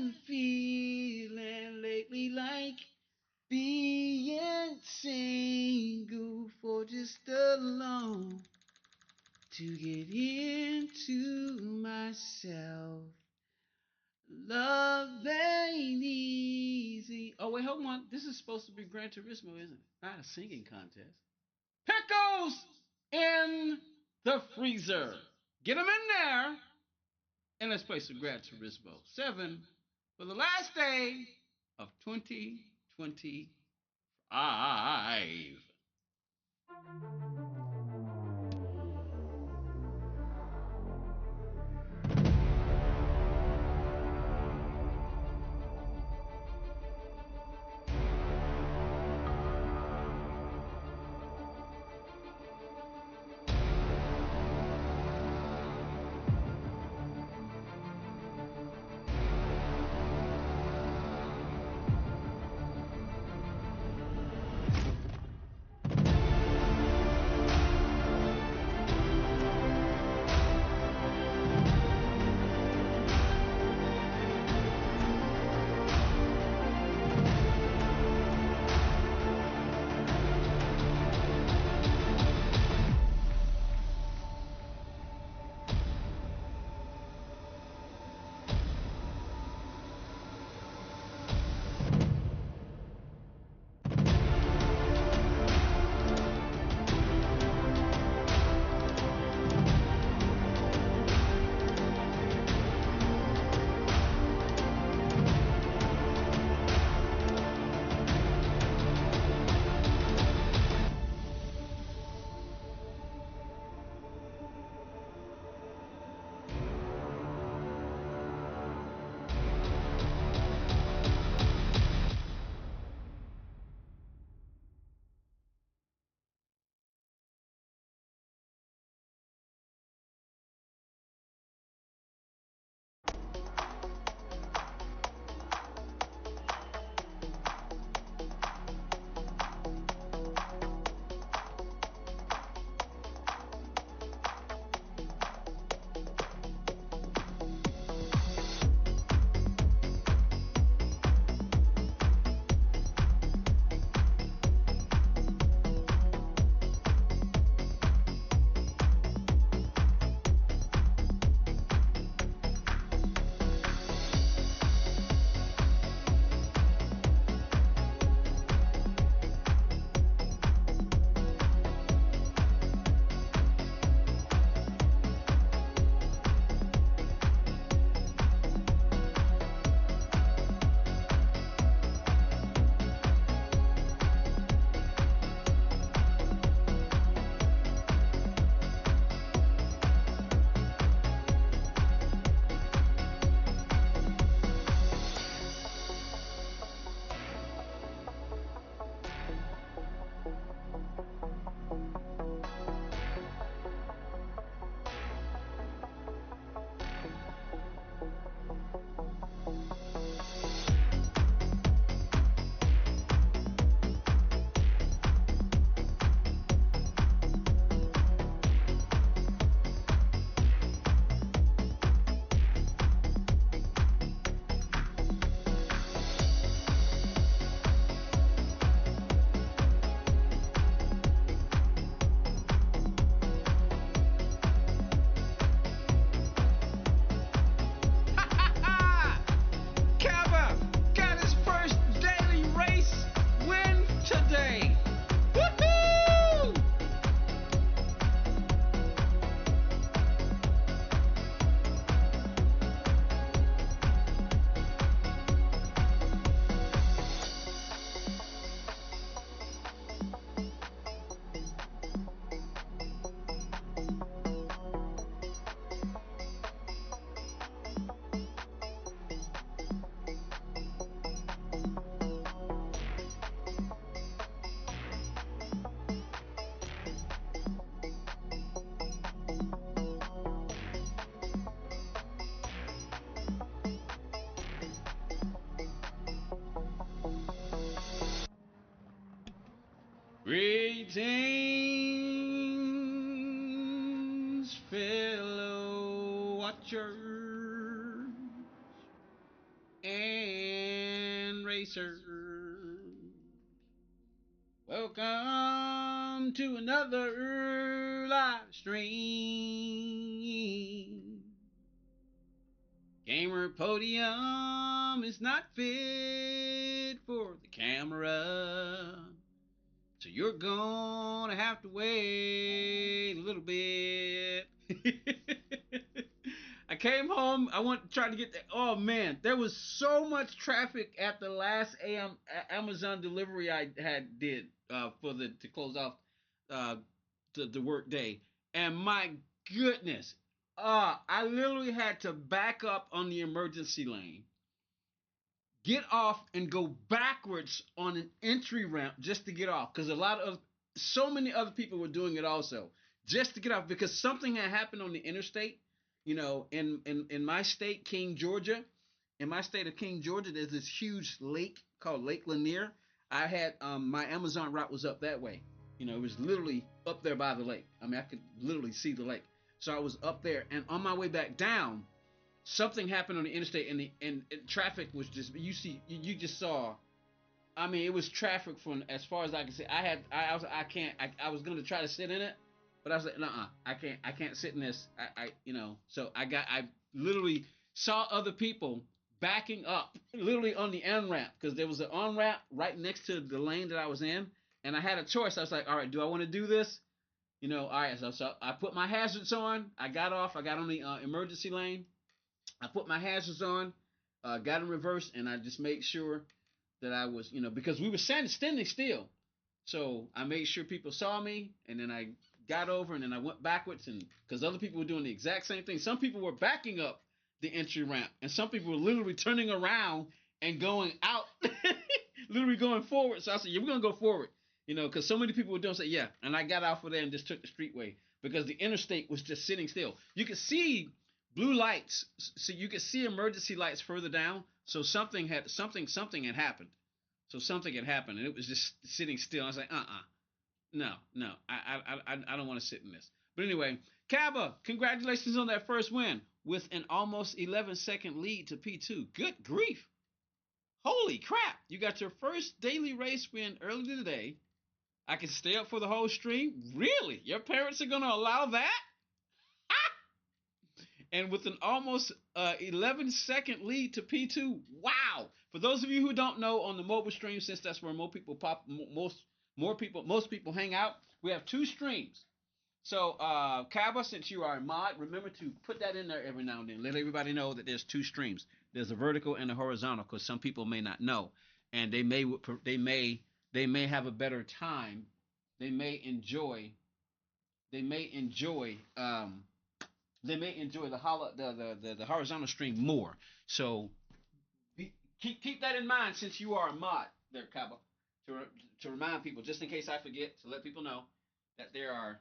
been feeling lately like being single for just alone to get into myself. Love ain't easy. Oh, wait, hold on. This is supposed to be Gran Turismo, isn't it? Not a singing contest. Pickles in the freezer. Get them in there. And let's play some Gran Turismo 7 for the last day of 2025. Greetings, fellow watchers, Racer. Welcome to another live stream. Gamer Podium is not fit for the camera, so you're gonna have to wait a little bit. I came home. I went trying to get there. Oh man, there was so much traffic at the last Amazon delivery I did for the to close off uh, the work day, and my goodness, I literally had to back up on the emergency lane, get off, and go backwards on an entry ramp just to get off because so many other people were doing it also just to get off because something had happened on the interstate. In my state, King, Georgia, in my state of King, Georgia, there's this huge lake called Lake Lanier. I had my Amazon route was up that way. It was literally up there by the lake. I mean, I could literally see the lake. So I was up there, and on my way back down, something happened on the interstate, and traffic was you just saw. I mean, it was traffic from as far as I can see. I was gonna try to sit in it, but I was like, I can't sit in this. So I literally saw other people backing up, literally on the on ramp because there was an on ramp right next to the lane that I was in, and I had a choice. I was like, all right, do I want to do this? All right. So I put my hazards on. I got off. I got on the emergency lane. I put my hazards on, got in reverse, and I just made sure that I was, because we were standing still. So I made sure people saw me, and then I got over, and then I went backwards, and because other people were doing the exact same thing. Some people were backing up the entry ramp, and some people were literally turning around and going out, literally going forward. So I said, yeah, we're gonna go forward, because so many people were doing. So yeah, and I got off of there and just took the streetway because the interstate was just sitting still. You could see blue lights, so you could see emergency lights further down. So something had happened. So something had happened, and it was just sitting still. I was like, no, I don't want to sit in this. But anyway, Kaba, congratulations on that first win with an almost 11-second lead to P2. Good grief. Holy crap. You got your first daily race win earlier today. I can stay up for the whole stream? Really? Your parents are going to allow that? And with an almost 11-second lead to P2. Wow. For those of you who don't know, on the mobile stream, since that's where most people hang out, we have two streams. So, Kaba, since you are a mod, remember to put that in there every now and then. Let everybody know that there's two streams. There's a vertical and a horizontal, because some people may not know, and they may have a better time. They may enjoy. They may enjoy. They may enjoy the horizontal stream more. So keep that in mind since you are a mod there, Kaba, to remind people, just in case I forget, to let people know that there are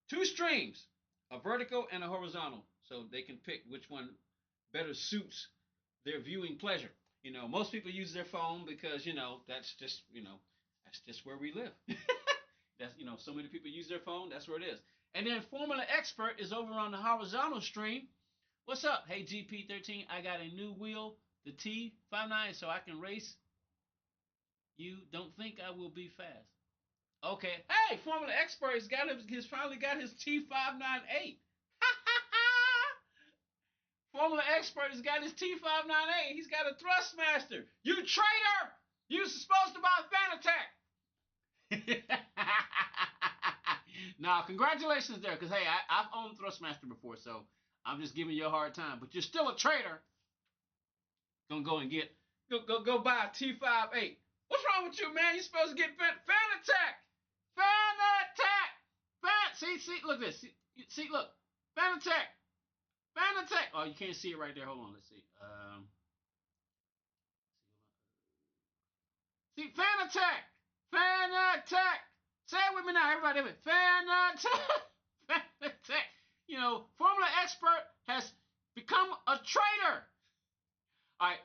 two streams, a vertical and a horizontal, so they can pick which one better suits their viewing pleasure. Most people use their phone because that's just where we live. That's so many people use their phone. That's where it is. And then Formula Expert is over on the horizontal stream. What's up? Hey GP13, I got a new wheel, the T59, so I can race. You don't think I will be fast? Okay. Hey, Formula Expert he's finally got his T598. Formula Expert has got his T598. He's got a Thrustmaster. You traitor! You were supposed to buy Fanatec. Now, congratulations there, because hey, I've owned Thrustmaster before, so I'm just giving you a hard time. But you're still a traitor. Gonna go and go buy a T58. What's wrong with you, man? You're supposed to get Fanatec. See, look at this. See, look, Fanatec. Oh, you can't see it right there. Hold on, let's see. See, Fanatec. Say it with me now, everybody. Fanatec. Formula Expert has become a traitor. All right,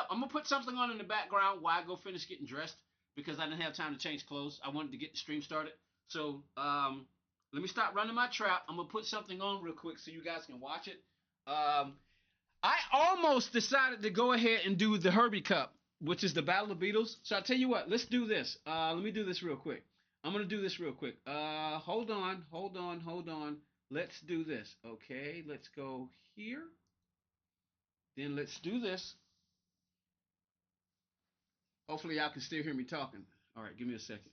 I'm gonna put something on in the background while I go finish getting dressed because I didn't have time to change clothes. I wanted to get the stream started. So let me stop running my trap. I'm gonna put something on real quick so you guys can watch it. I almost decided to go ahead and do the Herbie Cup which is the Battle of the Beatles. So I tell you what, let's do this. Let me do this real quick. I'm gonna do this real quick. Hold on, hold on, hold on. Let's do this. Okay, let's go here. Then let's do this. Hopefully y'all can still hear me talking. All right, give me a second.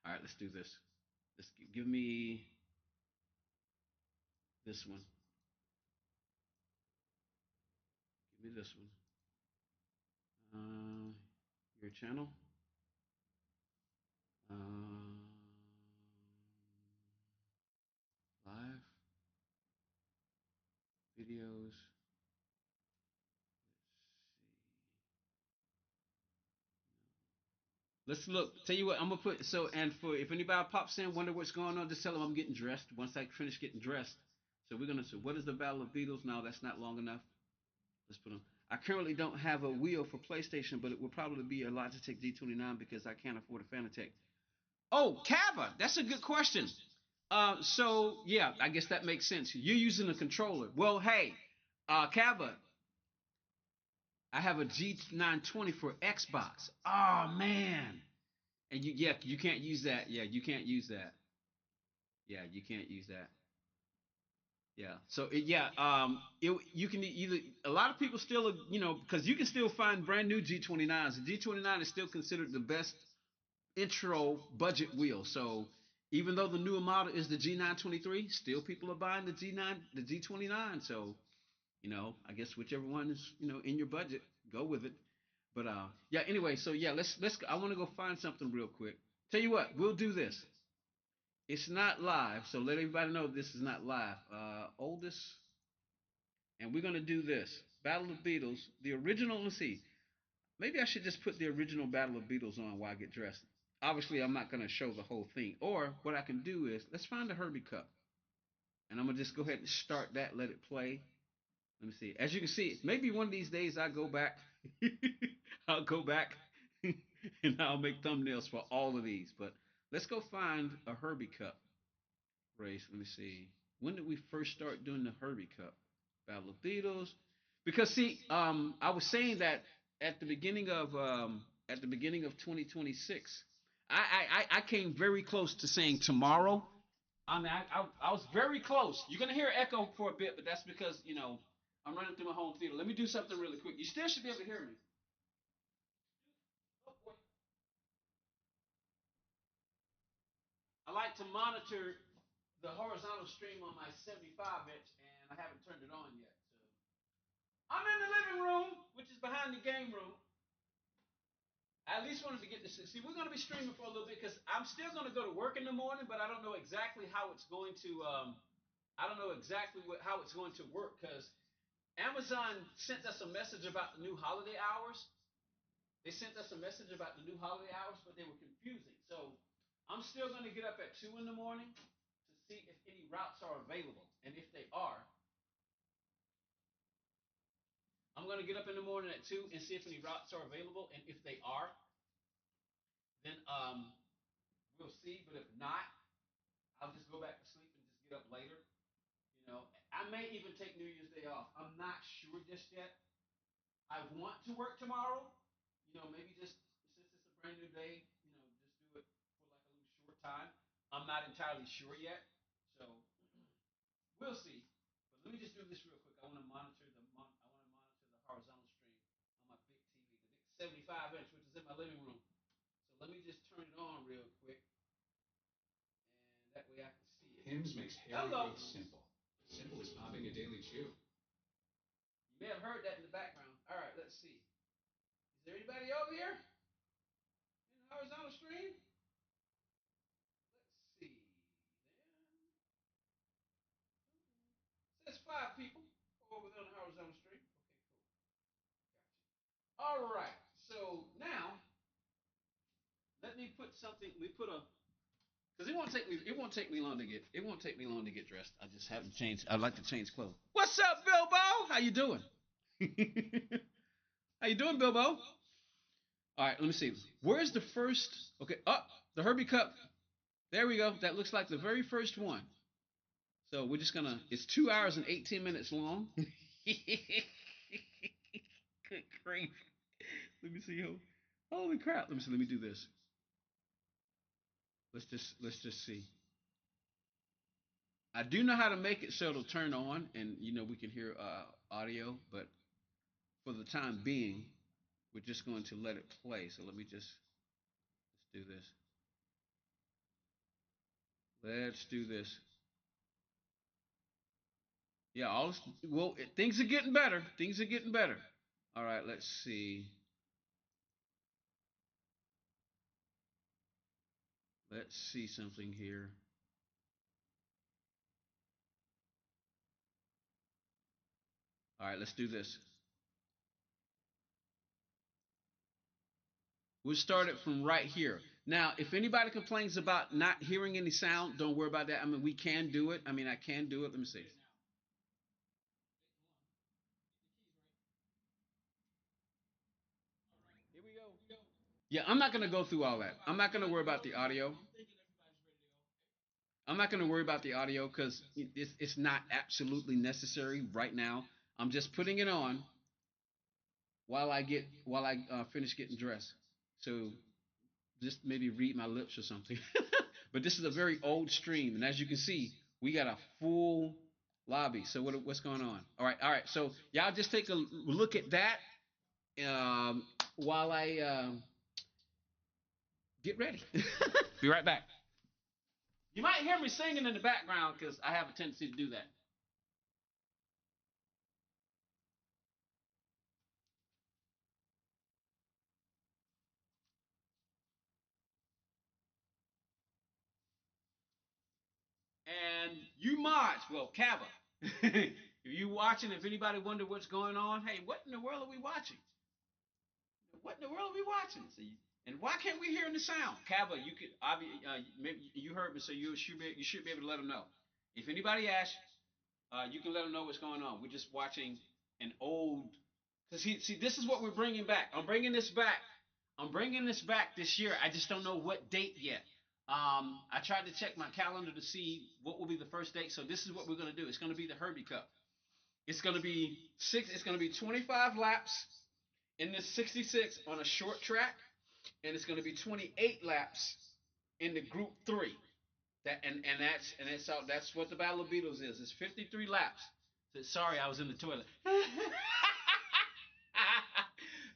All right, let's do this. Let's give me this one. Give me this one. Your channel. Um, Live videos. Let's look. Tell you what, I'm gonna put so and for if anybody pops in, wonder what's going on, just tell them I'm getting dressed. Once I finish getting dressed, so we're gonna. So what is the Battle of Beatles? Now that's not long enough. Let's put on. I currently don't have a wheel for PlayStation, but it will probably be a Logitech G29 because I can't afford a Fanatec. Oh, Kava, that's a good question. So yeah, I guess that makes sense. You're using a controller. Well, hey, Kava, I have a G920 for Xbox. Oh man, and you can't use that. Yeah, you can't use that. Yeah, you can't use that. Yeah. So you can either a lot of people still because you can still find brand new G29s. The G29 is still considered the best intro budget wheel. So even though the newer model is the G923, still people are buying the G29. So I guess whichever one is in your budget, go with it. But yeah. Anyway, so yeah, let's. I want to go find something real quick. Tell you what, we'll do this. It's not live, so let everybody know this is not live. Oldest, and we're gonna do this. Battle of the Beatles, the original. Let's see. Maybe I should just put the original Battle of the Beatles on while I get dressed. Obviously, I'm not gonna show the whole thing. Or what I can do is let's find the Herbie Cup, and I'm gonna just go ahead and start that. Let it play. Let me see. As you can see, maybe one of these days I go back. I'll go back and I'll make thumbnails for all of these. But let's go find a Herbie Cup race. Let me see. When did we first start doing the Herbie Cup? Battle of Beatles. Because see, I was saying that at the beginning of 2026, I came very close to saying tomorrow. I mean, I was very close. You're gonna hear echo for a bit, but that's because I'm running through my home theater. Let me do something really quick. You still should be able to hear me. I like to monitor the horizontal stream on my 75 inch, and I haven't turned it on yet. So I'm in the living room, which is behind the game room. I at least wanted to get this. See, we're going to be streaming for a little bit because I'm still going to go to work in the morning, but I don't know exactly how it's going to. I don't know exactly how it's going to work because Amazon sent us a message about the new holiday hours. They sent us a message about the new holiday hours, but they were confusing. So I'm still going to get up at 2 in the morning to see if any routes are available, and if they are, I'm going to get up in the morning at 2 and see if any routes are available, and if they are, then we'll see. But if not, I'll just go back to sleep and just get up later. I may even take New Year's Day off. I'm not sure just yet. I want to work tomorrow. Maybe just since it's a brand new day, just do it for like a little short time. I'm not entirely sure yet, so we'll see. But let me just do this real quick. I want to monitor the horizontal stream on my big TV, the big 75 inch, which is in my living room. So let me just turn it on real quick, and that way I can see it. Hims makes hair growth simple. Simple as popping a daily chew. You may have heard that in the background. All right, let's see. Is there anybody over here in the horizontal stream? Let's see. It says 5 people over there on the horizontal stream. Okay, cool. All right. So now let me put something. We put a because it won't take me long to get dressed. I just have to change. I'd like to change clothes. What's up, Bilbo? How you doing? How you doing, Bilbo? All right, let me see. Where's the first? Okay, up the Herbie Cup. There we go. That looks like the very first one. So we're just gonna. It's 2 hours and 18 minutes long. Crazy. Let me see. Holy crap. Let me see. Let me do this. Let's just see. I do know how to make it so it'll turn on, and we can hear audio. But for the time being, we're just going to let it play. So let's do this. Let's do this. Yeah, well, things are getting better. Things are getting better. All right, let's see. Let's see something here. All right, let's do this. We'll start it from right here. Now, if anybody complains about not hearing any sound, don't worry about that. I mean, we can do it. I mean, I can do it. Let me see. Here we go. Yeah, I'm not going to go through all that. I'm not going to worry about the audio. I'm not going to worry about the audio because it's not absolutely necessary right now. I'm just putting it on while I finish getting dressed. So just maybe read my lips or something. But this is a very old stream, and as you can see, we got a full lobby. So what's going on? All right. So y'all just take a look at that while I get ready. Be right back. You might hear me singing in the background because I have a tendency to do that. And you mods, well, Kava, if you watching, if anybody wonder what's going on, hey, what in the world are we watching? What in the world are we watching? See, and why can't we hear the sound? Kava, you could maybe you heard me, so you should be able to let them know. If anybody asks, you can let them know what's going on. We're just watching an old. Cause see, this is what we're bringing back. I'm bringing this back. I'm bringing this back this year. I just don't know what date yet. I tried to check my calendar to see what will be the first date. So this is what we're gonna do. It's gonna be the Herbie Cup. It's gonna be six. It's gonna be 25 laps in this 66 on a short track, and it's gonna be 28 laps in the Group 3. That's what the Battle of Beatles is. It's 53 laps. Sorry, I was in the toilet.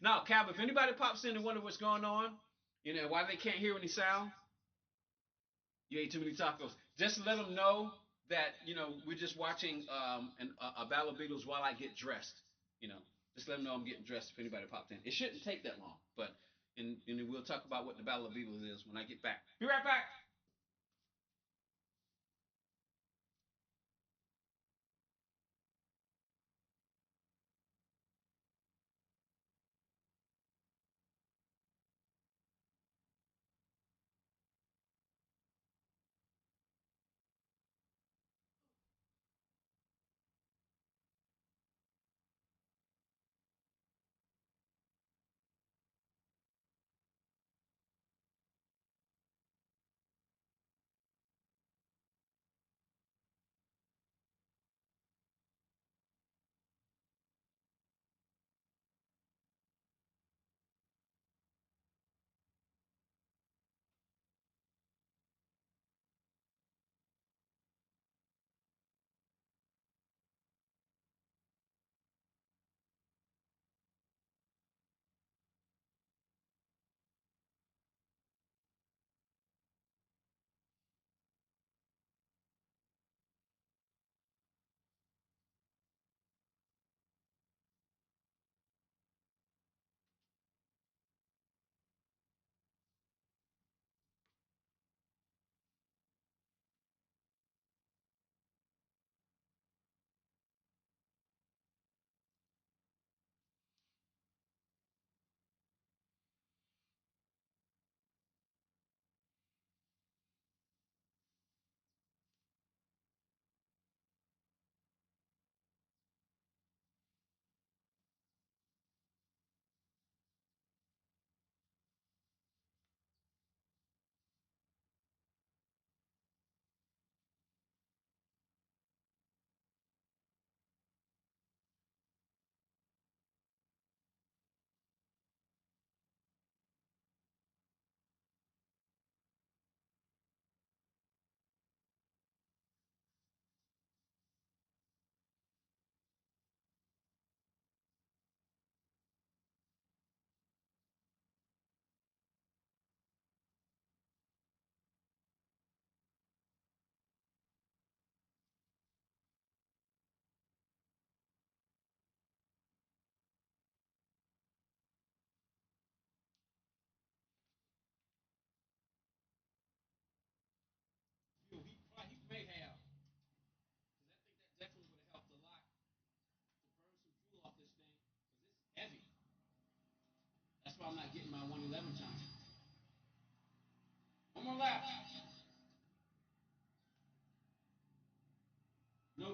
Now, Cap, if anybody pops in and wonder what's going on, why they can't hear any sound, you ate too many tacos. Just let them know that we're just watching a Battle of Beatles while I get dressed. You know, just let them know I'm getting dressed if anybody popped in. It shouldn't take that long, but and we'll talk about what the Battle of Beatles is when I get back. Be right back.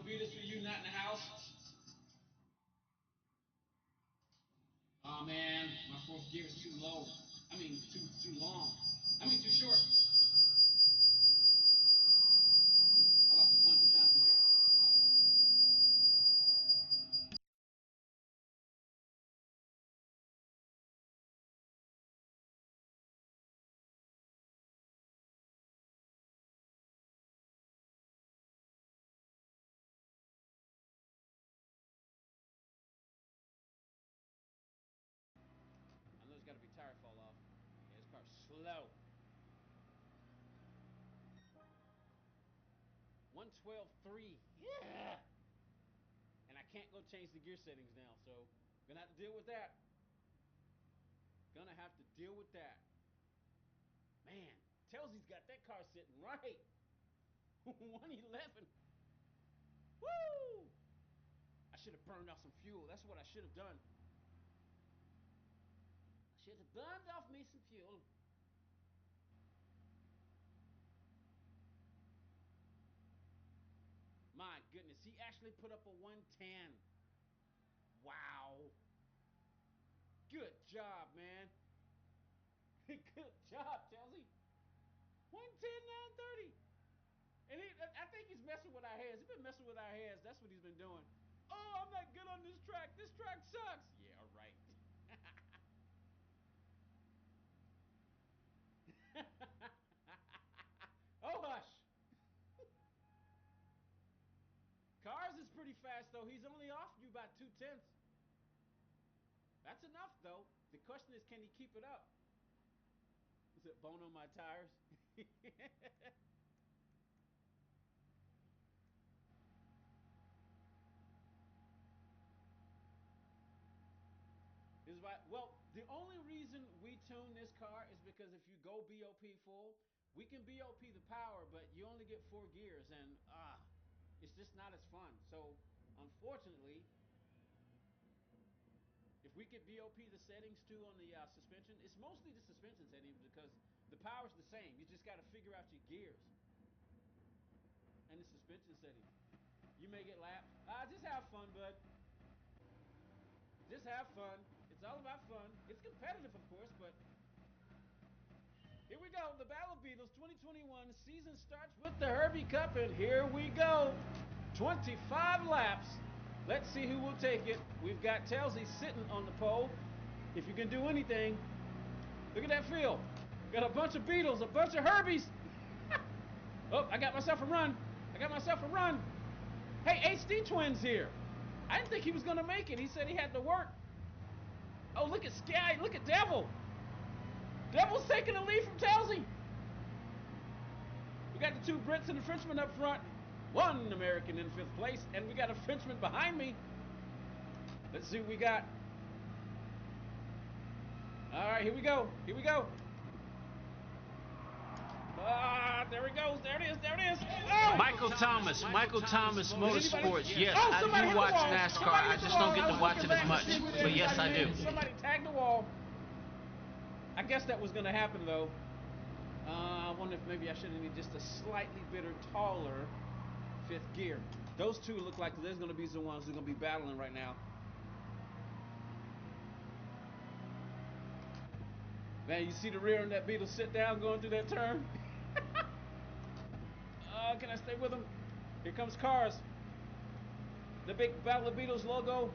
beaters for you not in the house. Oh man, my fourth gear is too low. I mean, too long. I mean, too short. I lost a bunch of time through there. I know there's got to be tire fall off. Yeah, this car's slow. 112.3. Yeah. And I can't go change the gear settings now, so gonna have to deal with that. Gonna have to deal with that. Man, tells he's got that car sitting right. 111. Woo! I should have burned off some fuel. That's what I should have done. I should have burned off me some fuel. My goodness, he actually put up a 110. Wow. Good job, man. Good job, Chelsea. 110, 930. And I think he's messing with our heads. He's been messing with our heads. That's what he's been doing. Oh, I'm not good on this track. This track sucks. Yeah, right. Oh, hush. Cars is pretty fast, though. He's only off you by 2/10. That's enough, though. The question is, can he keep it up? Is it bone on my tires? Is right. Well, the only reason we tune this car is because if you go BOP full, we can BOP the power, but you only get 4 gears, and it's just not as fun. So, unfortunately, if we could BOP the settings too on the suspension, it's mostly the suspension settings because the power's the same. You just got to figure out your gears and the suspension settings. You may get lapped. Just have fun, bud. Just have fun. It's all about fun. It's competitive, of course, but here we go. The Battle Beetles 2021 season starts with the Herbie Cup, and here we go. 25 laps. Let's see who will take it. We've got Telsey sitting on the pole. If you can do anything, look at that field. Got a bunch of Beetles, a bunch of Herbies. Oh, I got myself a run. I got myself a run. Hey, HD Twins here. I didn't think he was going to make it. He said he had to work. Oh, look at Sky. Look at Devil. Devil's taking the lead from Telsey. We got the 2 Brits and the Frenchman up front. 1 American in 5th place. And we got a Frenchman behind me. Let's see what we got. All right, here we go. Here we go. There it goes. There it is. There it is. Oh! Michael Thomas Motorsports. Yes, I do watch NASCAR. I just don't get to watch it as much. But yes, I do. Somebody tagged the wall. I guess that was going to happen, though. I wonder if maybe I should have needed just a slightly taller 5th gear. Those two look like there's going to be the ones who are going to be battling right now. Man, you see the rear on that Beetle sit down going through that turn? Can I stay with him? Here comes Cars. The big Battle of Beetles logo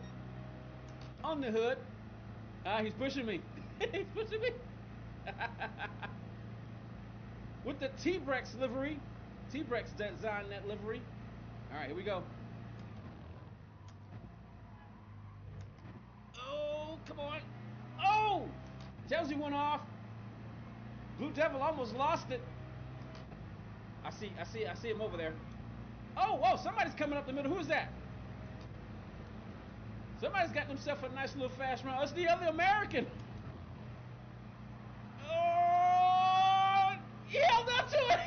on the hood. He's pushing me. He's pushing me. With the T-Brex livery. T-Brex designed that livery. All right, here we go. Oh, come on. Oh! Chelsea went off. Blue Devil almost lost it. I see him over there. Oh, whoa, somebody's coming up the middle. Who is that? Somebody's got themselves a nice little fast run. It's the other American. Oh, he held on to it.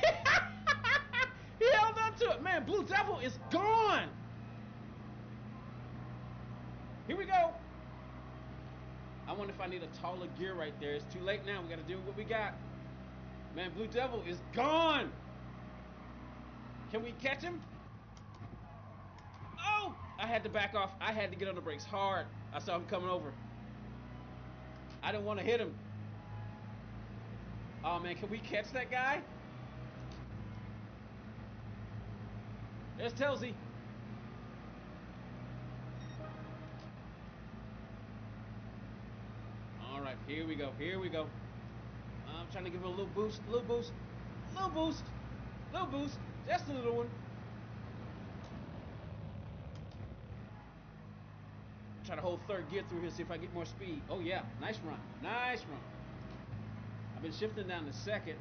He held on to it. Man, Blue Devil is gone. Here we go. I wonder if I need a taller gear right there. It's too late now. We got to do what we got. Man, Blue Devil is gone. Can we catch him? had to back off. I had to get on the brakes hard. I saw him coming over. I didn't want to hit him. Oh, man, can we catch that guy? There's Telsey. All right, here we go. Here we go. I'm trying to give him a little boost, little boost, little boost, little boost. Just a little one. Try to hold third gear through here, see if I get more speed. Oh yeah, nice run, nice run. I've been shifting down to second.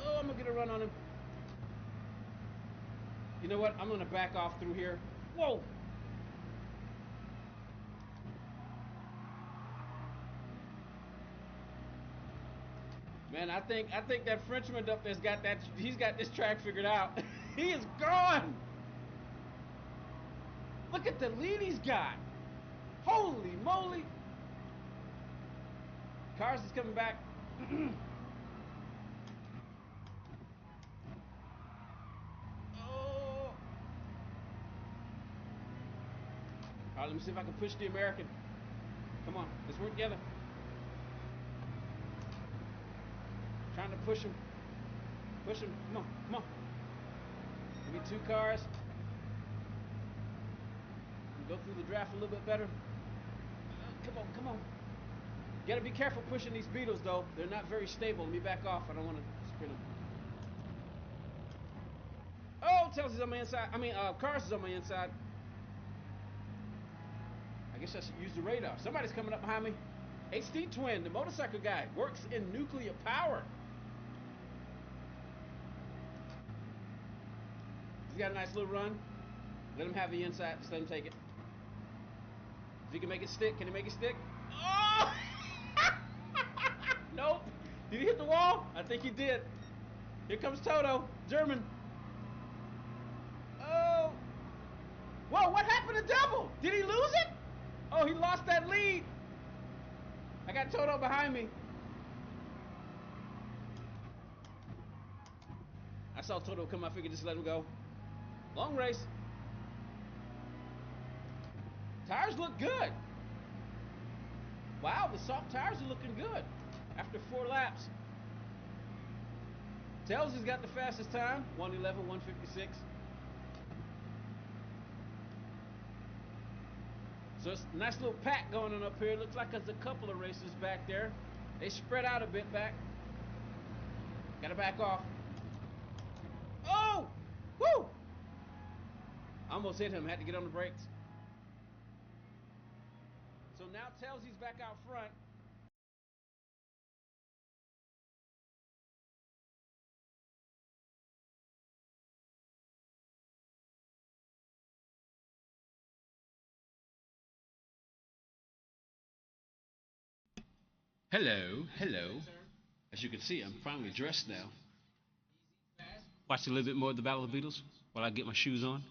Oh, I'm gonna get a run on him. You know what? I'm gonna back off through here. Whoa! Man, I think that Frenchman up there's got that. He's got this track figured out. He is gone. Look at the lead he's got. Holy moly! Cars is coming back. Oh! All right, let me see if I can push the American. Come on, let's work together. Trying to push him. Push him. Come on, come on. We get 2 cars. Go through the draft a little bit better. Come on, come on. You gotta be careful pushing these Beetles, though. They're not very stable. Let me back off. I don't want to spin them. Oh, Telsey's on my inside. Cars is on my inside. I guess I should use the radar. Somebody's coming up behind me. HD Twin, the motorcycle guy, works in nuclear power. He's got a nice little run. Let him have the inside. Just let him take it. If he can make it stick, can he make it stick? Oh! Nope. Did he hit the wall? I think he did. Here comes Toto, German. Oh. Whoa, what happened to Double? Did he lose it? Oh, he lost that lead. I got Toto behind me. I saw Toto come. I figured just let him go. Long race. Tires look good. Wow, the soft tires are looking good after 4 laps. Telsey's got the fastest time, 1:11, 1:56. So it's a nice little pack going on up here. Looks like there's a couple of racers back there. They spread out a bit back. Gotta back off. Oh! Woo! I almost hit him. Had to get on the brakes. So now Telsey's back out front. Hello, hello. As you can see, I'm finally dressed now. Watch a little bit more of the Battle of the Beatles while I get my shoes on.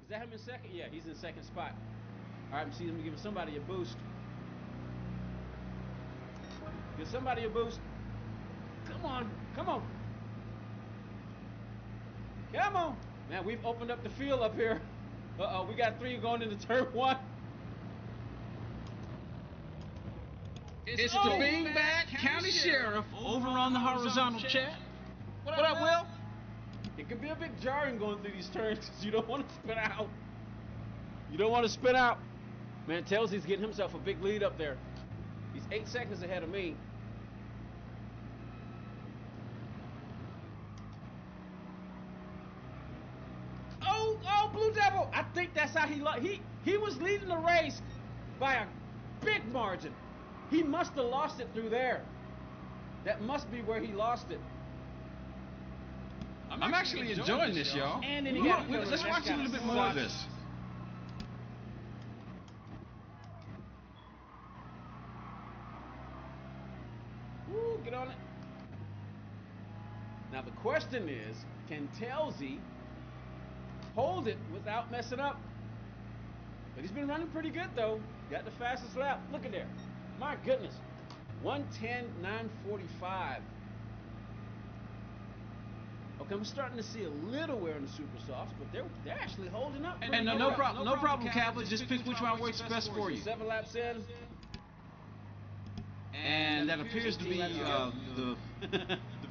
Is that him in second? Yeah, he's in second spot. All right, I'm seeing him giving somebody a boost. Give somebody a boost. Come on, come on. Come on. Man, we've opened up the field up here. Uh-oh, we got 3 going into turn 1. It's the Bing Back County Sheriff over on the horizontal chat. What up, Will? It can be a bit jarring going through these turns because you don't want to spin out. You don't want to spin out. Man, Telsey's getting himself a big lead up there. He's 8 seconds ahead of me. Oh, Blue Devil! I think that's how he lost. He was leading the race by a big margin. He must have lost it through there. That must be where he lost it. I'm actually enjoying this, y'all. And then Let's watch a little bit more of this. Woo, get on it. Now the question is, can Telsey hold it without messing up? But he's been running pretty good though. Got the fastest lap. Look at there. My goodness. 1:10.945. Okay, I'm starting to see a little wear in the super softs, but they're actually holding up. And no problem, Kappa. Just pick which one works best for you. 7 laps in. And that appears to be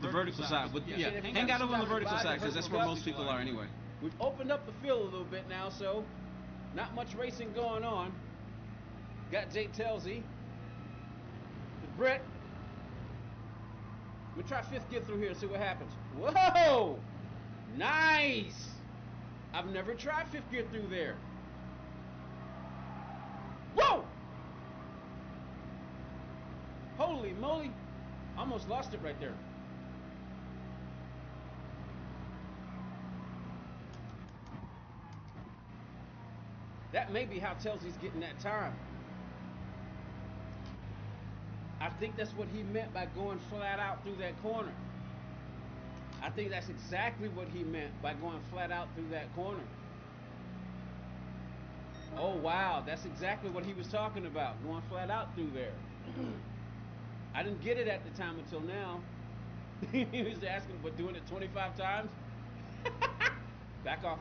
the vertical side. But yeah, hang out over on the vertical side because that's where most people are anyway. We've opened up the field a little bit now, so not much racing going on. Got Jake Telsey. The Brit. We'll try 5th gear through here and see what happens. Whoa! Nice! I've never tried 5th gear through there. Whoa! Holy moly! Almost lost it right there. That may be how Telsey's getting that time. I think that's what he meant by going flat out through that corner. I think that's exactly what he meant by going flat out through that corner. Oh, wow. That's exactly what he was talking about, going flat out through there. I didn't get it at the time until now. He was asking, but doing it 25 times? Back off.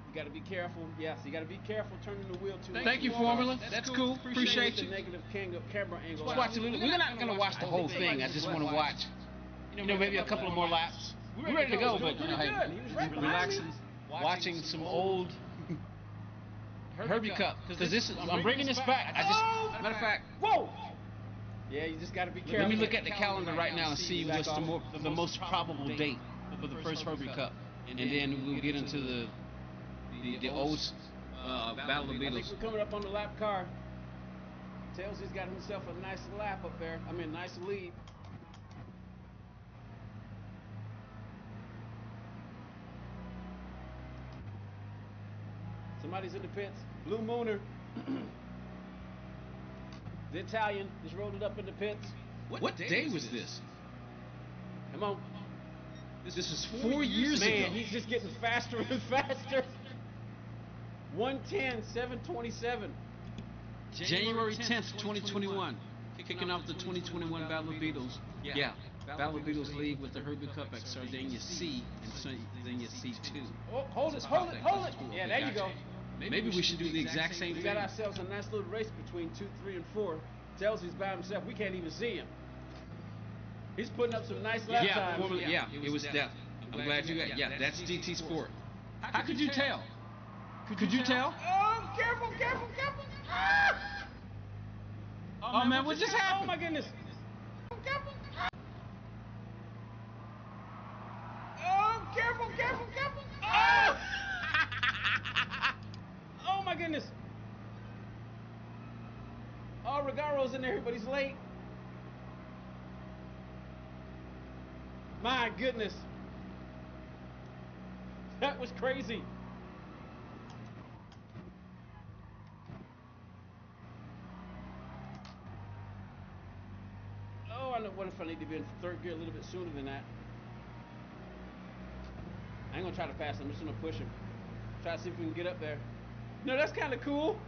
You got to be careful. Yes, you got to be careful turning the wheel too. Thank you, Formula. That's cool. Appreciate you. The negative camera angle. Let's watch a little. We're not going to watch the whole thing. I just want to watch, maybe a couple of more laps. We're ready to go, but relaxing, watching some old Herbie Cup. Because I'm bringing this back. Matter of fact, whoa. Yeah, you just got to be careful. Let me look at the calendar right now and see what's the most probable date for the first Herbie Cup, and then we'll get into the old Battle of the Beatles. I think we're coming up on the lap car. Telsey's got himself a nice lap up there. Nice lead. Somebody's in the pits. Blue Mooner. The Italian just rolled it up in the pits. What day was this? Come on. This is 4 years ago. Man, he's just getting faster and faster. 1:10.727. January 10th, 2021. Kicking off the 2021 Battle of Beatles. Yeah. Battle of Beatles lead with the Herbie Cup at Sardinia C and Sardinia C2. Oh, hold it. Yeah, there you go. Maybe we should do the exact same thing. We got ourselves a nice little race between 2, 3, and 4. Telsey's by himself. We can't even see him. He's putting up some nice lap times. It was that. I'm glad you got. Yeah, that's GT Sport. How could you tell? Could you tell? Oh, careful. Ah! Oh, man, what just happened? Oh, my goodness. Careful. Oh, careful. Oh! Oh, my goodness. Oh, Regaro's in there, but he's late. My goodness. That was crazy. Oh, I wonder if I need to be in 3rd gear a little bit sooner than that. I ain't gonna try to pass him. I'm just gonna push him. Try to see if we can get up there. No, that's kind of cool.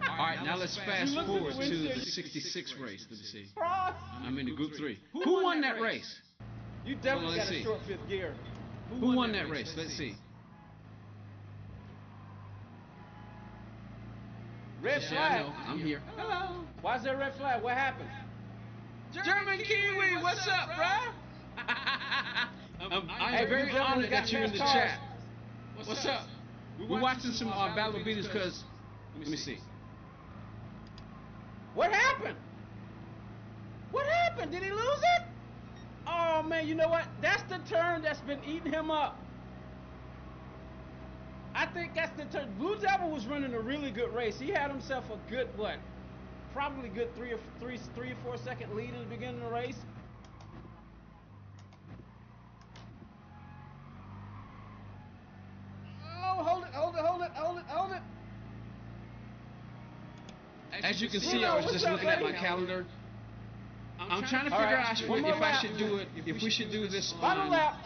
All right, now let's fast forward to the 66 race. Let me see. I'm in the Group 3. Who won that race? You definitely got a short 5th gear. Who won that race? Let's see. Red flag. I'm here. Hello. Why is there a red flag? What happened? German Kiwi, what's up, bruh? I'm very honored that you're in the chat. What's up? We're watching some Battle of Beatles because, let me see. What happened? Did he lose it? Oh, man, you know what? That's the turn that's been eating him up. I think that's the turn. Blue Devil was running a really good race. He had himself a good, probably good 3 or 4 second lead in the beginning of the race. Oh, hold it. As you can see, I was just looking at my calendar. I'm trying to figure out if I should do it. If we should do this Final on lap.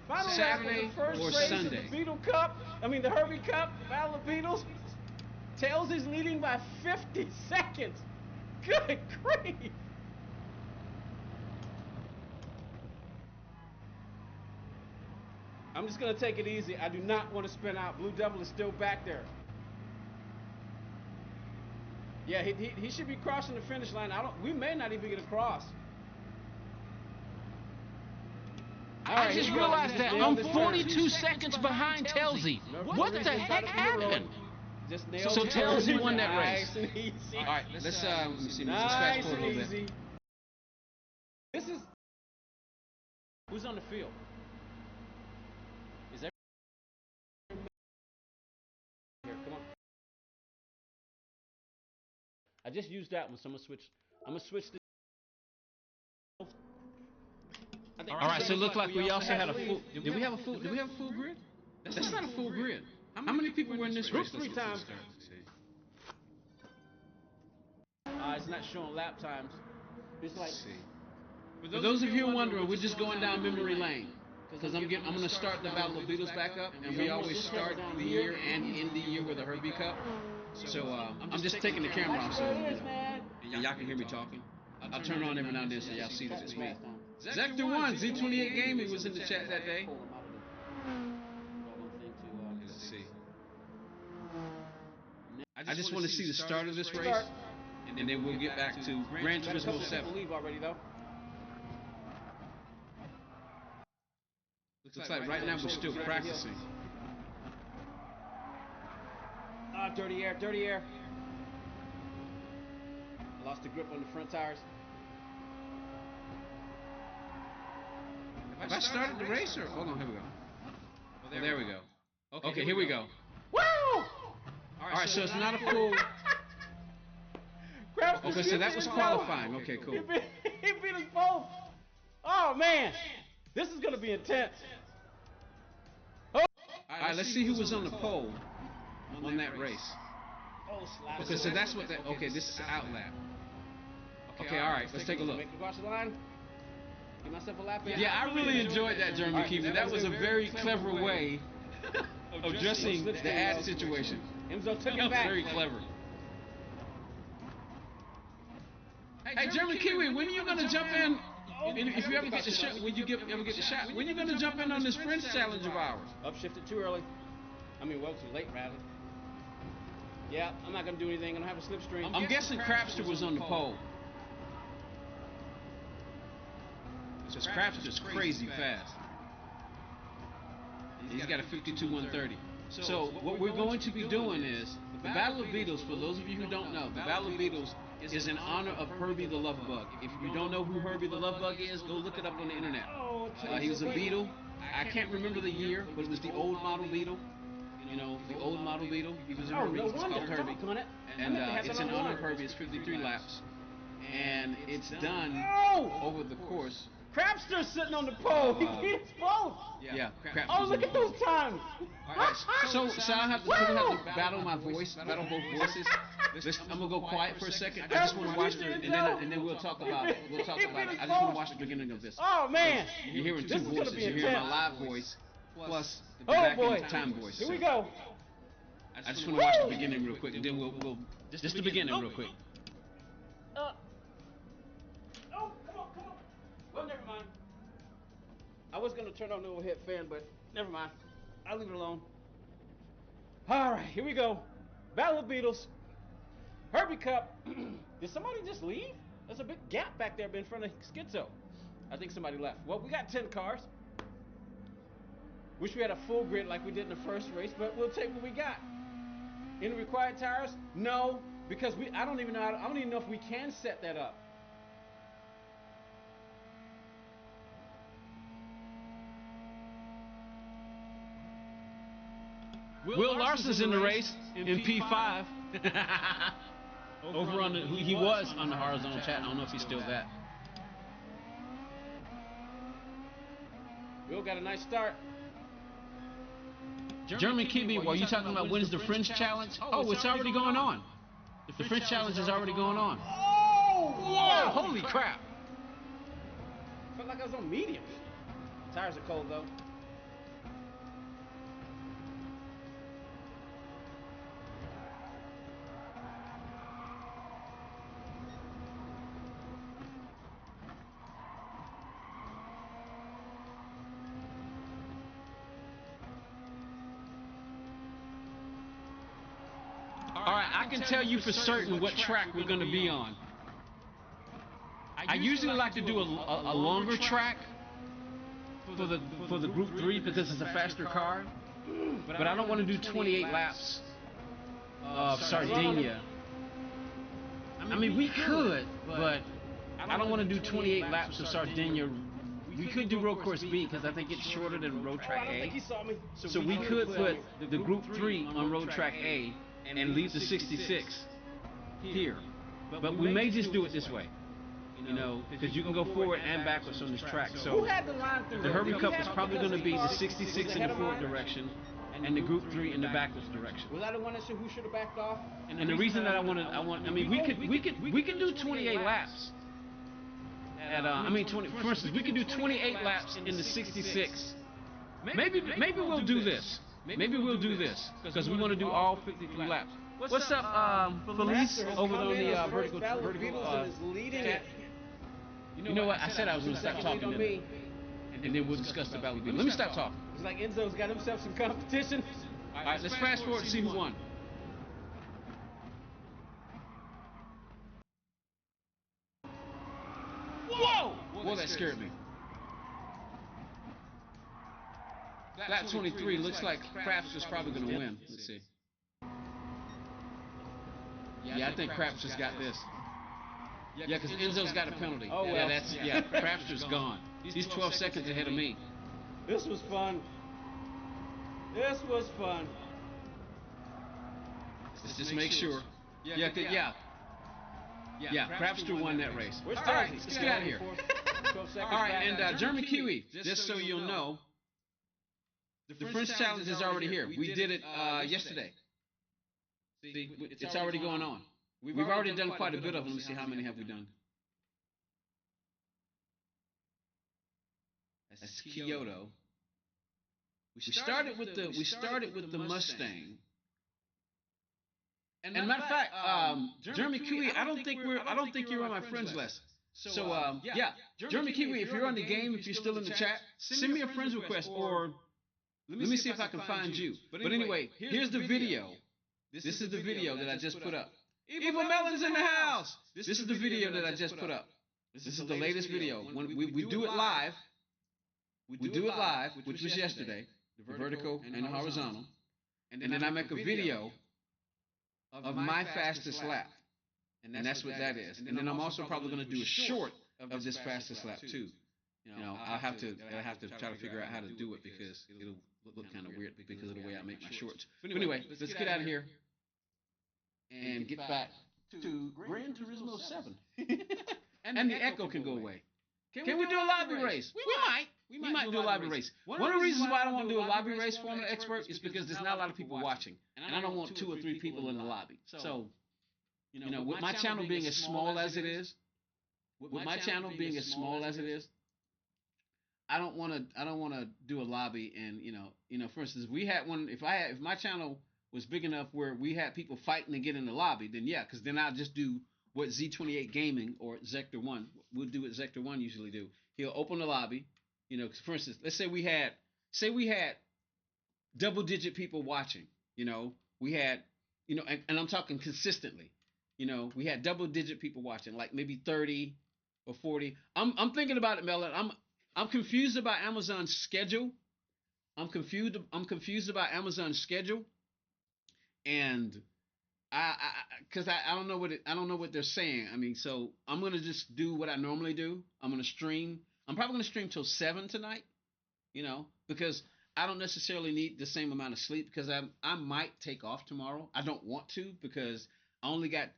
Final Saturday lap of the first or race Sunday. of the Beetle Cup. I mean the Herbie Cup. Battle of Beetles. Tails is leading by 50 seconds. Good grief. I'm just going to take it easy. I do not want to spin out. Blue Devil is still back there. Yeah, he should be crossing the finish line. We may not even get across. I just realized that I'm 42 seconds behind Telsey. What the heck happened? So Telsey won that race. All right, let's let me see. Let's fast forward a little bit. This is who's on the field. Is everyone here? Come on. I just used that one, so I'm gonna switch the. All right, so it looked like we also had a full. Did we have a full grid? That's not a full grid. How many people were in this race? 3 times. It's not showing lap times. It's like. For those of you wondering, we're just going down memory lane because I'm going to start the Battle of Beetles back up, and we always start the year and end the year with a Herbie Cup. So I'm just taking the camera off so y'all can hear me talking. I'll turn it on every now and then so y'all see that it's me. Zector1, Z28 Gaming was in the chat that day. Let's see. I just want to see the start of this race, and then we'll get back to Gran Turismo 7. Leave already though. Looks like right now we're still practicing. Dirty air, dirty air. I lost the grip on the front tires. Have I started the race or? Hold on, here we go. Oh, there we go. Okay, here we go. Woo! All right, so it's not a full. Okay, so that was qualifying. Okay, cool. He beat us both. Oh man, this is gonna be intense. All right, let's see who was on the pole on that race. Okay, so that's what that. Okay, this is outlap. Okay, all right, let's take a look. Make the cross the line. Give myself a lap. Yeah, I really enjoyed that, German Keeper. That was a very clever way of addressing the ad situation. Enzo took it back. Very clever. Hey, German Kiwi, when are you gonna jump in? If you ever get the shot, when you ever get the shot, when are you gonna jump in on this French challenge of ours? Upshifted too early. I mean, well, too late, rather. Yeah, I'm not gonna do anything. I'm gonna have a slipstream. I'm guessing Crapster was on the pole. Because Crapster's crazy fast. He's got a 52-130. So what we're going to be doing is the Battle of Beetles. For those of you who don't know, the Battle of Beetles is in honor of Herbie the Love Bug. If you don't know who Herbie the Love Bug is, go look it up on the internet. He was a Beetle. I can't remember the year, but it was the old model Beetle. You know, the old model Beetle. He was a Herbie. It's called Herbie. And it's in honor of Herbie. It's 53 laps. And it's done over the course. Crapster's sitting on the pole. He beat us both. Yeah. Oh, look at those times. So I have to battle my voice, battle both voices. I'm gonna go quiet for a second. I just want to watch the, and then we'll talk about it. I just want to watch the beginning of this. Oh man, you're hearing two voices. You're hearing my live voice plus the back end time voice. Here we go. I just want to watch the beginning real quick, and then we'll just the beginning real quick. Well, never mind. I was gonna turn on the overhead fan, but never mind. I'll leave it alone. All right, here we go. Battle of Beetles. Herbie Cup. Did somebody just leave? There's a big gap back there in front of Schizo. I think somebody left. Well, we got 10 cars. Wish we had a full grid like we did in the first race, but we'll take what we got. Any required tires? No, because I don't even know if we can set that up. Will Larson's in the race in P5. Over on he was on the horizontal chat. I don't know if he's still that. Will got a nice start. German Kiwi, while you talking about when's the French challenge? Oh, it's already going on. The French challenge is already going on. Oh! Whoa! Holy crap. Felt like I was on mediums. Tires are cold though. All right, I can tell you for certain what track we're going to be on. I usually like to do a longer track for the Group 3 because it's a faster car, but I don't want to do 28 laps of Sardinia. I mean, we could, but I don't want to do 28 laps of Sardinia. We could do Road Course B because I think it's shorter than Road Track I don't think he A. saw me. So we could put the Group 3 on Road Track A and leave the 66 here. But we may just do it this way, you know, because you can go forward and backwards on this track. Who So had the line through the there? Herbie Did Cup he is have probably going to be the because 66 was in ahead the of forward mine? direction and the Group 3 in the backwards direction. Was I the one that who should have backed off? And the reason that I mean, we can do 28 laps. For instance, we can do 28 laps in the 66. Maybe we'll do this. Maybe we'll do this because we want to do all 53 laps. What's up, Felice over on the vertical chat? You know what? I said I was going to stop talking, and then we'll discuss the Battle Beat. Let me stop talking. It's like Enzo's got himself some competition. All right, let's fast forward and see who won. Whoa! Boy, that scared me. Lap 23 looks like Crafts probably going to win. Let's see. Yeah, I think Crafts just got this. Yeah, because Enzo's got a penalty. Oh, well. Crafts gone. He's 12 seconds ahead of me. This was fun. This was fun. Let's just make sure. Yeah, Crapster won that race. Where's All right, Tazi? let's get out of here. 12 seconds All right, back. and German Kiwi, just so you'll know, the French Challenge is already here. We did it yesterday. See, it's already going on. We've already done quite a bit of them. Let me see, how many have we done? That's Kyoto. We started with the Mustang. And matter of fact, Jeremy Kiwi, I don't think you're on my friends list. So yeah, Jeremy Kiwi, if you're on the game, if you're still in the chat, send me a friends request, or let me see if I can find you. But anyway, here's the video. This is the video that I just put up. Evil Melon's in the house. This is the video that I just put up. This is the latest video. When we do it live, which was yesterday, the vertical and the horizontal, and then I make a video of my fastest lap, and that's what that is. And then I'm also probably going to do a short of this fastest lap too. You know, I'll have to try to figure out how to do it because it'll look kind of weird because of the way I make my shorts. But anyway, let's get out of here and get back to Gran Turismo 7. And the echo can go away. Can we do a lobby race? We might do a lobby race. One of the reasons why I don't want to do a lobby race, Formula Expert, is because there's not a lot of people watching. And I don't want 2 or 3 people in the lobby. So, you know, with my channel being as small as it is, I don't want to do a lobby. And you know, for instance, we had one. If my channel was big enough where we had people fighting to get in the lobby, then yeah, because then I'll just do what Z28 Gaming or Zector 1 will do. What Zector 1 usually do. He'll open the lobby. You know, for instance, let's say we had double-digit people watching. You know, we had, you know, and I'm talking consistently. You know, we had double-digit people watching, like maybe 30 or 40. I'm thinking about it, Melon. I'm confused about Amazon's schedule. I'm confused about Amazon's schedule, and I don't know what they're saying. I mean, so I'm gonna just do what I normally do. I'm gonna stream. I'm probably gonna stream till 7 tonight. You know, because I don't necessarily need the same amount of sleep because I might take off tomorrow. I don't want to because I only got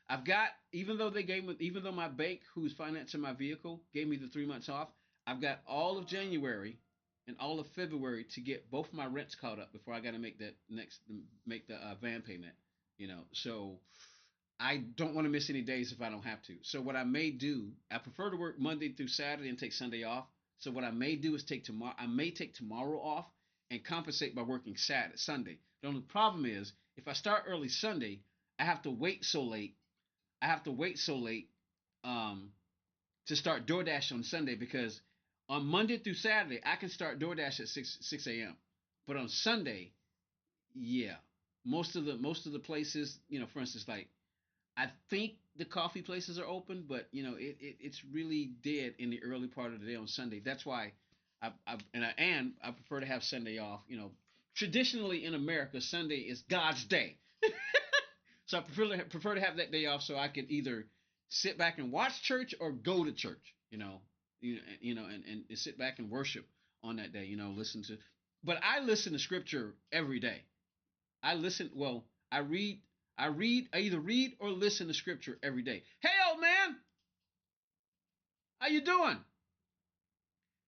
I've got, even though my bank, who's financing my vehicle, gave me the 3 months off, I've got all of January and all of February to get both my rents caught up before I got to make the van payment. You know, so I don't want to miss any days if I don't have to. So what I may do, I prefer to work Monday through Saturday and take Sunday off. So what I may do is take tomorrow. I may take tomorrow off and compensate by working Saturday, Sunday. The only problem is if I start early Sunday, I have to wait so late. I have to wait so late um, to start DoorDash on Sunday because on Monday through Saturday I can start DoorDash at six a.m. But on Sunday, yeah, most of the places, for instance, like I think the coffee places are open, but it's really dead in the early part of the day on Sunday. That's why I prefer to have Sunday off. Traditionally in America, Sunday is God's day, so I prefer to have that day off so I can either sit back and watch church or go to church. And sit back and worship on that day. Listen to, but I listen to scripture every day. I listen. Well, I read. I either read or listen to scripture every day. Hey, old man, how you doing?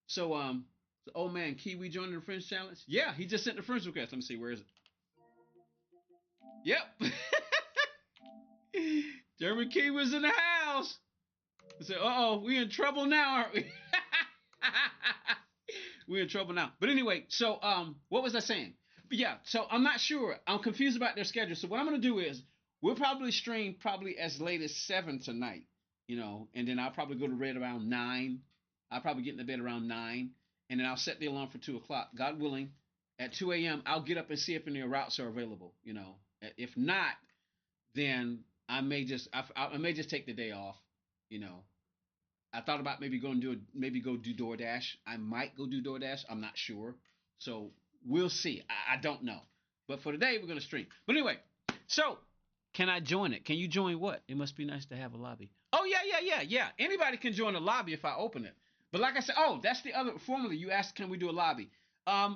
So, the old man Kiwi joining the Friends Challenge. Yeah, he just sent the friends request. Let me see, where is it? Yep. German Kiwi's in the house. I said, uh-oh, we in trouble now, aren't we? We're in trouble now. But anyway, so what was I saying? But yeah, so I'm not sure. I'm confused about their schedule. So what I'm gonna do is we'll probably stream probably as late as 7 tonight, and then I'll probably go to bed around 9. I'll probably get into bed around 9, and then I'll set the alarm for 2 o'clock. God willing, at 2 a.m. I'll get up and see if any routes are available. If not, then I may just take the day off. You know, I thought about maybe go do DoorDash. I might go do DoorDash. I'm not sure. So we'll see. I don't know. But for today, we're gonna stream. But anyway, so can I join it? Can you join what? It must be nice to have a lobby. Oh yeah. Anybody can join a lobby if I open it. But like I said, oh, that's the other formula. You asked, can we do a lobby?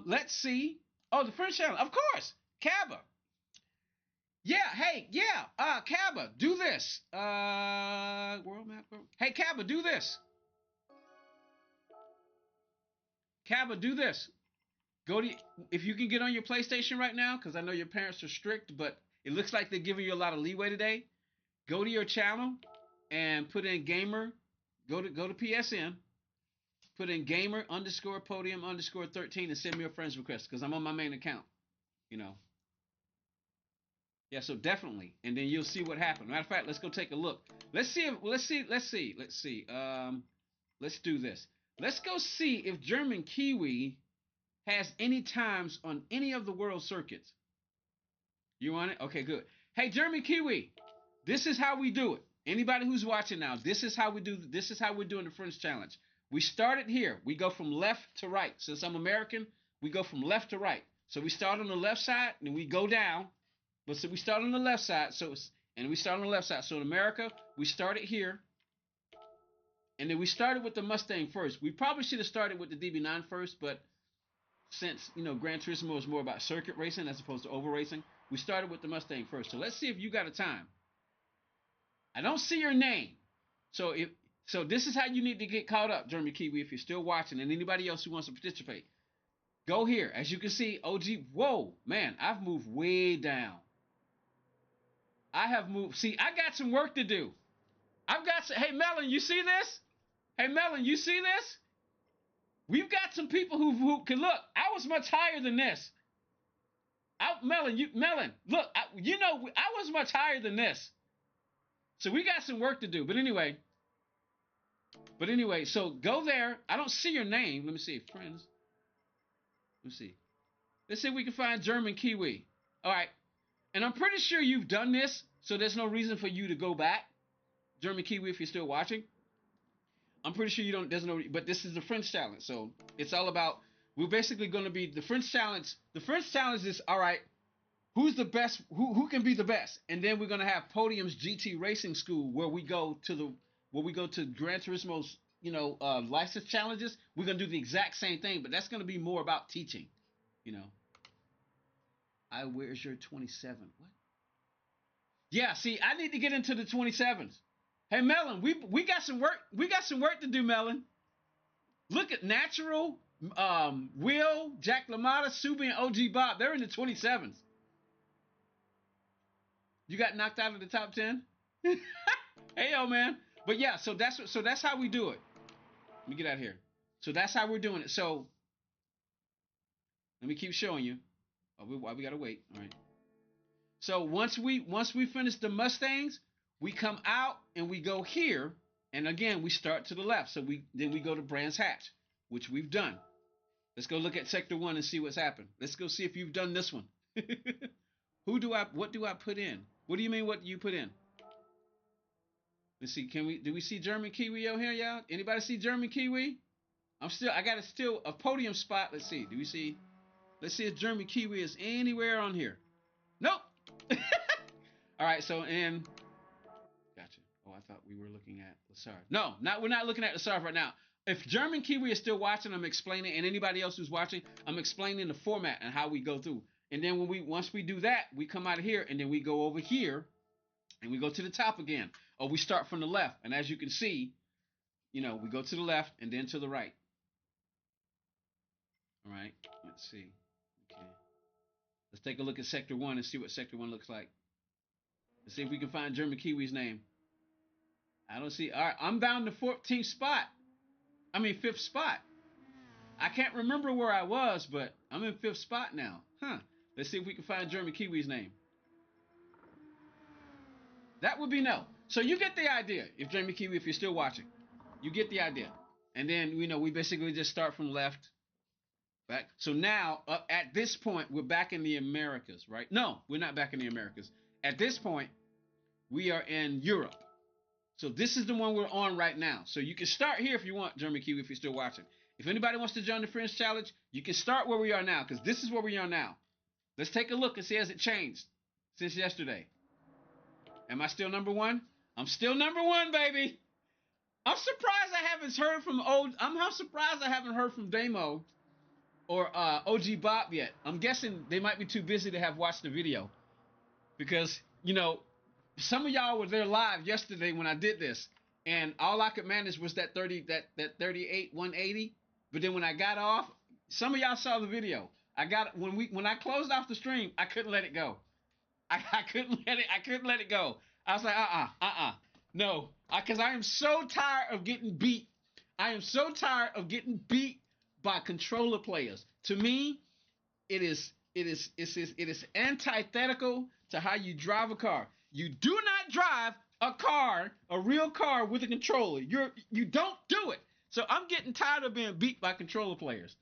Let's see. Oh, the French channel, of course. Kaba. Yeah, hey, yeah. Kaba, do this. World map. Hey, Kaba, do this. Kaba, do this. Go to if you can get on your PlayStation right now, because I know your parents are strict, but it looks like they're giving you a lot of leeway today. Go to your channel and put in gamer. Go to PSN. Put in gamer underscore podium underscore 13 and send me a friend's request because I'm on my main account. You know. Yeah, so definitely, and then you'll see what happened. Matter of fact, let's go take a look. Let's see. Let's do this. Let's go see if German Kiwi has any times on any of the world circuits. You want it? Okay, good. Hey, German Kiwi, this is how we do it. Anybody who's watching now, this is how we do. This is how we're doing the French challenge. We started here. We go from left to right. Since I'm American, we go from left to right. So we start on the left side and we go down. But so we start on the left side. So we start on the left side. So in America, we started here. And then we started with the Mustang first. We probably should have started with the DB9 first, but since Gran Turismo is more about circuit racing as opposed to oval racing, we started with the Mustang first. So let's see if you got a time. I don't see your name, so this is how you need to get caught up, Jeremy Kiwi, if you're still watching, and anybody else who wants to participate. Go here, as you can see, OG. Whoa, man, I've moved way down. I have moved. See, I got some work to do. I've got. Hey, Melon, you see this? Hey, Melon, you see this? We've got some people who can look. I was much higher than this. Melon, look. I was much higher than this. So we got some work to do. But anyway, so go there. I don't see your name. Let me see, friends. Let's see. Let's see if we can find German Kiwi. All right. And I'm pretty sure you've done this, so there's no reason for you to go back. German Kiwi, if you're still watching. I'm pretty sure you don't. There's no. But this is the French challenge, so it's all about. We're basically going to be the French challenge. The French challenge is all right. Who's the best? Who can be the best? And then we're going to have Podium's GT Racing School, where we go to Gran Turismo's license challenges. We're going to do the exact same thing, but that's going to be more about teaching. Where's your 27? What? Yeah, see, I need to get into the 27s. Hey, Melon, we got some work. We got some work to do, Melon. Look at Natural, Will, Jack LaMotta, Subi, and OG Bob. They're in the 27s. You got knocked out of the top 10? Hey yo, man. But yeah, so that's how we do it. Let me get out of here. So that's how we're doing it. So let me keep showing you. Oh, why we gotta wait? All right. So once we finish the Mustangs, we come out and we go here, and again we start to the left. So we go to Brands Hatch, which we've done. Let's go look at Sector 1 and see what's happened. Let's go see if you've done this one. What do I put in? What do you mean what do you put in? Let's see, do we see German Kiwi out here, y'all? Anybody see German Kiwi? I got a podium spot. Let's see. Let's see if German Kiwi is anywhere on here. Nope. All right, so gotcha. Oh, I thought we were looking at Lassard. No, we're not looking at Lassard right now. If German Kiwi is still watching, I'm explaining, and anybody else who's watching, I'm explaining the format and how we go through. And then once we do that, we come out of here, and then we go over here, and we go to the top again. Or we start from the left, and as you can see, we go to the left and then to the right. All right, let's see. Okay, let's take a look at Sector 1 and see what Sector 1 looks like. Let's see if we can find German Kiwi's name. I don't see. All right, I'm down to 14th spot. I mean 5th spot. I can't remember where I was, but I'm in 5th spot now. Huh. Let's see if we can find German Kiwi's name. That would be no. So you get the idea. If German Kiwi, if you're still watching, you get the idea. And then we basically just start from left back. So now at this point we're back in the Americas, right? No, we're not back in the Americas. At this point, we are in Europe. So this is the one we're on right now. So you can start here if you want, German Kiwi, if you're still watching. If anybody wants to join the French Challenge, you can start where we are now, because this is where we are now. Let's take a look and see has it changed since yesterday. Am I still number one? I'm still number one, baby. I'm surprised I haven't heard from I'm surprised I haven't heard from Damo or OG Bob yet. I'm guessing they might be too busy to have watched the video, because some of y'all were there live yesterday when I did this, and all I could manage was that 38 180. But then when I got off, some of y'all saw the video. When I closed off the stream, I couldn't let it go. I couldn't let it go. I was like, no, because I am so tired of getting beat. I am so tired of getting beat by controller players. To me, it is antithetical to how you drive a car. You do not drive a real car with a controller. You don't do it. So I'm getting tired of being beat by controller players.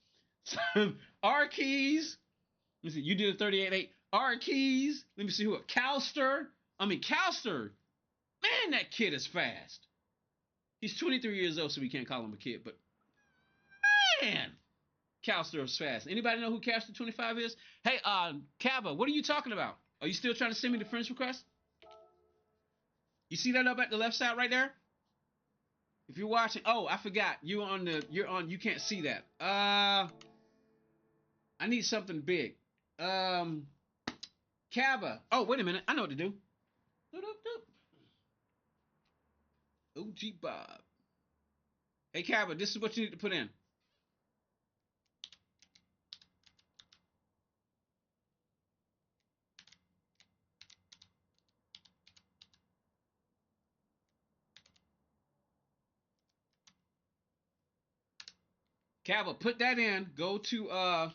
So, R keys. Let me see. You did a 38.8. R keys. Let me see who. Calster. Man, that kid is fast. He's 23 years old, so we can't call him a kid. But man, Calster is fast. Anybody know who Calster 25 is? Hey, Kaba, what are you talking about? Are you still trying to send me the friends request? You see that up at the left side right there? If you're watching, oh, I forgot. You can't see that. I need something big. Kaba. Oh, wait a minute. I know what to do. OG Bob. Hey, Kaba, this is what you need to put in. Kaba, put that in. Go to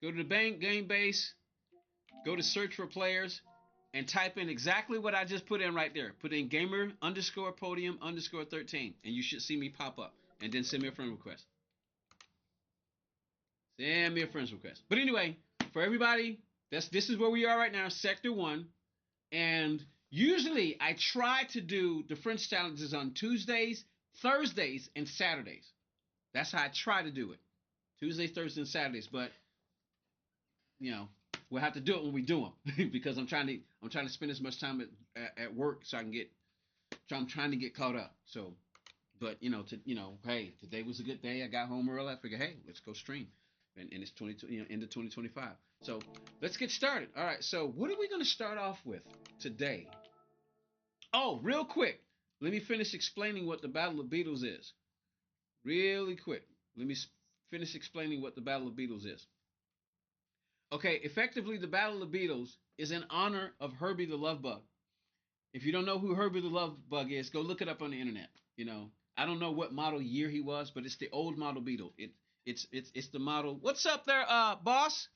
the bank game base. Go to search for players and type in exactly what I just put in right there. Put in gamer underscore podium underscore 13, and you should see me pop up. And then send me a friend request. Send me a friend request. But anyway, for everybody, this is where we are right now, Sector 1. And usually I try to do the French challenges on Tuesdays, Thursdays, and Saturdays. That's how I try to do it. Tuesdays, Thursdays, and Saturdays. But we'll have to do it when we do them because I'm trying to spend as much time at work so I can I'm trying to get caught up. So, but hey, today was a good day. I got home early. I figured, hey, let's go stream, and it's into 2025. So let's get started. All right. So what are we going to start off with today? Oh, real quick, let me finish explaining what the Battle of Beetles is. Really quick, let me finish explaining what the Battle of Beetles is. Okay, effectively, the Battle of the Beatles is in honor of Herbie the Love Bug. If you don't know who Herbie the Love Bug is, go look it up on the internet. You know, I don't know what model year he was, but it's the old model Beetle. It's the model. What's up there, boss?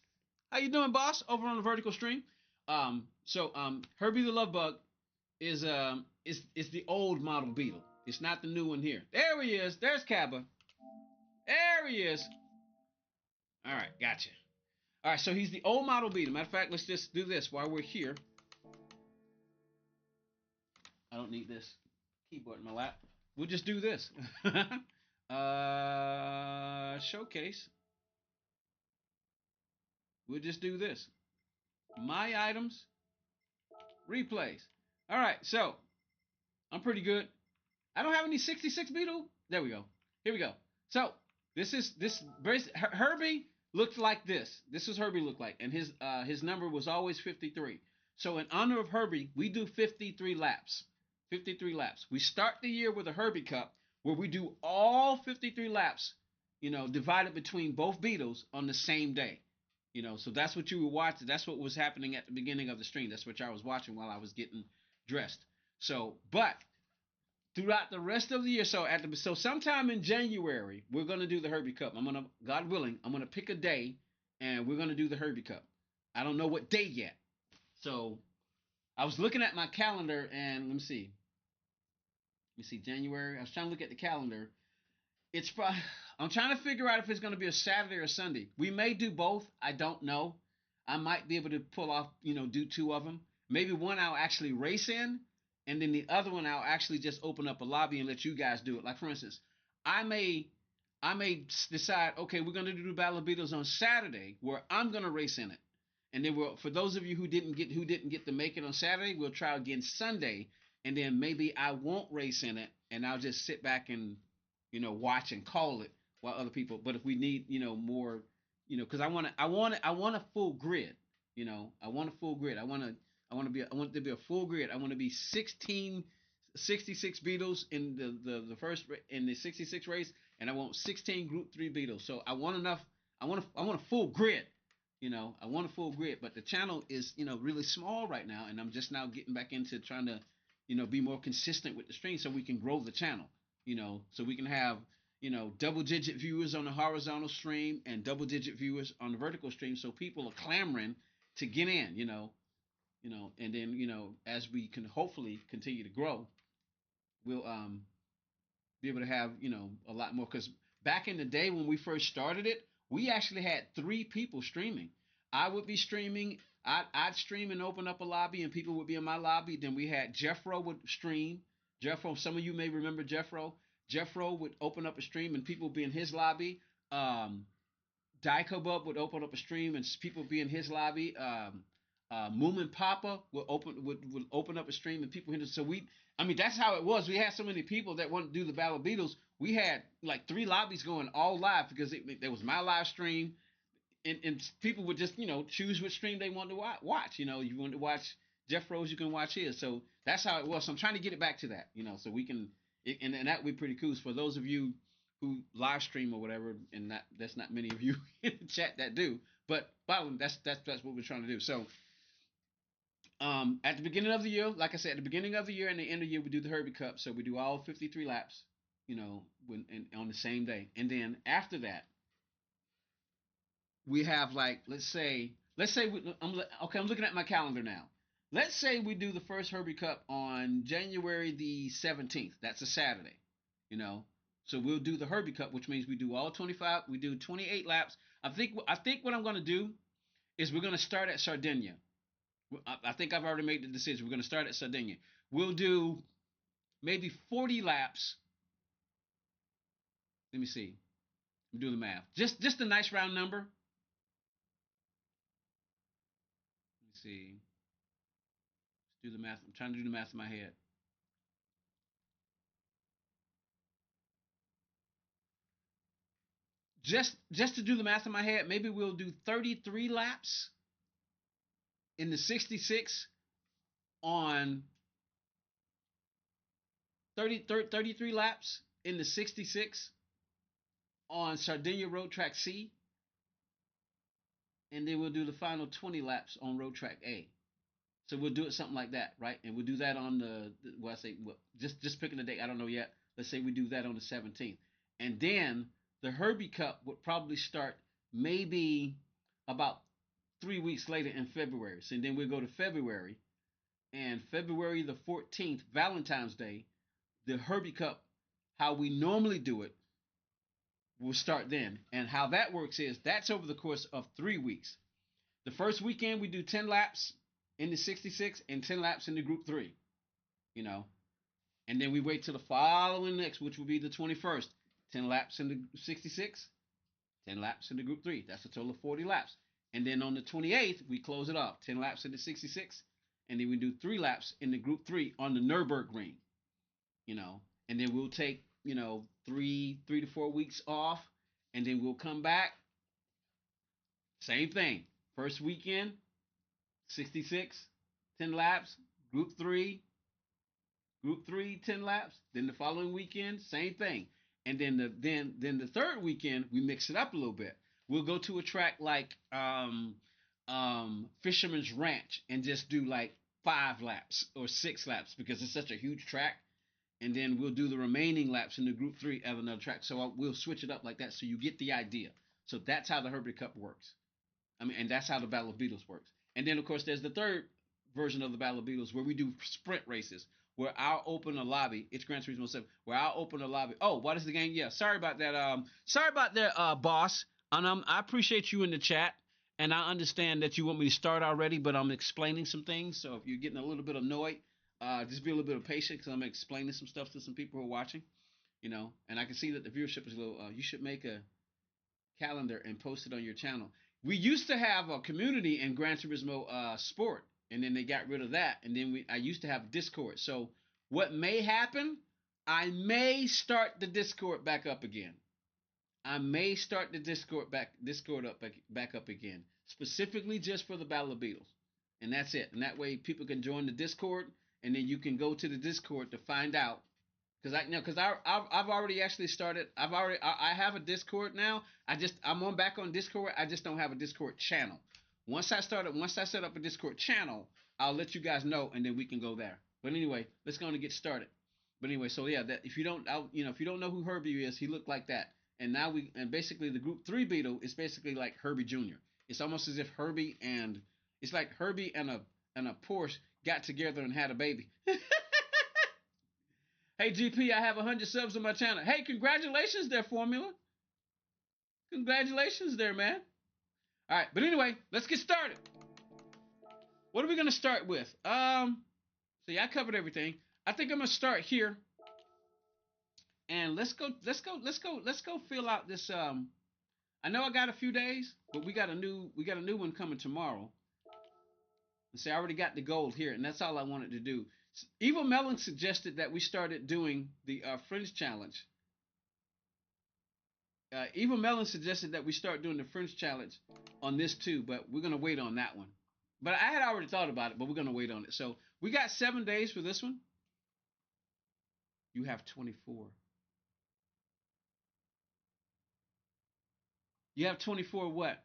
How you doing, boss? Over on the vertical stream. Herbie the Love Bug is the old model Beetle. It's not the new one here. There he is. There's Cabba. There he is. All right, gotcha. All right, so he's the old model Beetle. Matter of fact, let's just do this while we're here. I don't need this keyboard in my lap. We'll just do this. Showcase. We'll just do this. My items, replays. All right, so I'm pretty good. I don't have any 66 Beetle. There we go. Here we go. So this Herbie looked like this. This was Herbie looked like, and his number was always 53. So in honor of Herbie, we do 53 laps. 53 laps. We start the year with a Herbie Cup where we do all 53 laps, divided between both Beetles on the same day. So that's what you were watching. That's what was happening at the beginning of the stream. That's what I was watching while I was getting dressed. So, but throughout the rest of the year, so sometime in January, we're gonna do the Herbie Cup. God willing, I'm gonna pick a day, and we're gonna do the Herbie Cup. I don't know what day yet. So I was looking at my calendar, and let me see. January. I was trying to look at the calendar. It's probably. I'm trying to figure out if it's going to be a Saturday or Sunday. We may do both. I don't know. I might be able to pull off, do two of them. Maybe one I'll actually race in, and then the other one I'll actually just open up a lobby and let you guys do it. Like for instance, I may decide, okay, we're going to do the Battle of Beatles on Saturday, where I'm going to race in it, and then for those of you who didn't get to make it on Saturday, we'll try again Sunday, and then maybe I won't race in it, and I'll just sit back and watch and call it while other people. But if we need, more, because I want a full grid. I want a full grid. I want it to be a full grid. I want to be 66 Beatles in the first in the 66 race, and I want 16 Group 3 Beatles. So I want enough. I want a full grid. I want a full grid, but the channel is really small right now, and I'm just now getting back into trying to be more consistent with the stream so we can grow the channel. So we can have double digit viewers on the horizontal stream and double digit viewers on the vertical stream, so people are clamoring to get in. And then as we can hopefully continue to grow, we'll be able to have a lot more. Because back in the day when we first started it, we actually had 3 people streaming. I would be streaming. I'd stream and open up a lobby, and people would be in my lobby. Then we had Jeffro would stream. Jeffro, some of you may remember Jeffro. Jeffro would open up a stream, and people would be in his lobby. Dyko Bub would open up a stream, and people would be in his lobby. Moomin Papa would open up a stream, and people. So that's how it was. We had so many people that wanted to do the Battle of Beatles. We had like 3 lobbies going all live because there was my live stream, and people would just choose which stream they wanted to watch. You want to watch Jeff Rose, you can watch his. So that's how it was. So I'm trying to get it back to that. So we can, and that would be pretty cool. For those of you who live stream or whatever, and that's not many of you in the chat that do, but bottom that's what we're trying to do. So at the beginning of the year, like I said, at the beginning of the year and the end of the year, we do the Herbie Cup. So we do all 53 laps, on the same day. And then after that, we have like, let's say, I'm looking at my calendar now. Let's say we do the first Herbie Cup on January the 17th. That's a Saturday, So we'll do the Herbie Cup, which means we do all 25. We do 28 laps. I think what I'm going to do is we're going to start at Sardinia. I think I've already made the decision. We're going to start at Sardinia. We'll do maybe 40 laps. Let me see. Do the math. Just a nice round number. Let me see. Let's do the math. I'm trying to do the math in my head. Just to do the math in my head, maybe we'll do 33 laps in the 66 on 33 laps in the 66 on Sardinia Road Track C. and then we'll do the final 20 laps on road track A. So we'll do it something like that, right? And we'll do that on well, I say, well, just picking the date. I don't know yet. Let's say we do that on the 17th, and then the Herbie Cup would probably start maybe about 3 weeks later in February. So then we'll go to February, and February the 14th, Valentine's Day, the Herbie Cup, how we normally do it, will start then. And how that works is that's over the course of 3 weeks. The first weekend we do 10 laps in the 66 and 10 laps in the Group 3, you know. And then we wait till the following next, which will be the 21st. 10 laps in the 66, 10 laps in the Group 3. That's a total of 40 laps. And then on the 28th, we close it off. 10 laps in the 66, and then we do 3 laps in the Group 3 on the Nürburgring, you know. And then we'll take, 3 to 4 weeks off, and then we'll come back. Same thing. First weekend, 66, 10 laps, Group 3, 10 laps. Then the following weekend, same thing. And then the third weekend, we mix it up a little bit. We'll go to a track like Fisherman's Ranch and just do like 5 laps or 6 laps because it's such a huge track. And then we'll do the remaining laps in the Group 3 of another track. So we'll switch it up like that so you get the idea. So that's how the Herbie Cup works. And that's how the Battle of Beatles works. And then, of course, there's the third version of the Battle of Beatles where we do sprint races, where I'll open a lobby. It's Gran Turismo 7, where I'll open a lobby. Oh, what is the game? Yeah, sorry about that. Sorry about that, boss. And I appreciate you in the chat, and I understand that you want me to start already, but I'm explaining some things. So if you're getting a little bit annoyed, just be a little bit patient because I'm explaining some stuff to some people who are watching. And I can see that the viewership is a little. You should make a calendar and post it on your channel. We used to have a community in Gran Turismo Sport, and then they got rid of that. And then I used to have Discord. So what may happen? I may start the Discord back up again. I may start the Discord back up again, specifically just for the Battle of Beatles, and that's it. And that way people can join the Discord, and then you can go to the Discord to find out I've already actually started. I have a Discord now. I'm on back on Discord. I just don't have a Discord channel. Once I set up a Discord channel, I'll let you guys know, and then we can go there. But anyway, let's go and get started. But anyway, so yeah, that if you don't know who Herbie is, he looked like that. And basically the Group 3 Beetle is basically like Herbie Jr. It's almost as if it's like Herbie and a Porsche got together and had a baby. Hey, GP, I have 100 subs on my channel. Hey, congratulations there, Formula. Congratulations there, man. All right, but anyway, let's get started. What are we gonna start with? So I covered everything. I think I'm gonna start here, and let's go fill out this. I know I got a few days, but we got a new one coming tomorrow. And see, I already got the gold here, and that's all I wanted to do. Evil Melon suggested that we started doing the Fringe Challenge. Evil Melon suggested that we start doing the Fringe Challenge on this too, but we're going to wait on that one. But I had already thought about it, but we're going to wait on it. So we got 7 days for this one. You have 24. You have 24 what?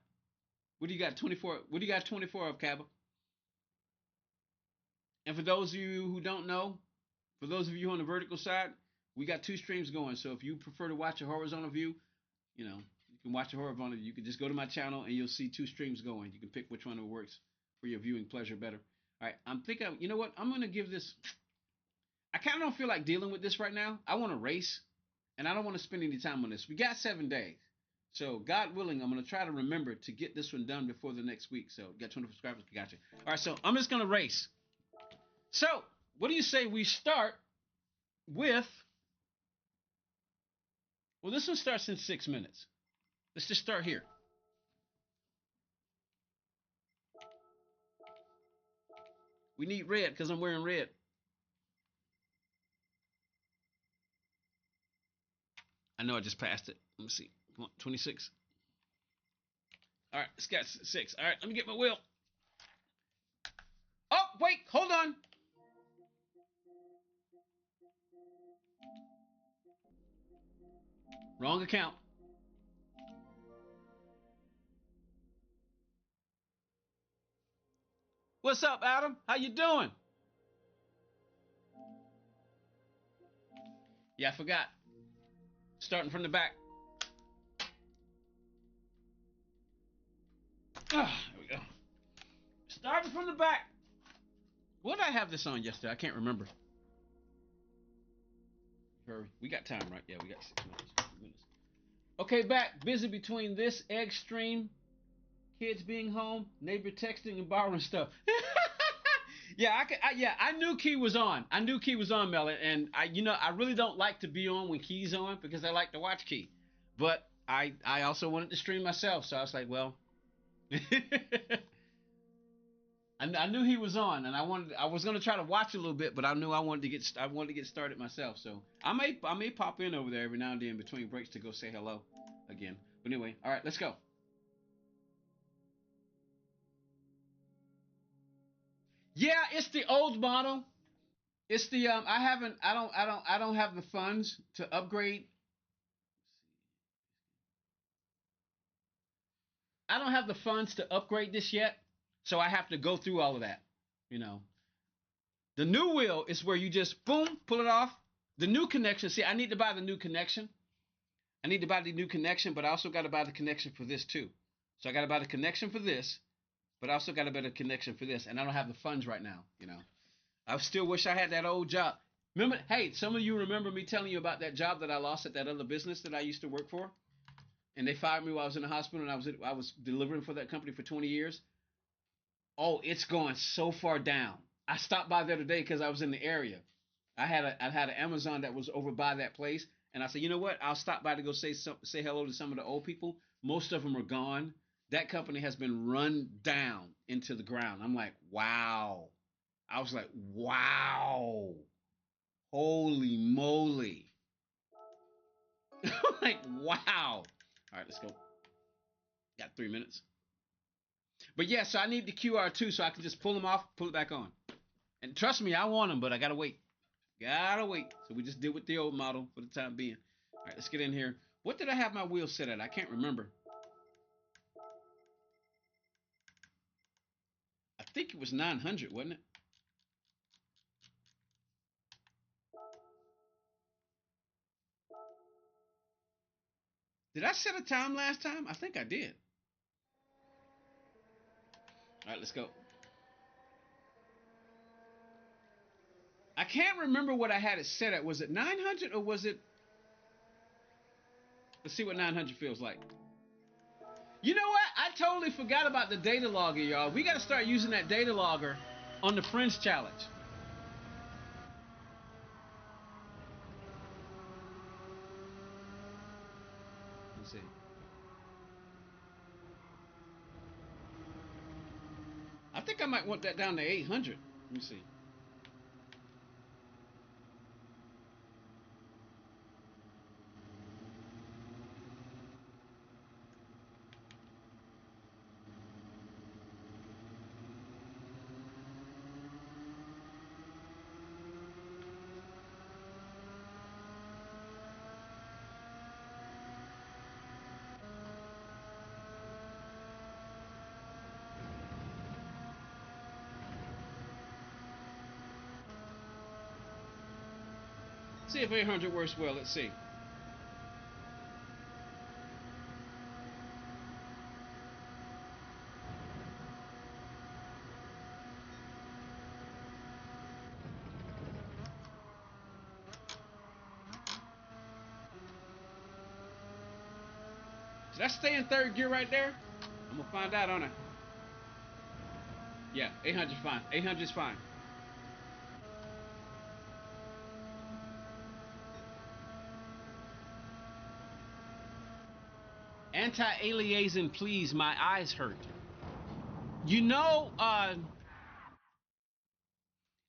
What do you got 24? What do you got 24 of, Cabba? And for those of you who don't know, for those of you on the vertical side, we got 2 streams going. So if you prefer to watch a horizontal view, you can watch a horizontal view. You can just go to my channel and you'll see 2 streams going. You can pick which one works for your viewing pleasure better. All right, I'm thinking, you know what? I'm going to give this, I kind of don't feel like dealing with this right now. I want to race, and I don't want to spend any time on this. We got 7 days. So God willing, I'm going to try to remember to get this one done before the next week. So got 20 subscribers. Gotcha. All right, so I'm just going to race. So what do you say we start with, well, this one starts in 6 minutes. Let's just start here. We need red because I'm wearing red. I know I just passed it. Let me see. 26. All right, it's got 6. All right, let me get my wheel. Oh, wait, hold on. Wrong account. What's up, Adam? How you doing? Yeah, I forgot. Starting from the back. There we go. Starting from the back. What did I have this on yesterday? I can't remember. Hurry. We got time, right? Yeah, we got 6 minutes. Okay, back. Busy between this egg stream, kids being home, neighbor texting and borrowing stuff. Yeah, I knew Key was on. I knew Key was on, Melon, and I really don't like to be on when Key's on because I like to watch Key, but I also wanted to stream myself, so I was like, well, I knew he was on, and I was gonna try to watch a little bit, but I knew I wanted to get started myself, so I may pop in over there every now and then between breaks to go say hello again. But anyway, all right, let's go. Yeah, it's the old model. It's the I don't have the funds to upgrade. I don't have the funds to upgrade this yet, so I have to go through all of that. You know, the new wheel is where you just boom pull it off. The new connection. See, I need to buy the new connection. I need to buy the new connection, but I also got to buy the connection for this too. So I got to buy the connection for this, but I also got to buy the connection for this, and I don't have the funds right now. I still wish I had that old job. Remember, hey, some of you remember me telling you about that job that I lost at that other business that I used to work for, and they fired me while I was in the hospital, and I was delivering for that company for 20 years. Oh, it's going so far down. I stopped by there today because I was in the area. I had an Amazon that was over by that place, and I said, you know what? I'll stop by to go say hello to some of the old people. Most of them are gone. That company has been run down into the ground. I'm like, wow. I was like, wow, holy moly. Like, wow. All right, let's go. Got 3 minutes. But yeah, so I need the QR too, so I can just pull them off, pull it back on. And trust me, I want them, but I gotta wait. Gotta wait. So we just did with the old model for the time being. All right, let's get in here. What did I have my wheel set at? I can't remember. I think it was 900, wasn't it? Did I set a time last time? I think I did. All right, let's go. I can't remember what I had it set at. Was it 900 or was it? Let's see what 900 feels like. You know what? I totally forgot about the data logger, y'all. We got to start using that data logger on the Fringe Challenge. Let's see. I think I might want that down to 800. Let me see. See if 800 works well. Let's see. Did I stay in third gear right there? I'm gonna find out, aren't I? Yeah, 800 is fine. 800 is fine. Anti-aliasing, please. My eyes hurt. You know,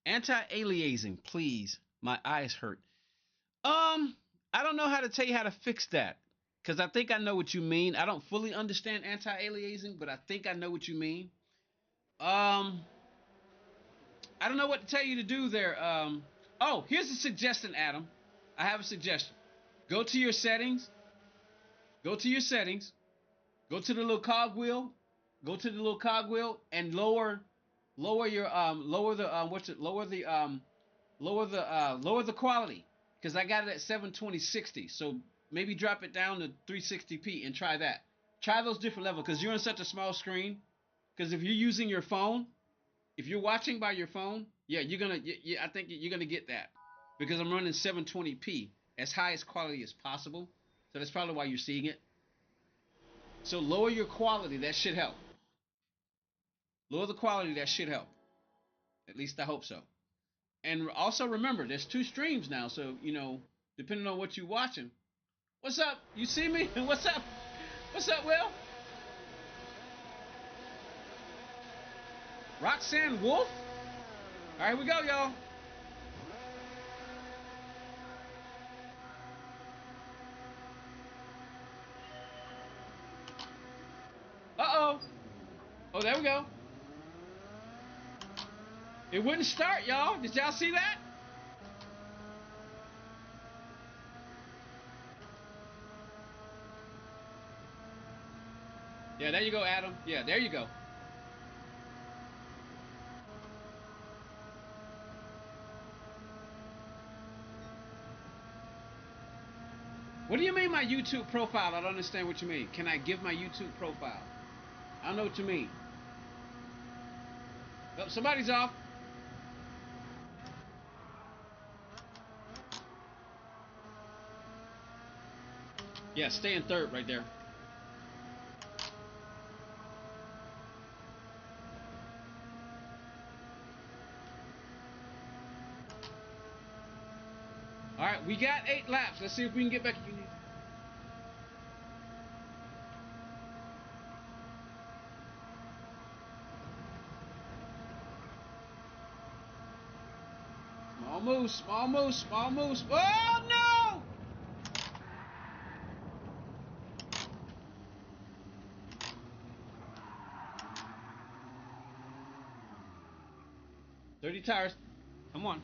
anti-aliasing, please. My eyes hurt. I don't know how to tell you how to fix that because I think I know what you mean. I don't fully understand anti-aliasing, but I think I know what you mean. Um, I don't know what to tell you to do there. Oh, here's a suggestion, Adam. I have a suggestion. Go to your settings. Go to your settings. Go to the little cogwheel. Go to the little cogwheel and lower. lower your lower the quality, because I got it at 720/60. So maybe drop it down to 360p and try that. Try those different levels because you're on such a small screen. Because if you're using your phone, if you're watching by your phone, yeah, I think you're gonna get that because I'm running 720p as high as quality as possible. So that's probably why you're seeing it. So lower your quality. That should help. Lower the quality. That should help. At least I hope so. And also remember, there's two streams now, so depending on what you're watching. What's up? You see me? What's up? What's up, Will? Roxanne Wolf? All right, here we go, y'all. Uh-oh. Oh, there we go. It wouldn't start, y'all. Did y'all see that? Yeah, there you go, Adam. Yeah, there you go. What do you mean my YouTube profile? I don't understand what you mean. Can I give my YouTube profile? I don't know what you mean. Oh, somebody's off. Yeah, stay in third right there. All right, we got 8 laps. Let's see if we can get back. Small moose, small moose, small moose. Oh, no! Dirty tires. Come on.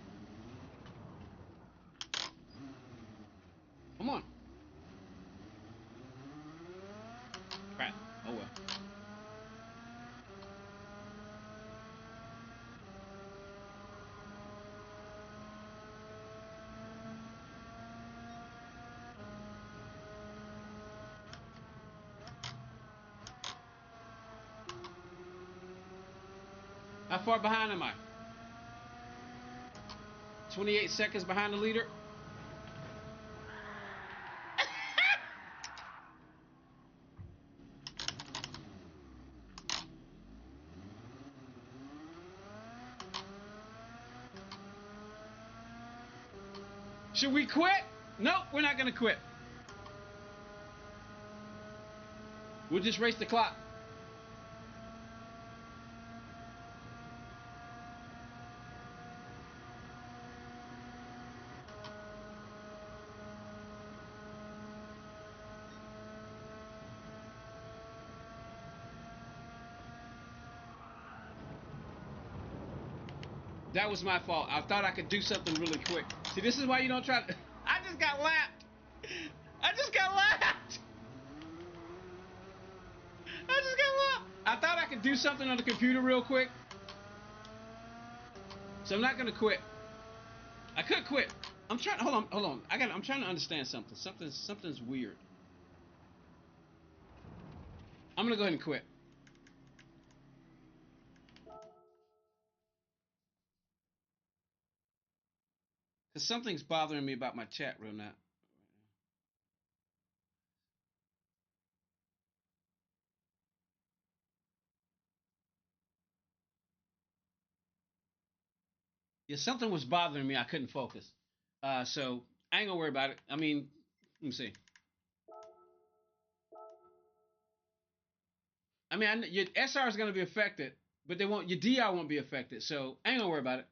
Come on. Crap. Oh, well. How far behind am I? 28 seconds behind the leader. Should we quit? Nope, we're not going to quit. We'll just race the clock. That was my fault. I thought I could do something really quick. See, this is why you don't try to... I just got lapped. I just got lapped. I just got lapped. I thought I could do something on the computer real quick. So I'm not going to quit. I could quit. I'm trying... Hold on. I'm trying to understand something. Something's weird. I'm going to go ahead and quit. Because something's bothering me about my chat room now. Yeah, something was bothering me. I couldn't focus. So I ain't gonna worry about it. I mean, let me see. I mean, your SR is gonna be affected, but your DI won't be affected. So I ain't gonna worry about it.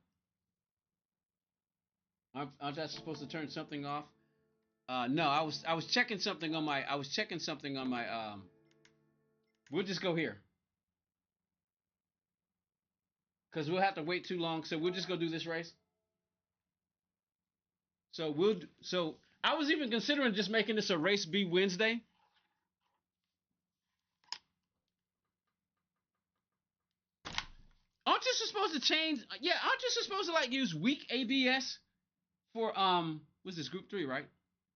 Aren't I supposed to turn something off? No, I was checking something on my We'll just go here because we'll have to wait too long. So we'll just go do this race. So I was even considering just making this a race B Wednesday. Aren't you supposed supposed to change? Yeah, aren't you supposed to like use weak ABS for what's this, Group 3, right?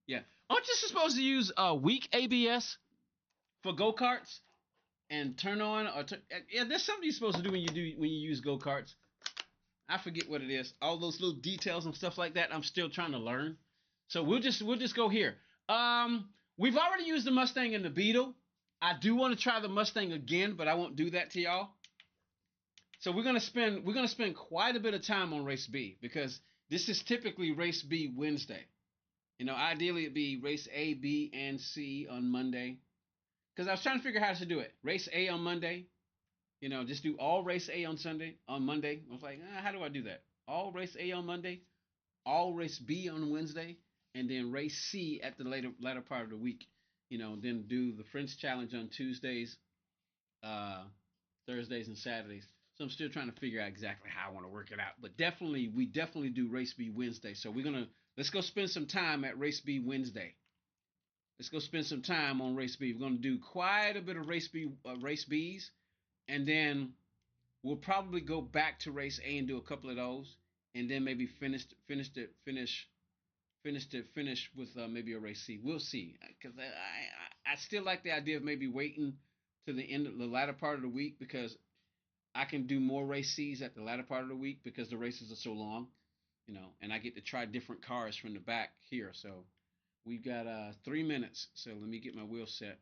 Yeah. Aren't you supposed to use weak ABS for go karts and turn on or yeah? There's something you're supposed to do when you use go karts. I forget what it is. All those little details and stuff like that. I'm still trying to learn. So we'll just go here. We've already used the Mustang and the Beetle. I do want to try the Mustang again, but I won't do that to y'all. So we're gonna spend quite a bit of time on race B because this is typically race B Wednesday. You know, ideally it'd be race A, B, and C on Monday. Because I was trying to figure out how to do it. Race A on Monday. You know, just do all race A on Monday. I was like, how do I do that? All race A on Monday, all race B on Wednesday, and then race C at the latter part of the week. You know, then do the French Challenge on Tuesdays, Thursdays, and Saturdays. So I'm still trying to figure out exactly how I want to work it out. But we definitely do race B Wednesday. So let's go spend some time at race B Wednesday. Let's go spend some time on race B. We're going to do quite a bit of race Bs, and then we'll probably go back to race A and do a couple of those, and then maybe finish with maybe a race C. We'll see, because I still like the idea of maybe waiting to the end of the latter part of the week because I can do more race C's at the latter part of the week because the races are so long, you know, and I get to try different cars from the back here. So we've got 3 minutes. So let me get my wheel set.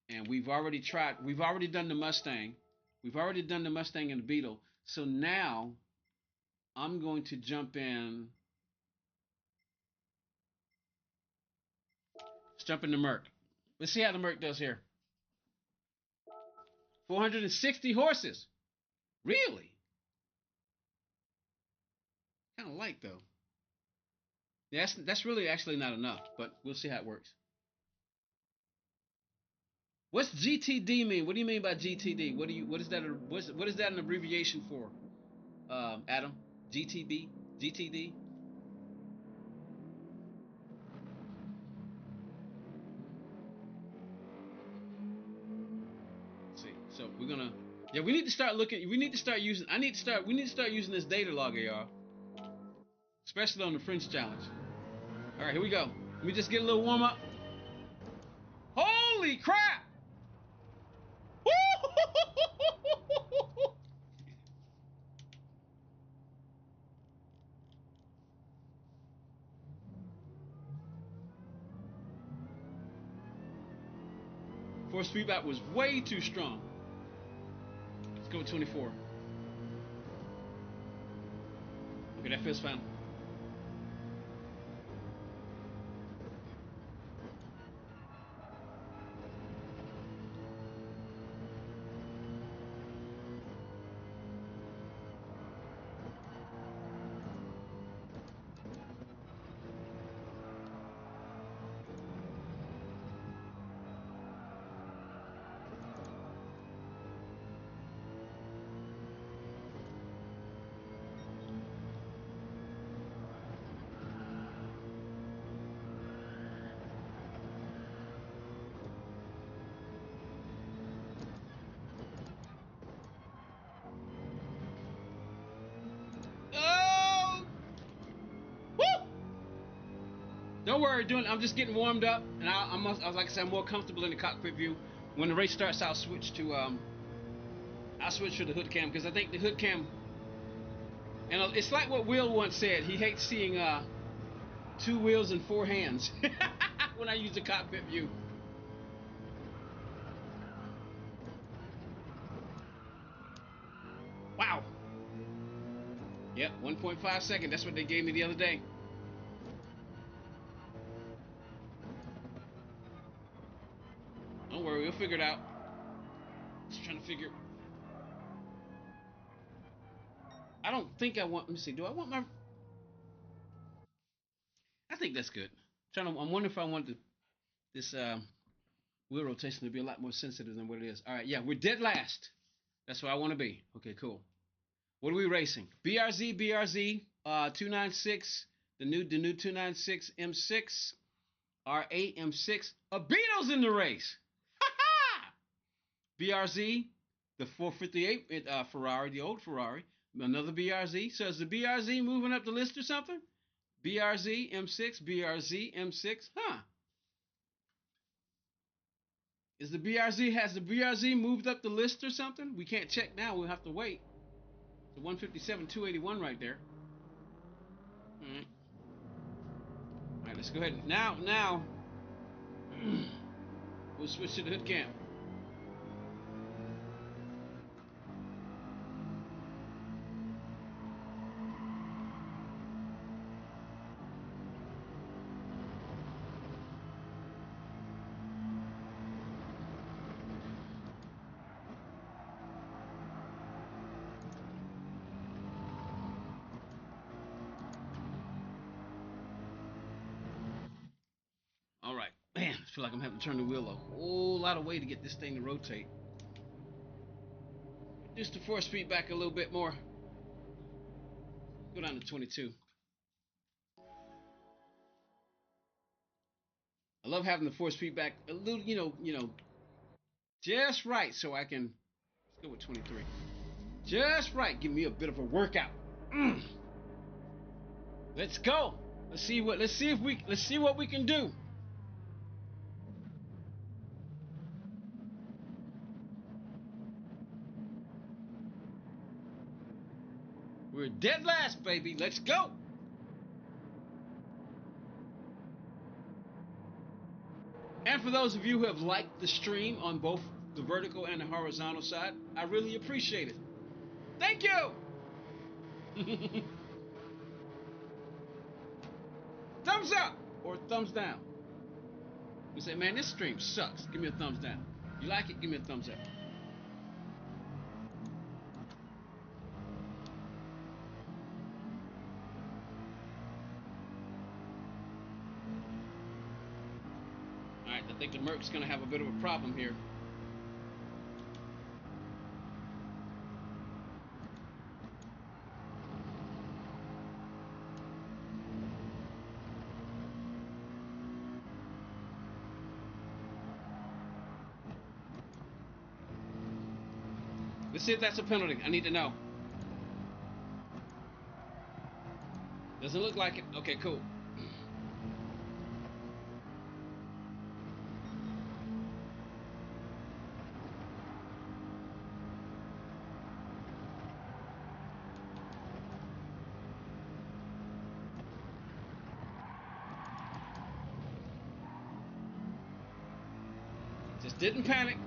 And we've already done the Mustang. We've already done the Mustang and the Beetle. So now I'm going to jump in. Let's jump in the Merc. Let's see how the Merc does here. 460 horses. Really? Kind of light though. Yeah, that's really actually not enough, but we'll see how it works. What's GTD mean? What do you mean by GTD? What is that an abbreviation for? Adam? GTB? GTD? Let's see. So we're gonna we need to start looking. We need to start using. We need to start using this data logger, y'all. Especially on the French challenge. All right, here we go. Let me just get a little warm up. Holy crap! Force feedback was way too strong. Let's go with 24. Okay, that feels fine. Don't worry, I'm just getting warmed up, and I was like I said, I'm more comfortable in the cockpit view. When the race starts, I'll switch to the hood cam because I think the hood cam, and it's like what Will once said. He hates seeing 2 wheels and 4 hands when I use the cockpit view. Wow. Yep, 1.5 seconds. That's what they gave me the other day. Don't worry, we'll figure it out. Just trying to figure. I don't think I want. Let me see. Do I want my? I think that's good. I'm wondering if I want this wheel rotation to be a lot more sensitive than what it is. All right, yeah, we're dead last. That's where I want to be. Okay, cool. What are we racing? BRZ 296. The new 296 M6 R8 M6. A Beetle's in the race. Ha ha! BRZ, the 458 Ferrari, the old Ferrari. Another BRZ. So is the BRZ moving up the list or something? BRZ M6, BRZ M6. Huh? Is the BRZ has the BRZ moved up the list or something? We can't check now. We'll have to wait. So 157, 281 right there. All right. All right. Let's go ahead. Now. We'll switch to the hood cam. All right. Man, I feel like I'm having to turn the wheel a whole lot of way to get this thing to rotate. Reduce the force speed back a little bit more. Go down to 22. I love having the force speed back a little, just right so I can. Let's go with 23. Just right. Give me a bit of a workout. Let's go. Let's see what we can do. We're dead last, baby. Let's go. And for those of you who have liked the stream on both the vertical and the horizontal side, I really appreciate it. Thank you. Thumbs up or thumbs down. You say, man, this stream sucks. Give me a thumbs down. You like it? Give me a thumbs up. All right, I think the Merc's going to have a bit of a problem here. Let's see if that's a penalty. I need to know. Doesn't look like it. Okay, cool. Just didn't panic.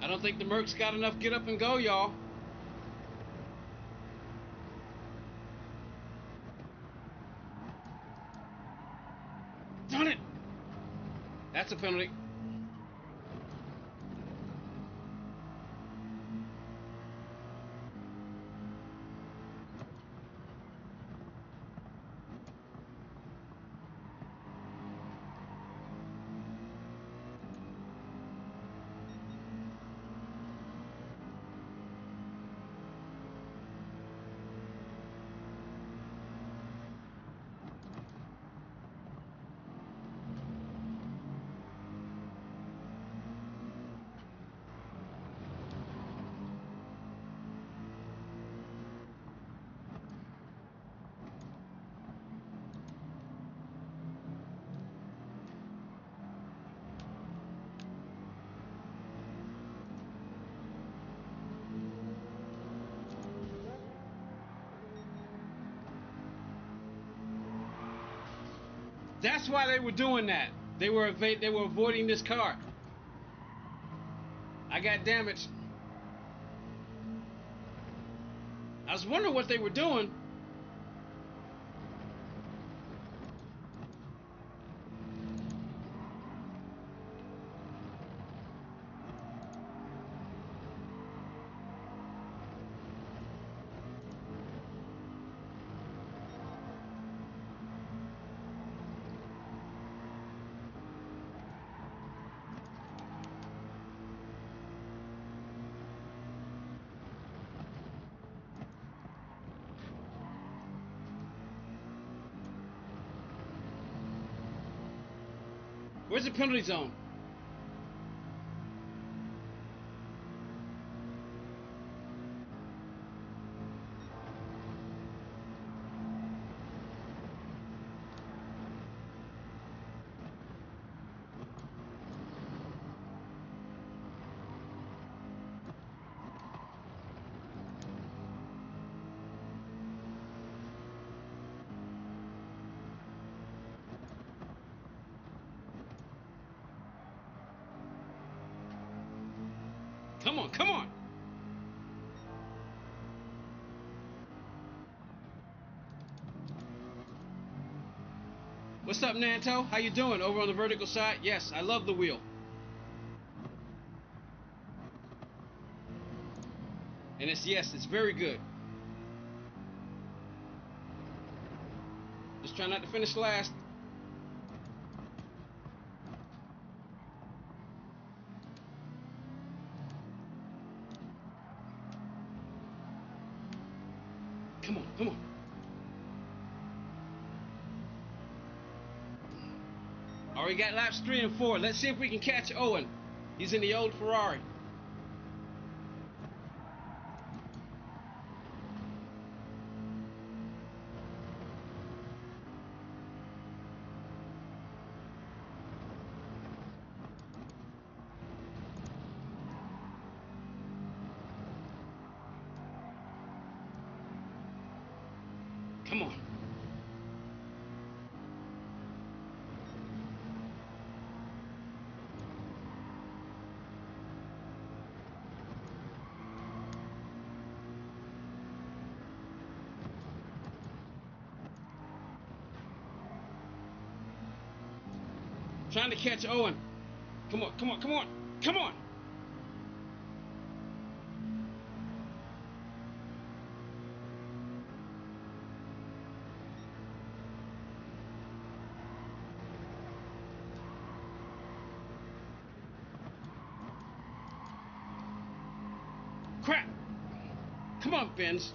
I don't think the Merc's got enough get up and go, y'all. Darn it! That's a penalty. That's why they were doing that. They were avoiding this car. I got damaged. I was wondering what they were doing. Where's the penalty zone? Come on, come on. What's up, Nanto? How you doing? Over on the vertical side? Yes, I love the wheel. And it's very good. Just try not to finish last. Come on, come on. Already got laps 3 and 4. Let's see if we can catch Owen. He's in the old Ferrari. Come on. Trying to catch Owen. Come on, come on, come on, come on. Crap. Come on, Benz.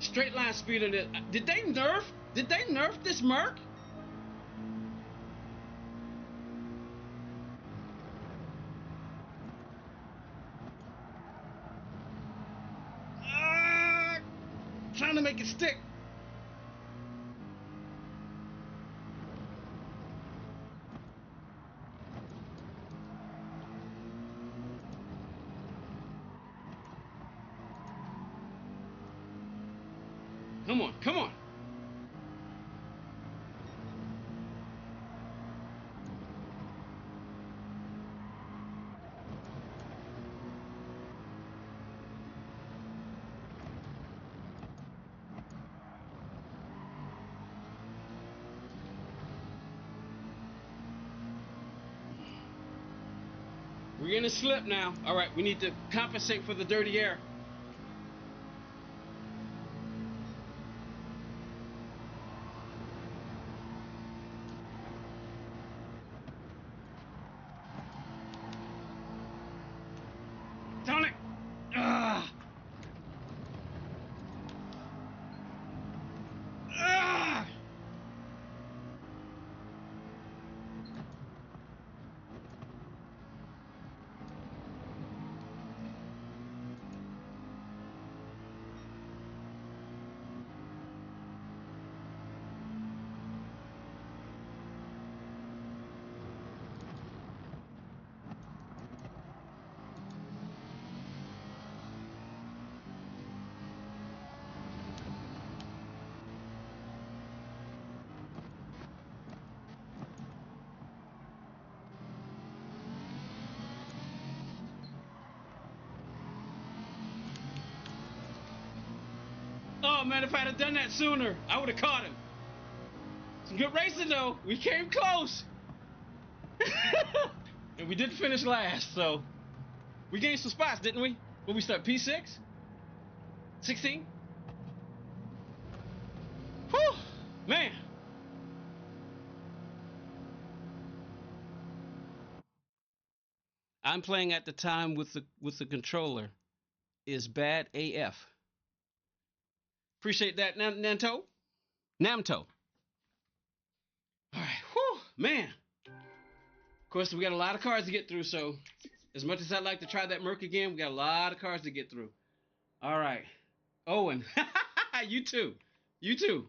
Straight line speed in it. Did they nerf this Merc? Trying to make it stick. Come on, come on. We're in a slip now. All right, we need to compensate for the dirty air. Darn it! Ah! Ah! Oh man, if I'd have done that sooner, I would have caught him. Some good racing though. We came close. And we did finish last, so we gained some spots, didn't we? When we start P6? 16? Whew, man. I'm playing at the time with the controller. Is bad AF. Appreciate that, Namto. Namto. All right, whew, man. Of course, we got a lot of cars to get through, so as much as I'd like to try that Merc again, we got a lot of cars to get through. All right. Owen. You too. You too.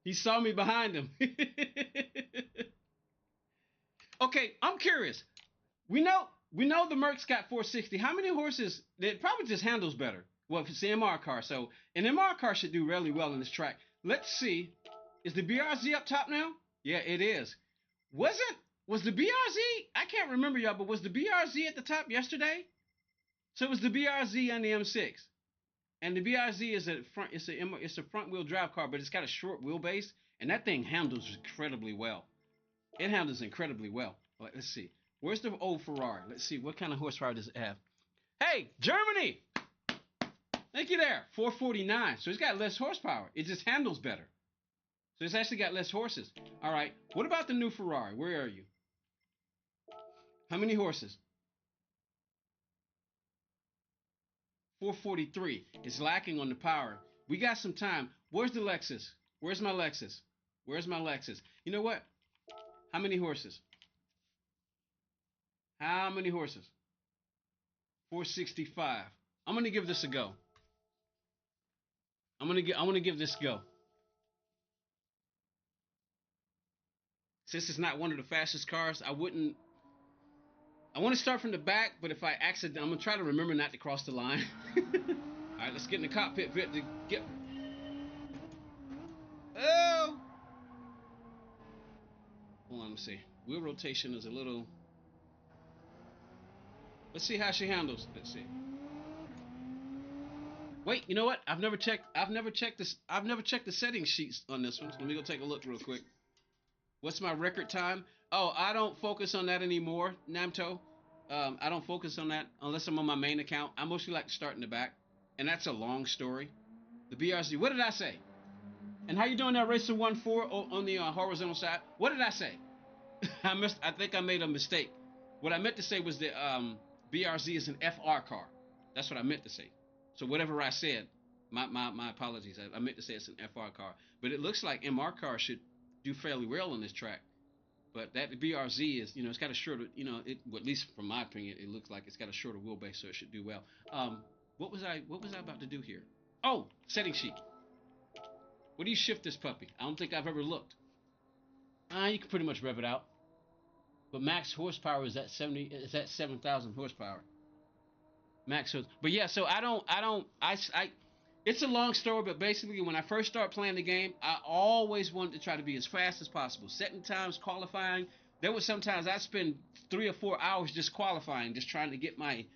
He saw me behind him. Okay, I'm curious. We know the Merc's got 460. How many horses? It probably just handles better. Well, if it's the MR car, so an MR car should do really well in this track. Let's see. Is the BRZ up top now? Yeah, it is. Was the BRZ? I can't remember y'all, but was the BRZ at the top yesterday? So it was the BRZ and the M6. And the BRZ is it's a front wheel drive car, but it's got a short wheelbase, and that thing handles incredibly well. It handles incredibly well. Let's see. Where's the old Ferrari? Let's see. What kind of horsepower does it have? Hey, Germany! Thank you there. 449. So it's got less horsepower. It just handles better. So it's actually got less horses. All right. What about the new Ferrari? Where are you? How many horses? 443. It's lacking on the power. We got some time. Where's the Lexus? Where's my Lexus? Where's my Lexus? You know what? How many horses? How many horses? 465. I'm gonna give this a go. I'm gonna give this a go. Since it's not one of the fastest cars, I want to start from the back, but if I accident, I'm gonna try to remember not to cross the line. All right, let's get in the cockpit bit to get. Oh, hold on, let me see. Wheel rotation is a little. Let's see how she handles. Let's see. Wait, you know what? I've never checked this. I've never checked the settings sheets on this one. So let me go take a look real quick. What's my record time? Oh, I don't focus on that anymore, Namto. I don't focus on that unless I'm on my main account. I mostly like to start in the back, and that's a long story. The BRZ. What did I say? And how you doing there, Racer 1-4 on the horizontal side? What did I say? I think I made a mistake. What I meant to say was that BRZ is an FR car. That's what I meant to say. So whatever I said, my apologies. I meant to say it's an FR car, but it looks like MR car should do fairly well on this track. But that BRZ is, it's got a shorter, well, at least from my opinion, it looks like it's got a shorter wheelbase, so it should do well. What was I about to do here? Oh, setting sheet. What do you shift this puppy? I don't think I've ever looked. You can pretty much rev it out. But max horsepower is at 7,000 horsepower. Max horsepower. But yeah, so it's a long story, but basically when I first started playing the game, I always wanted to try to be as fast as possible. Setting times, qualifying. There was sometimes I'd spend 3 or 4 hours just qualifying, just trying to get my,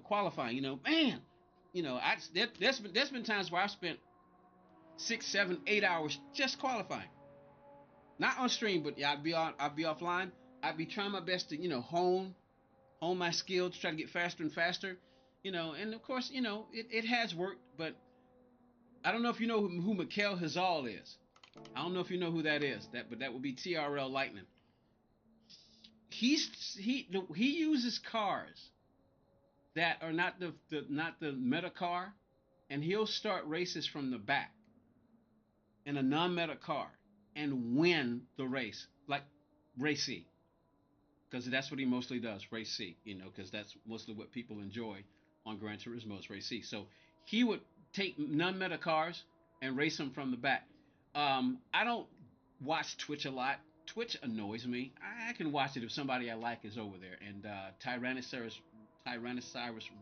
qualifying, man. There's been times where I've spent 6, 7, 8 hours just qualifying. Not on stream, but yeah, I'd be offline. I'd be trying my best to, hone my skills, try to get faster and faster, and of course, it has worked, but I don't know if you know who Mikhail Hazal is. I don't know if you know who that is. But that would be TRL Lightning. He uses cars that are not the meta car, and he'll start races from the back in a non-meta car and win the race, like race C, because that's what he mostly does, race C. Because that's mostly what people enjoy on Gran Turismo is race C. So he would take non-meta cars and race them from the back. I don't watch Twitch a lot. Twitch annoys me. I can watch it if somebody I like is over there. And Tyrannosaurus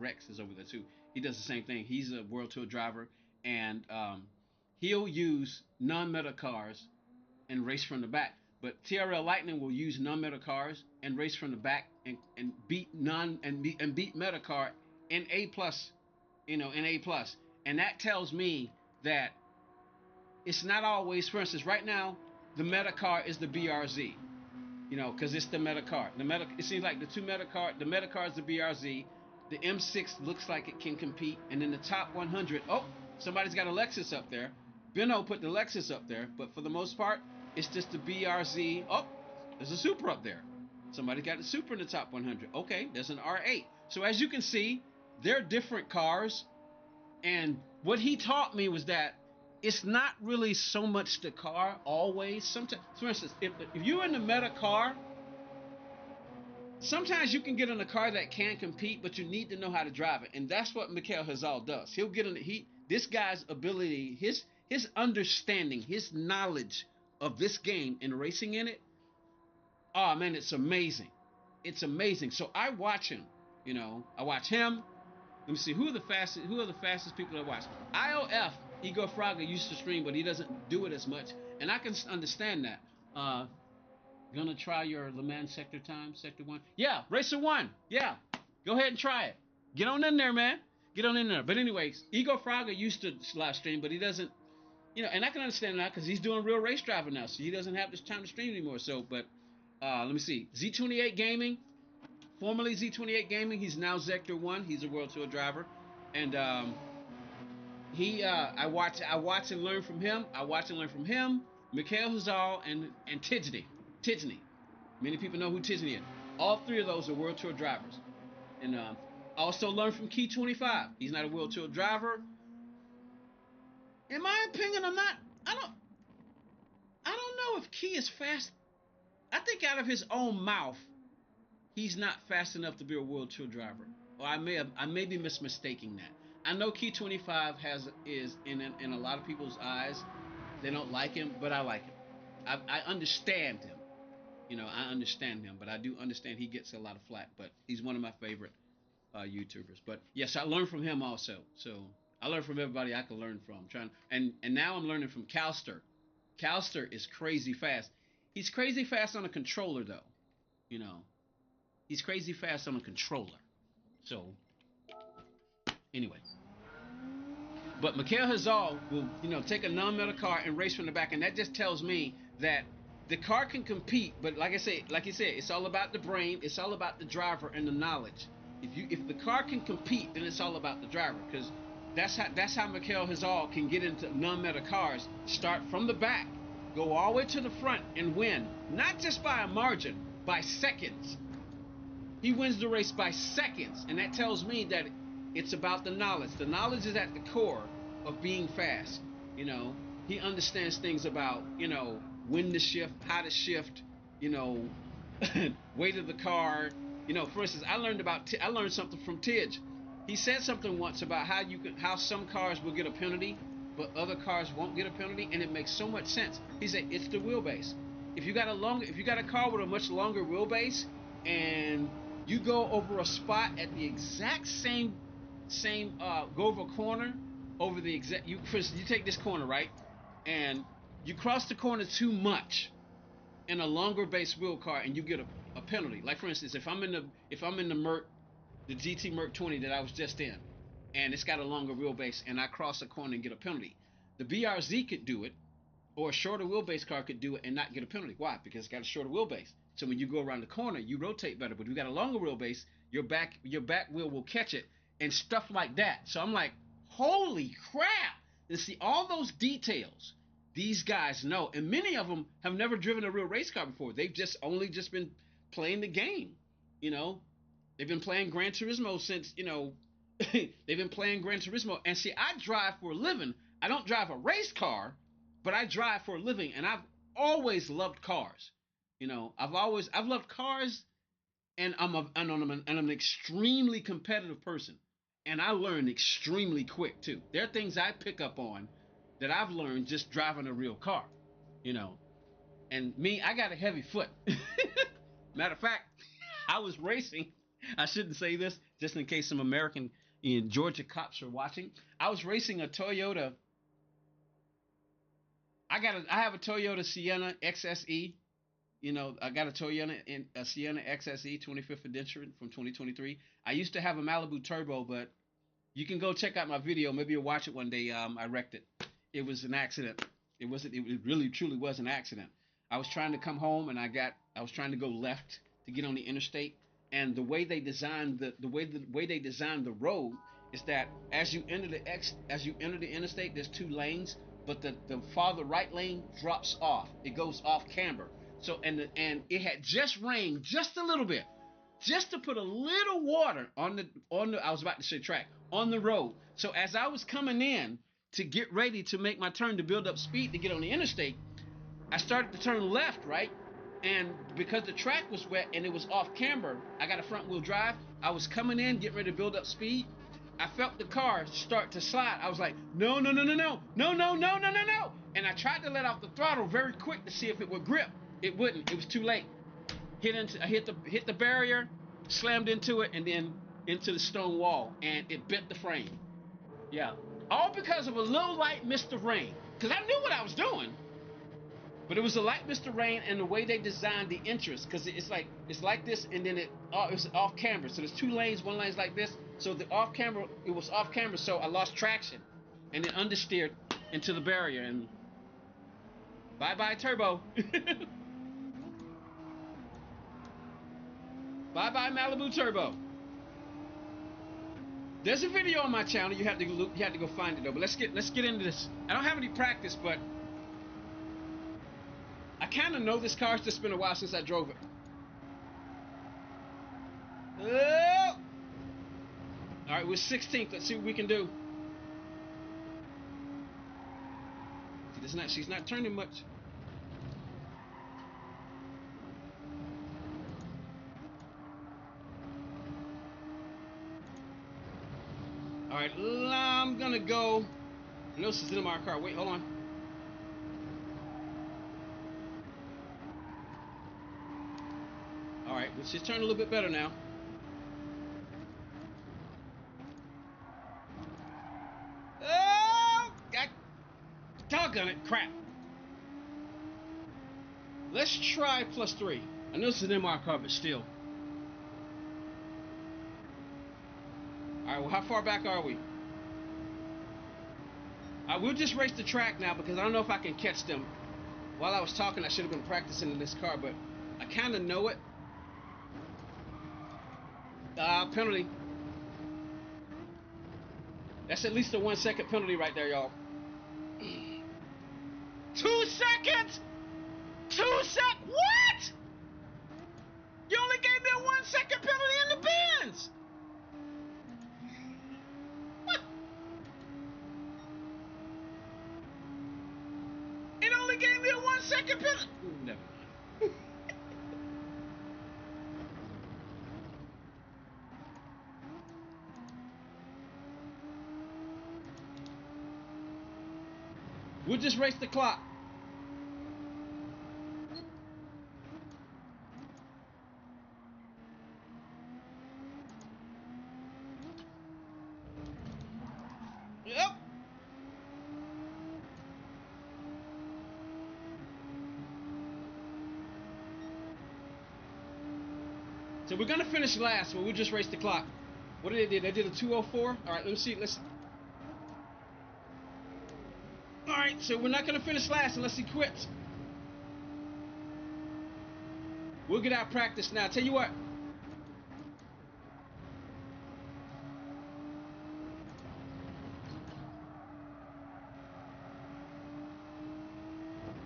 Rex is over there too. He does the same thing. He's a World Tour driver, and he'll use non-meta cars and race from the back. But TRL Lightning will use non-meta cars and race from the back and beat beat meta car in A plus an A plus, and that tells me that it's not always. For instance, right now, the meta car is the BRZ. Because it's the meta car. It seems like the meta car is the BRZ. The M6 looks like it can compete, and in the top 100, oh, somebody's got a Lexus up there. Benno put the Lexus up there, but for the most part, it's just the BRZ. Oh, there's a Supra up there. Somebody got a Supra in the top 100. Okay, there's an R8. So as you can see, they're different cars, and what he taught me was that it's not really so much the car always. Sometimes, for instance, if you're in the meta car, sometimes you can get in a car that can compete, but you need to know how to drive it, and that's what Mikhail Hazal does. He'll get in this guy's ability, his understanding, his knowledge of this game and racing in it. Oh man, it's amazing. It's amazing. So I watch him. I watch him. Let me see who are the fastest people to watch. IOF Igor Fraga used to stream, but he doesn't do it as much, and I can understand that. Gonna try your Le Mans sector time, sector 1. Yeah, racer 1. Yeah, go ahead and try it. Get on in there, man. Get on in there. But anyways, Igor Fraga used to live stream, but he doesn't. And I can understand that because he's doing real race driving now, so he doesn't have this time to stream anymore. So, but let me see. Z28 Gaming, formerly Z28 Gaming, he's now Sector 1. He's a World Tour driver, and I watch and learn from him. Mikhail Hazal and Tidney. Many people know who Tidney is. All three of those are World Tour drivers. And also learn from Key 25. He's not a World Tour driver. In my opinion, I don't know if Key is fast. I think out of his own mouth, he's not fast enough to be a World Tour driver. Or I may be mistaking that. I know Key 25 is in a lot of people's eyes, they don't like him, but I like him. I understand him. I understand him, but I do understand he gets a lot of flack. But he's one of my favorite YouTubers. But yes, I learned from him also. So I learned from everybody I can learn from. And now I'm learning from Calster. Calster is crazy fast. He's crazy fast on a controller though. He's crazy fast on a controller. So anyway. But Mikhail Hazal will, take a non-metal car and race from the back, and that just tells me that the car can compete. But like you said, it's all about the brain, it's all about the driver and the knowledge. If the car can compete, then it's all about the driver, because that's how Mikhail Hazal can get into non-metal cars, start from the back, go all the way to the front and win, not just by a margin, by seconds. He wins the race by seconds, and that tells me that it's about the knowledge. The knowledge is at the core of being fast. He understands things about, when to shift, how to shift, weight of the car. For instance, I learned something from Tidge. He said something once about how some cars will get a penalty, but other cars won't get a penalty, and it makes so much sense. He said it's the wheelbase. If you got a car with a much longer wheelbase, and you go over a spot at the exact same go over a corner over the exact you take this corner, right, and you cross the corner too much in a longer base wheel car, and you get a penalty. Like for instance, if I'm in the GT Merc 20 that I was just in, and it's got a longer wheelbase, and I cross a corner and get a penalty, the BRZ could do it, or a shorter wheelbase car could do it and not get a penalty. Why? Because it's got a shorter wheelbase. So when you go around the corner, you rotate better. But if you got a longer wheelbase, your back wheel will catch it, and stuff like that. So I'm like, holy crap! And see, all those details these guys know, and many of them have never driven a real race car before. They've just been playing the game. They've been playing Gran Turismo since they've been playing Gran Turismo. And see, I drive for a living. I don't drive a race car, but I drive for a living, and I've always loved cars. I've loved cars, and I'm an extremely competitive person, and I learn extremely quick too. There are things I pick up on that I've learned just driving a real car, And me, I got a heavy foot. Matter of fact, I was racing. I shouldn't say this, just in case some American in Georgia cops are watching. I was racing a Toyota. I have a Toyota Sienna XSE. I got a Sienna XSE 25th edition from 2023. I used to have a Malibu Turbo, but You can go check out my video. Maybe you'll watch it one day. I wrecked it. It was an accident. It wasn't. It really, truly was an accident. I was trying to come home, and I was trying to go left to get on the interstate. And the way they designed the way they designed the road is that as you enter the interstate, there's two lanes, but the farther right lane drops off. It goes off camber. So and it had just rained just a little bit, just to put a little water on the I was about to say track on the road. So as I was coming in to get ready to make my turn to build up speed to get on the interstate, I started to turn left, right? And because the track was wet and it was off camber, I got a front wheel drive. I was coming in, getting ready to build up speed. I felt the car start to slide. I was like, no, no, no, no, no, no, no, no, no, no, no. And I tried to let off the throttle very quick to see if it would grip. It wouldn't. It was too late. I hit the barrier, slammed into it, and then into the stone wall, and it bent the frame. Yeah, all because of a little light mist of rain. Cause I knew what I was doing, but it was a light mist of rain and the way they designed the entrance. Cause it's like this, and then it's off camber. So there's two lanes. One lane's like this. So it was off camber. So I lost traction, and then understeered into the barrier, and bye bye turbo. Bye bye Malibu turbo. There's a video on my channel. You have to go find it though. But let's get into this. I don't have any practice, but I kind of know this car. It's just been a while since I drove it. Oh! All right, we're 16th. Let's see what we can do. She's not turning much. All right, I'm gonna go. No, this is in my car. Wait, hold on. All right, she's turning a little bit better now. Oh, doggone it, crap. Let's try +3. I know this is an MR car, but still. All right, well, how far back are we? We'll just race the track now because I don't know if I can catch them. While I was talking, I should have been practicing in this car, but I kind of know it. Penalty. That's at least a 1 second penalty right there, y'all. 2 seconds! 2 sec. What? You only gave me a 1 second penalty in the bins. What? It only gave me a 1 second penalty. Ooh, never mind. We'll just race the clock. Yep. So we're gonna finish last, but we'll just race the clock. What did they do? They did a 2:04. All right, let's see. All right, so we're not gonna finish last unless he quits. We'll get out practice now. Tell you what.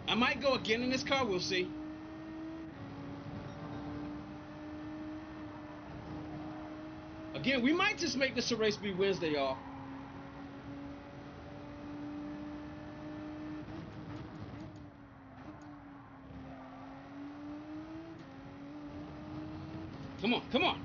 I might go again in this car. We'll see. Again, we might just make this a race be Wednesday, y'all. Come on, come on.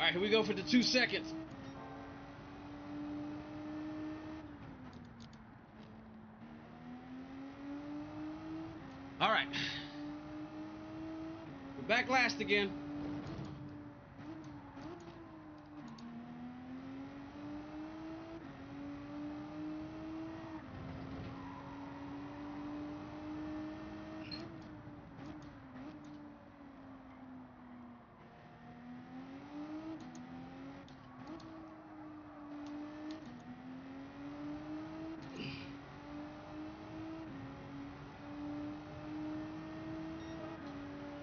All right, here we go for the 2 seconds. All right. We're back last again.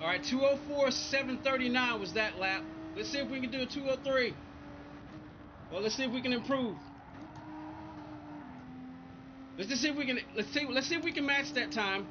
All right, 2:04.739 was that lap. Let's see if we can do a 2:03. Well, let's see if we can improve. Let's just see if we can. Let's see if we can match that time.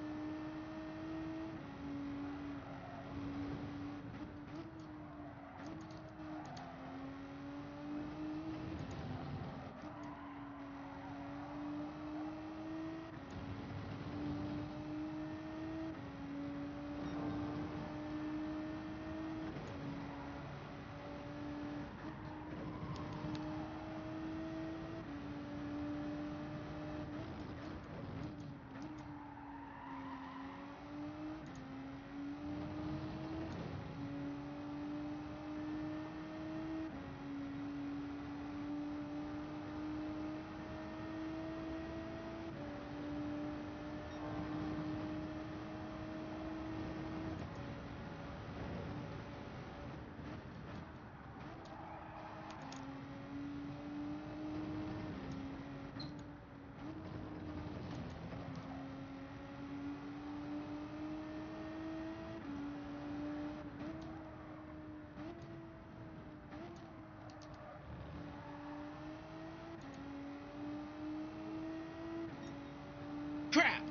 Crap!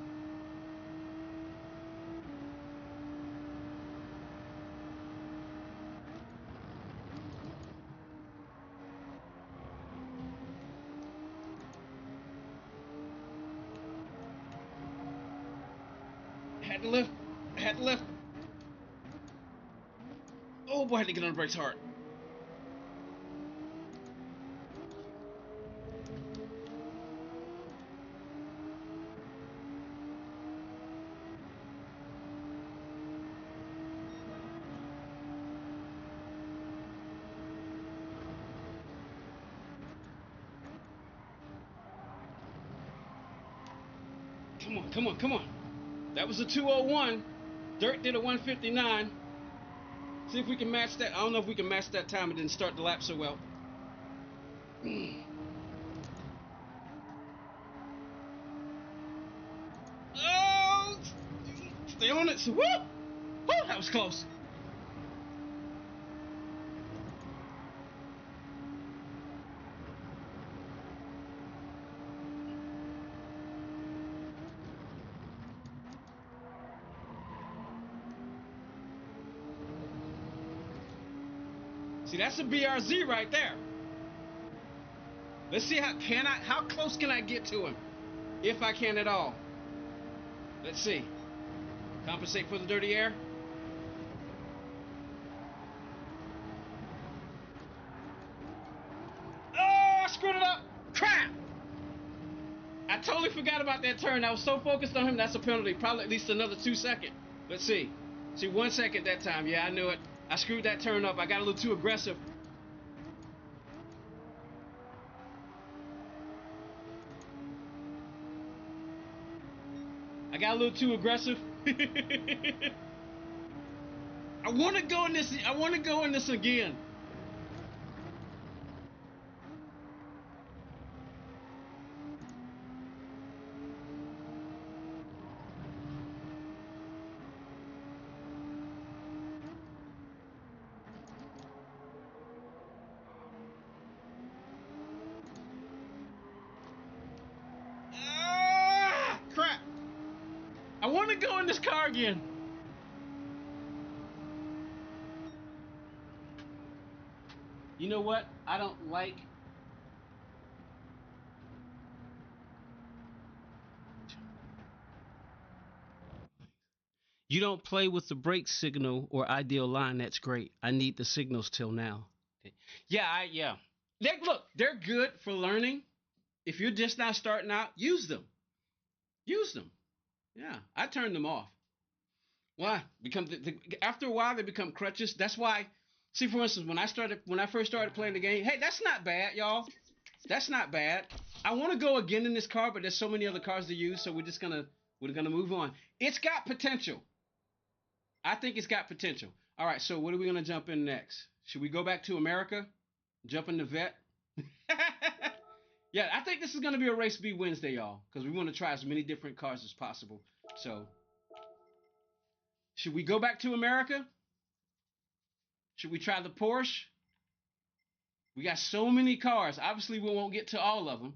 Had to lift. Had to lift. Oh boy, I had to get on the brakes hard. Come on, come on, come on. That was a 2:01. Dirt did a 1:59. See if we can match that. I don't know if we can match that time. It didn't start the lap so well. Oh! Stay on it. Woo! Woo! That was close. See, that's a BRZ right there. Let's see how close can I get to him? If I can at all. Let's see. Compensate for the dirty air. Oh, I screwed it up. Crap! I totally forgot about that turn. I was so focused on him. That's a penalty. Probably at least another 2 seconds. Let's see. See, 1 second that time. Yeah, I knew it. I screwed that turn up. I got a little too aggressive. I got a little too aggressive. I want to go in this. I want to go in this again. Ah, crap. I want to go in this car again. You know what? I don't like. You don't play with the brake signal or ideal line. That's great. I need the signals till now. Yeah. Look, they're good for learning. If you're just now starting out, use them. Use them. Yeah, I turned them off. Why? After a while they become crutches. That's why. See, for instance, when I first started playing the game, hey, that's not bad, y'all. That's not bad. I want to go again in this car, but there's so many other cars to use, so we're gonna move on. It's got potential. I think it's got potential. All right, so what are we gonna jump in next? Should we go back to America? Jump in the vet? Yeah, I think this is gonna be a race B Wednesday, y'all, because we want to try as many different cars as possible. So, should we go back to America? Should we try the Porsche? We got so many cars. Obviously, we won't get to all of them.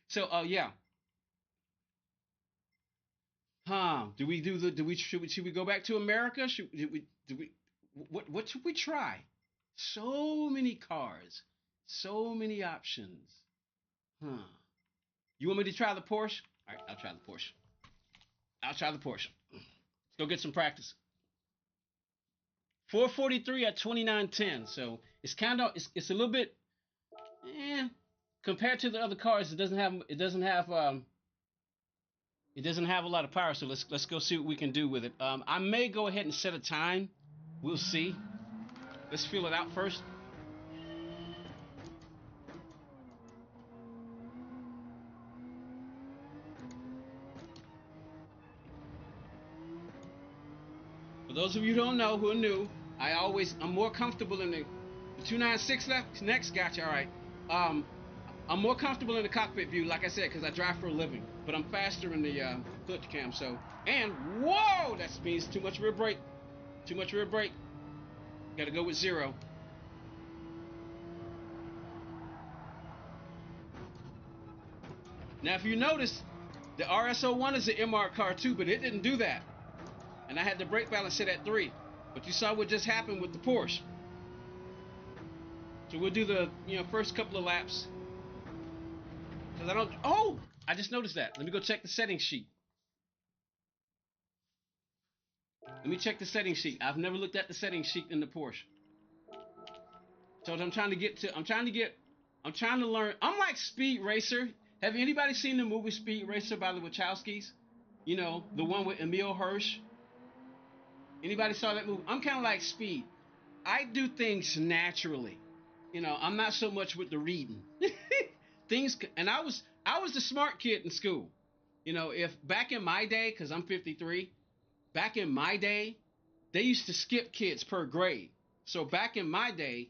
So, yeah. Do we do the? Do we should we go back to America? What should we try? So many cars, so many options. Huh? You want me to try the Porsche? All right, I'll try the Porsche. I'll try the Porsche. Let's go get some practice. 443 at 2910. So it's kind of it's a little bit, compared to the other cars. It doesn't have a lot of power. So let's go see what we can do with it. I may go ahead and set a time. We'll see. Let's feel it out first. For those of you who don't know, who are new, I'm more comfortable in the 296 left. Next, gotcha. All right. I'm more comfortable in the cockpit view, like I said, because I drive for a living. But I'm faster in the hood cam. So, and whoa, that means too much rear brake. Too much rear brake. Got to go with 0. Now, if you notice, the RS01 is an MR car too, but it didn't do that. And I had the brake balance set at 3. But you saw what just happened with the Porsche. So we'll do the first couple of laps. Because I just noticed that. Let me go check the settings sheet. Let me check the settings sheet. I've never looked at the settings sheet in the Porsche. So I'm trying to learn. I'm like Speed Racer. Have anybody seen the movie Speed Racer by the Wachowskis? The one with Emil Hirsch. Anybody saw that movie? I'm kind of like Speed. I do things naturally. I'm not so much with the reading. And I was the smart kid in school. If back in my day, because I'm 53, back in my day, they used to skip kids per grade. So back in my day,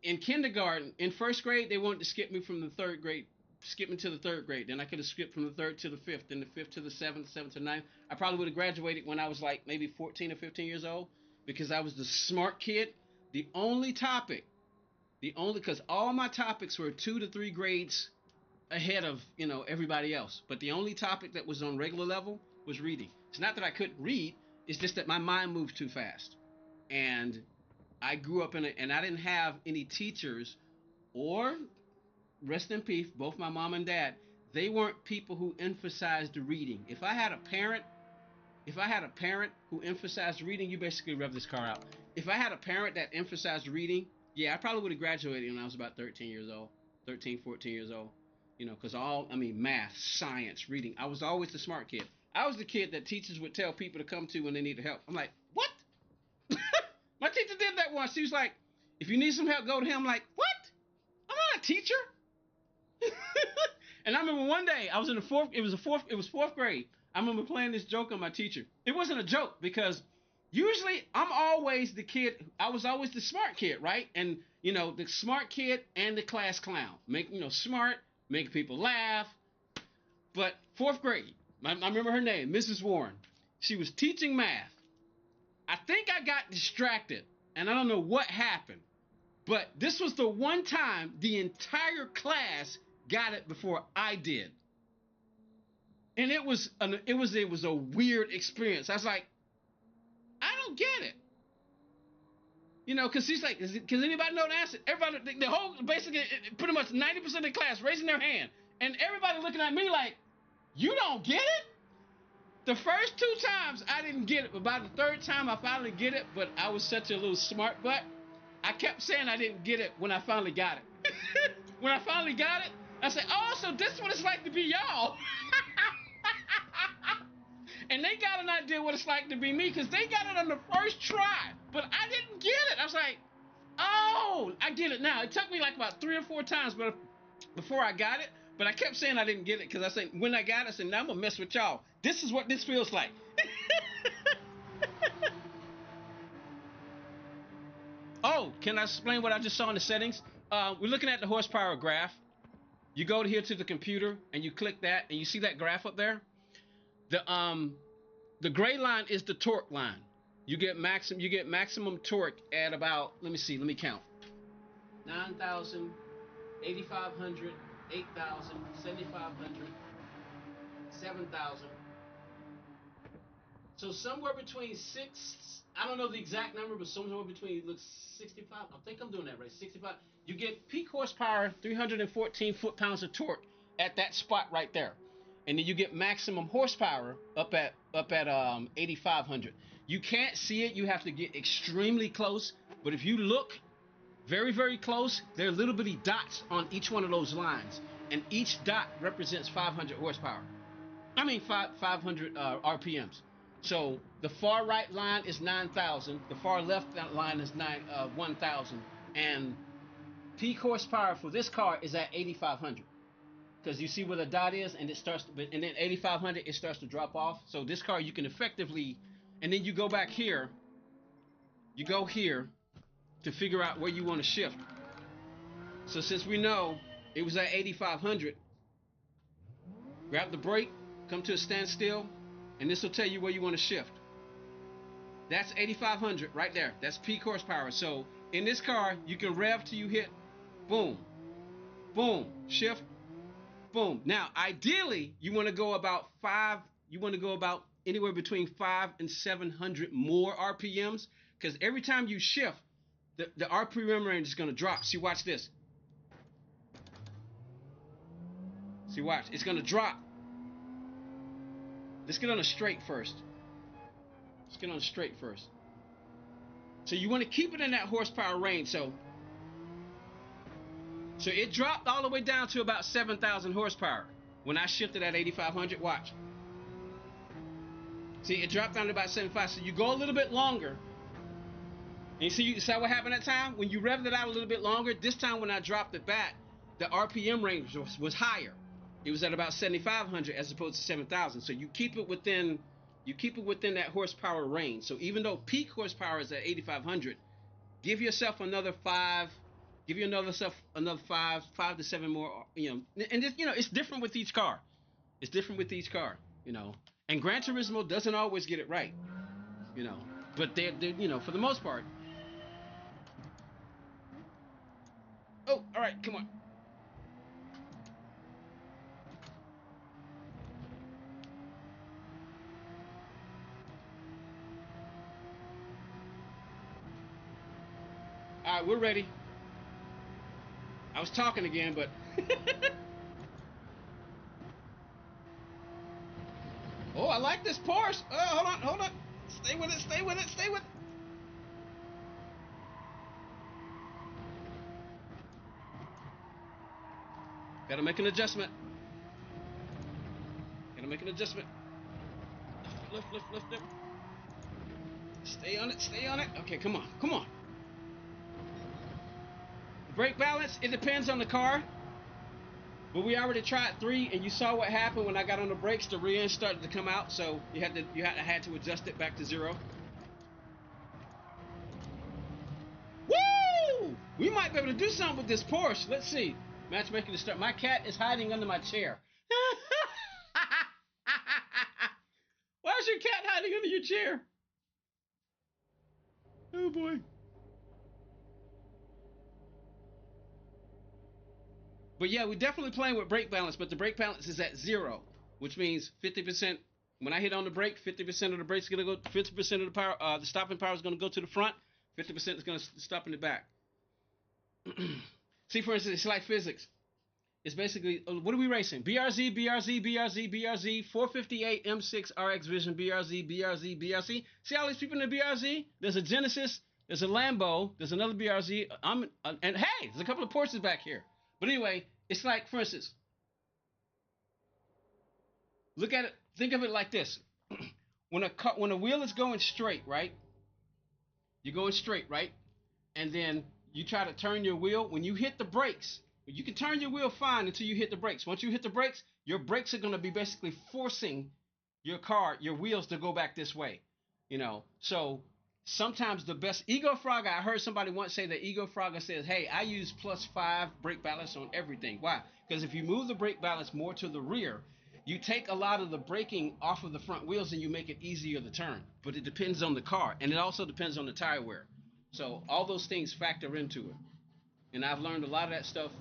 in kindergarten, in first grade, they wanted to skip me from the third grade, skip me to the third grade. Then I could have skipped from the third to the fifth, then the fifth to the seventh, seventh to ninth. I probably would have graduated when I was like maybe 14 or 15 years old because I was the smart kid. Because all my topics were 2 to 3 grades ahead of everybody else. But the only topic that was on regular level was reading. It's not that I couldn't read. It's just that my mind moved too fast. And I grew up and I didn't have any teachers or, rest in peace, both my mom and dad. They weren't people who emphasized the reading. If I had a parent who emphasized reading, you basically rev this car out. If I had a parent that emphasized reading, yeah, I probably would have graduated when I was about 13 years old, 13, 14 years old. Because math, science, reading. I was always the smart kid. I was the kid that teachers would tell people to come to when they needed help. I'm like, what? My teacher did that once. She was like, if you need some help, go to him. I'm like, what? I'm not a teacher. And I remember one day I was in it was fourth grade. I remember playing this joke on my teacher. It wasn't a joke because usually I was always the smart kid, right? And the smart kid and the class clown. Smart, make people laugh. But fourth grade, I remember her name, Mrs. Warren. She was teaching math. I think I got distracted and I don't know what happened. But this was the one time the entire class got it before I did. And it was a weird experience. I was like, I don't get it. Because she's like, does anybody know the answer? Everybody, the whole, basically, pretty much 90% of the class raising their hand. And everybody looking at me like, you don't get it? The first 2 times I didn't get it, but by the third time I finally get it. But I was such a little smart butt. I kept saying I didn't get it when I finally got it. When I finally got it, I said, "Oh, so this is what it's like to be y'all." And they got an idea what it's like to be me because they got it on the first try, but I didn't get it. I was like, "Oh, I get it now." It took me like about 3 or 4 times, but before I got it. But I kept saying I didn't get it because I said when I got it, I said, "Now I'm gonna mess with y'all. This is what this feels like." Oh, can I explain what I just saw in the settings? We're looking at the horsepower graph. You go here to the computer and you click that, and you see that graph up there. The gray line is the torque line. You get maximum torque at about, let me count. 9,000, 8,500, 8,000, 7,500, 7,000. So somewhere between I don't know the exact number, but somewhere between, looks 65. I think I'm doing that right. 65. You get peak horsepower, 314 foot-pounds of torque at that spot right there. And then you get maximum horsepower up at 8,500. You can't see it. You have to get extremely close. But if you look very, very close, there are little bitty dots on each one of those lines. And each dot represents 500 horsepower. I mean, 500 RPMs. So the far right line is 9,000. The far left line is 1,000. And peak horsepower for this car is at 8,500. Because you see where the dot is, and it starts, and then 8,500 it starts to drop off. So this car you can effectively, and then you go back here. You go here to figure out where you want to shift. So since we know it was at 8,500, grab the brake, come to a standstill, and this will tell you where you want to shift. That's 8,500 right there. That's peak horsepower. So in this car, you can rev till you hit, boom, boom, shift, boom. Now, ideally, you want to go about anywhere between 500 and 700 more RPMs, because every time you shift, the RPM range is going to drop. See, watch this. See, watch. It's going to drop. Let's get on a straight first. So you want to keep it in that horsepower range. So it dropped all the way down to about 7,000 horsepower when I shifted at 8,500. Watch. See, it dropped down to about 7,500. So you go a little bit longer. And you see what happened that time? When you revved it out a little bit longer, this time when I dropped it back, the RPM range was higher. It was at about 7,500 as opposed to 7,000. So you keep it within that horsepower range. So even though peak horsepower is at 8,500, give yourself another 5. Give you another 5 to 7 more. And just, it's different with each car. And Gran Turismo doesn't always get it right. But they're for the most part. Oh, all right, come on. All right, we're ready. I was talking again, but oh, I like this Porsche. Oh, hold on. Stay with it. Gotta make an adjustment. Lift. Stay on it. Okay, come on. Brake balance, it depends on the car. But we already tried 3, and you saw what happened when I got on the brakes. The rear end started to come out, so I had to adjust it back to 0. Woo! We might be able to do something with this Porsche. Let's see. Matchmaking to start. My cat is hiding under my chair. Why is your cat hiding under your chair? Oh boy. But yeah, we're definitely playing with brake balance, but the brake balance is at 0, which means 50%. When I hit on the brake, 50% of the brake's gonna go. 50% of the power, the stopping power is gonna go to the front. 50% is gonna stop in the back. See, for instance, it's like physics. It's basically, what are we racing? BRZ, BRZ, BRZ, BRZ, 458 M6 RX Vision, BRZ, BRZ, BRZ. See all these people in the BRZ? There's a Genesis, there's a Lambo, there's another BRZ. And hey, there's a couple of Porsches back here. But anyway, it's like, for instance, look at it, think of it like this. When a wheel is going straight, right? You're going straight, right? And then you try to turn your wheel. When you hit the brakes, you can turn your wheel fine until you hit the brakes. Once you hit the brakes, your brakes are going to be basically forcing your wheels to go back this way. So sometimes the best Ego Frogger, I heard somebody once say that Ego Frogger says, hey, I use +5 brake balance on everything. Why? Because if you move the brake balance more to the rear, you take a lot of the braking off of the front wheels and you make it easier to turn. But it depends on the car, and it also depends on the tire wear. So all those things factor into it. And I've learned a lot of that stuff,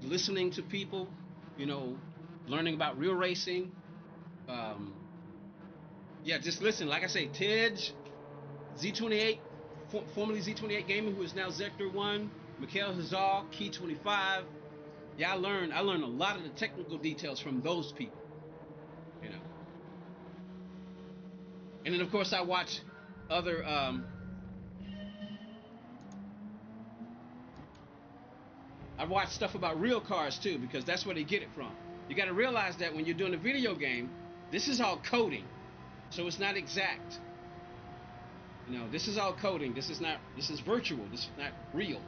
listening to people, learning about real racing. Um, yeah, just listen. Like I say, Tej, Z28, formerly Z28 Gaming, who is now Zector 1, Mikhail Hazal, Key 25. Yeah, I learned a lot of the technical details from those people, you know. And then of course I watch other I watch stuff about real cars too, because that's where they get it from. You got to realize that when you're doing a video game, this is all coding, so it's not exact. This is all coding. This is virtual. This is not real.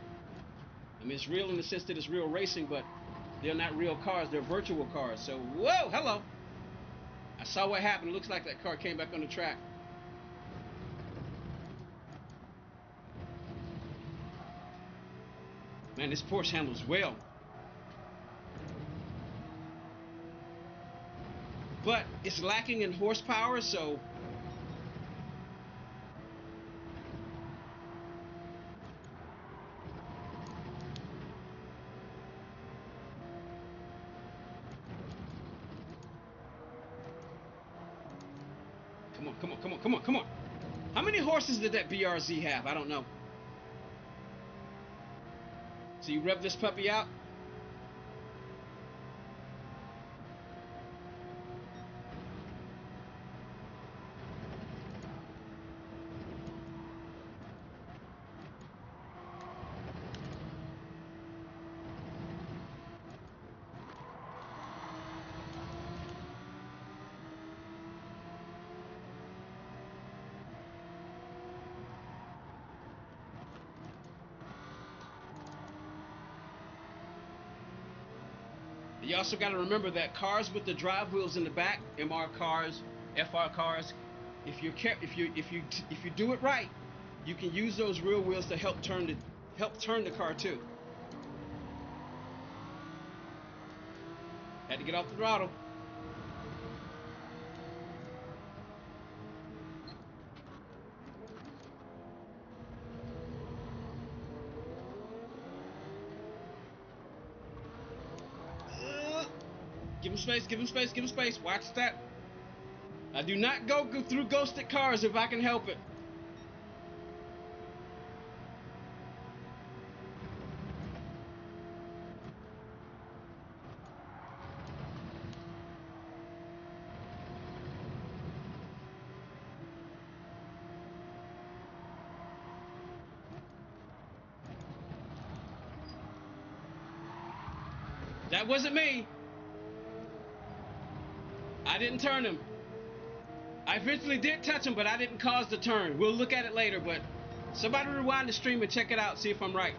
I mean, it's real in the sense that it's real racing, but they're not real cars. They're virtual cars. So, whoa, hello. I saw what happened. It looks like that car came back on the track. Man, this Porsche handles well. But it's lacking in horsepower, so come on. How many horses did that BRZ have? I don't know. So you rev this puppy out. You also got to remember that cars with the drive wheels in the back, MR cars, FR cars, if you do it right, you can use those rear wheels to help turn the car too. Had to get off the throttle. Give him space, give him space, give him space. Watch that. I do not go through ghosted cars if I can help it. That wasn't me. I didn't turn him. I eventually did touch him, but I didn't cause the turn. We'll look at it later, but somebody rewind the stream and check it out, see if I'm right.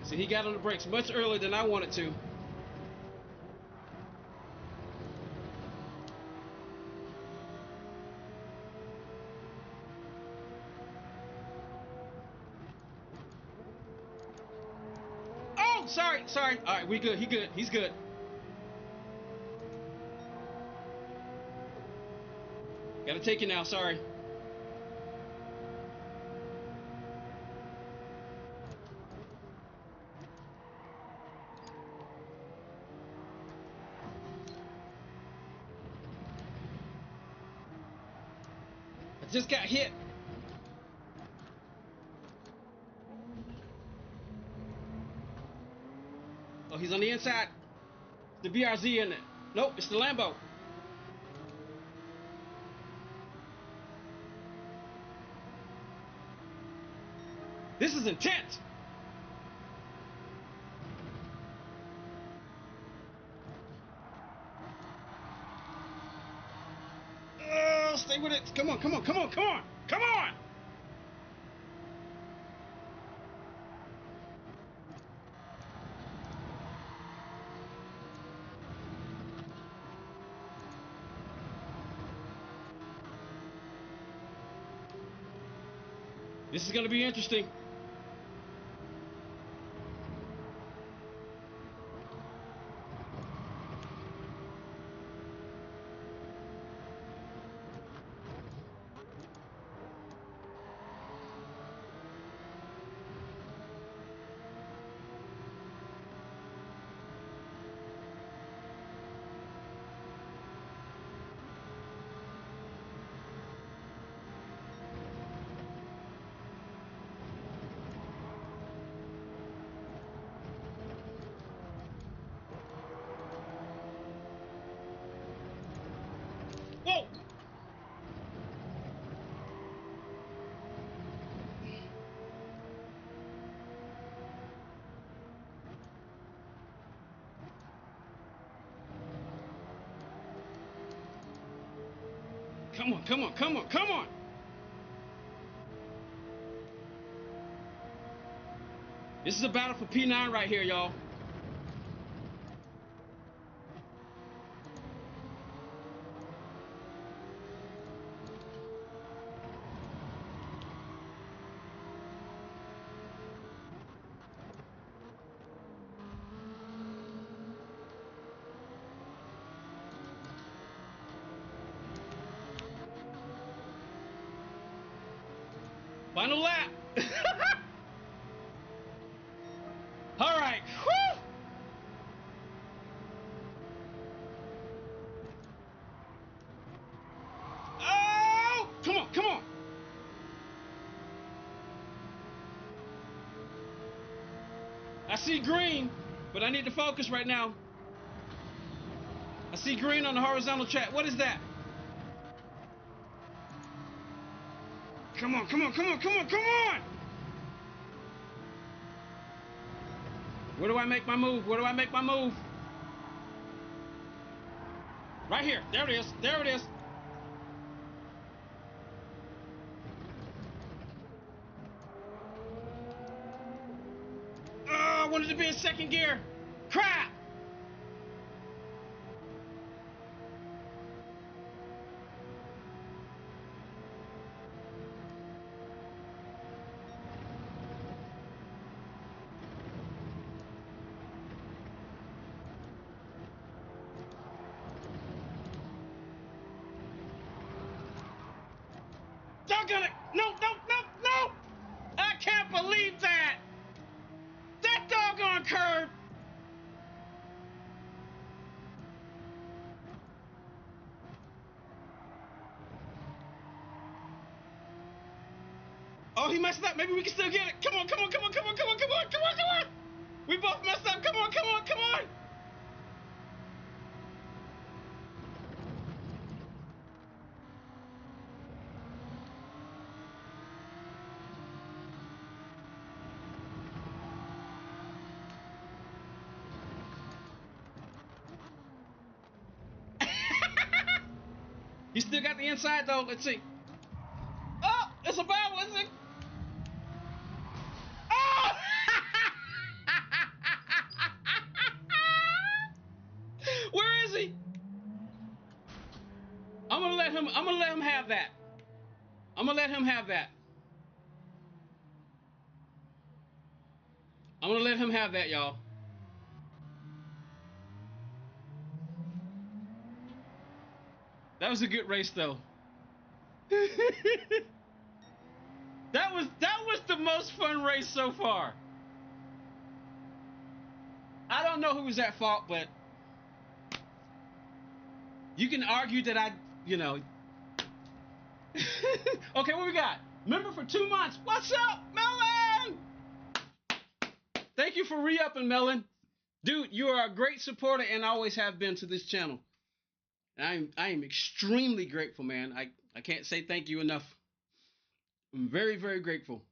See, he got on the brakes much earlier than I wanted to. Sorry. All right, we good. He good. He's good. Gotta take it now. Sorry. I just got hit. Oh, he's on the inside. The BRZ in it. Nope, it's the Lambo. This is intense. Oh, stay with it. Come on. This is going to be interesting. Whoa! Come on. This is a battle for P9 right here, y'all. Final lap. All right. Woo! Oh! Come on. I see green, but I need to focus right now. I see green on the horizontal track. What is that? Come on. Where do I make my move? Right here. There it is. Oh, I wanted to be in second gear. Crap! Doggone it! No! I can't believe that! That doggone curve! Oh, he messed up. Maybe we can still get it. Come on. We both messed up. Come on. He still got the inside though. Let's see. Oh, it's a battle, isn't it? Oh! Where is he? I'm gonna let him have that. I'm gonna let him have that, y'all. That was a good race, though. That was the most fun race so far. I don't know who was at fault, but you can argue that Okay, what we got? Member for 2 months. What's up, Melon? Thank you for re-upping, Melon. Dude, you are a great supporter and always have been to this channel. I am extremely grateful, man. I can't say thank you enough. I'm very, very grateful.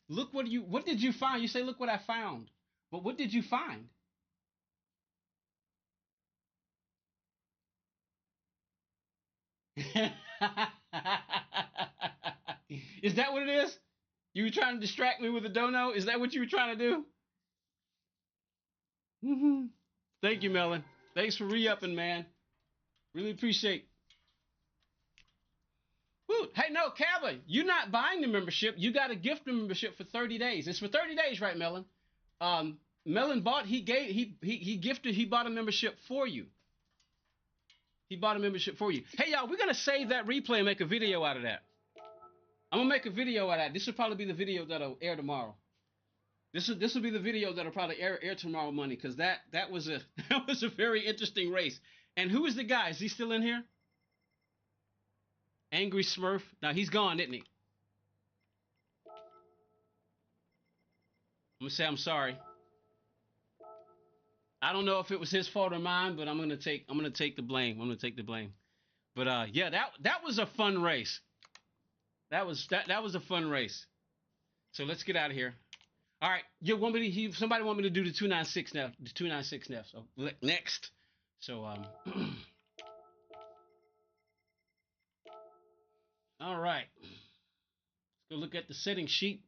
Look what did you find? You say, look what I found. But what did you find? Is that what it is? You were trying to distract me with a dono? Is that what you were trying to do? Mm-hmm. Thank you, Melon. Thanks for re-upping, man. Really appreciate. Woo. Hey, no, Kava, you're not buying the membership. You got to gift the membership for 30 days. It's for 30 days, right, Melon? Melon bought. He gifted. He bought a membership for you. He bought a membership for you. Hey, y'all, we're gonna save that replay and make a video out of that. I'm gonna make a video out of that. This will probably be the video that'll air tomorrow. This will be the video that'll probably air tomorrow morning, because that was a that was a very interesting race. And who is the guy? Is he still in here? Angry Smurf. Now he's gone, isn't he? I'm gonna say I'm sorry. I don't know if it was his fault or mine, but I'm gonna take the blame. I'm gonna take the blame. But yeah, that was a fun race. That was a fun race. So let's get out of here. All right, somebody want me to do the 296 now? The 296 now. So next. So all right. Let's go look at the setting sheet.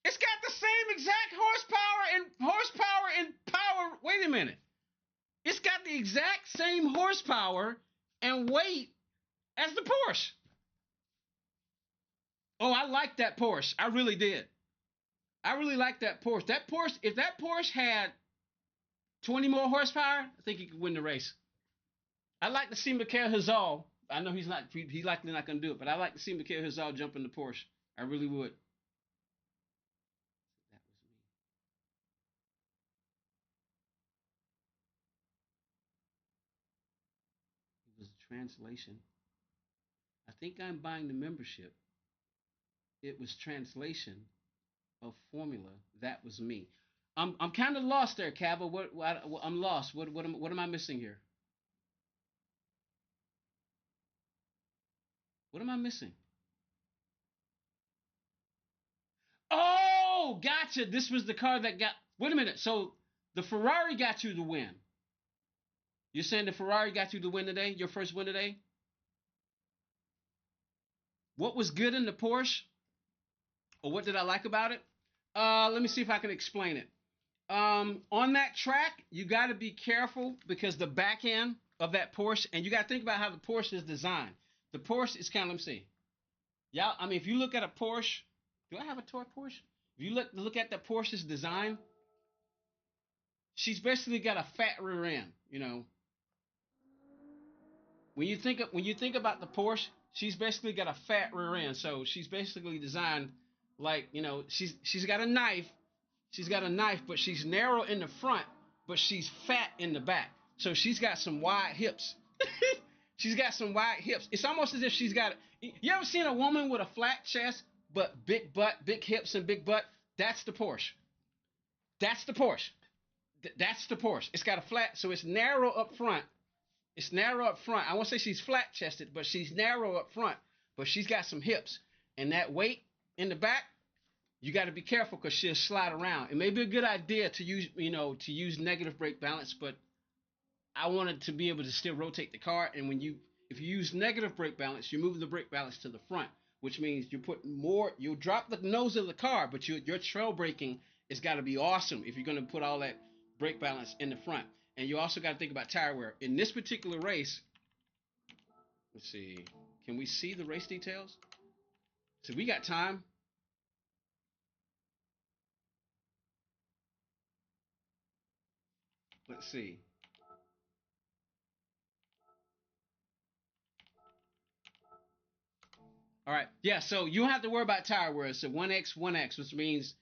It's got the same exact horsepower and power. Wait a minute. It's got the exact same horsepower and weight as the Porsche. Oh, I like that Porsche. I really did. I really like that Porsche. That Porsche, if that Porsche had 20 more horsepower, I think he could win the race. I'd like to see Mikhail Hazal. I know he's likely not going to do it, but I'd like to see Mikhail Hazal jump in the Porsche. I really would. That was me. It was a translation. I think I'm buying the membership. It was translation of formula. That was me. I'm kind of lost there, Kava. I'm lost. What am I missing here? What am I missing? Oh, gotcha. This was the car that got. Wait a minute. So the Ferrari got you the win. You're saying the Ferrari got you the win today? Your first win today? What was good in the Porsche? Or what did I like about it? Let me see if I can explain it. On that track, you got to be careful because the back end of that Porsche, and you got to think about how the Porsche is designed. The Porsche is kind of, let me see. Yeah, I mean, if you look at a Porsche, do I have a toy Porsche? If you look at the Porsche's design, she's basically got a fat rear end. You know, when you think about the Porsche, she's basically got a fat rear end. So she's basically designed like, she's got a knife. She's got a knife, but she's narrow in the front, but she's fat in the back. So she's got some wide hips. She's got some wide hips. It's almost as if she's got. You ever seen a woman with a flat chest but big butt, big hips, and big butt? That's the Porsche. That's the Porsche. That's the Porsche. It's got a flat, so it's narrow up front. It's narrow up front. I won't say she's flat chested, but she's narrow up front. But she's got some hips, and that weight in the back. You got to be careful because she'll slide around. It may be a good idea to use negative brake balance, but I wanted to be able to still rotate the car. And if you use negative brake balance, you move the brake balance to the front, which means you'll drop the nose of the car, but your trail braking has got to be awesome if you're going to put all that brake balance in the front. And you also got to think about tire wear. In this particular race, let's see, can we see the race details? So we got time. Let's see. All right. Yeah. So you don't have to worry about tire wear. It's a 1x 1x, which means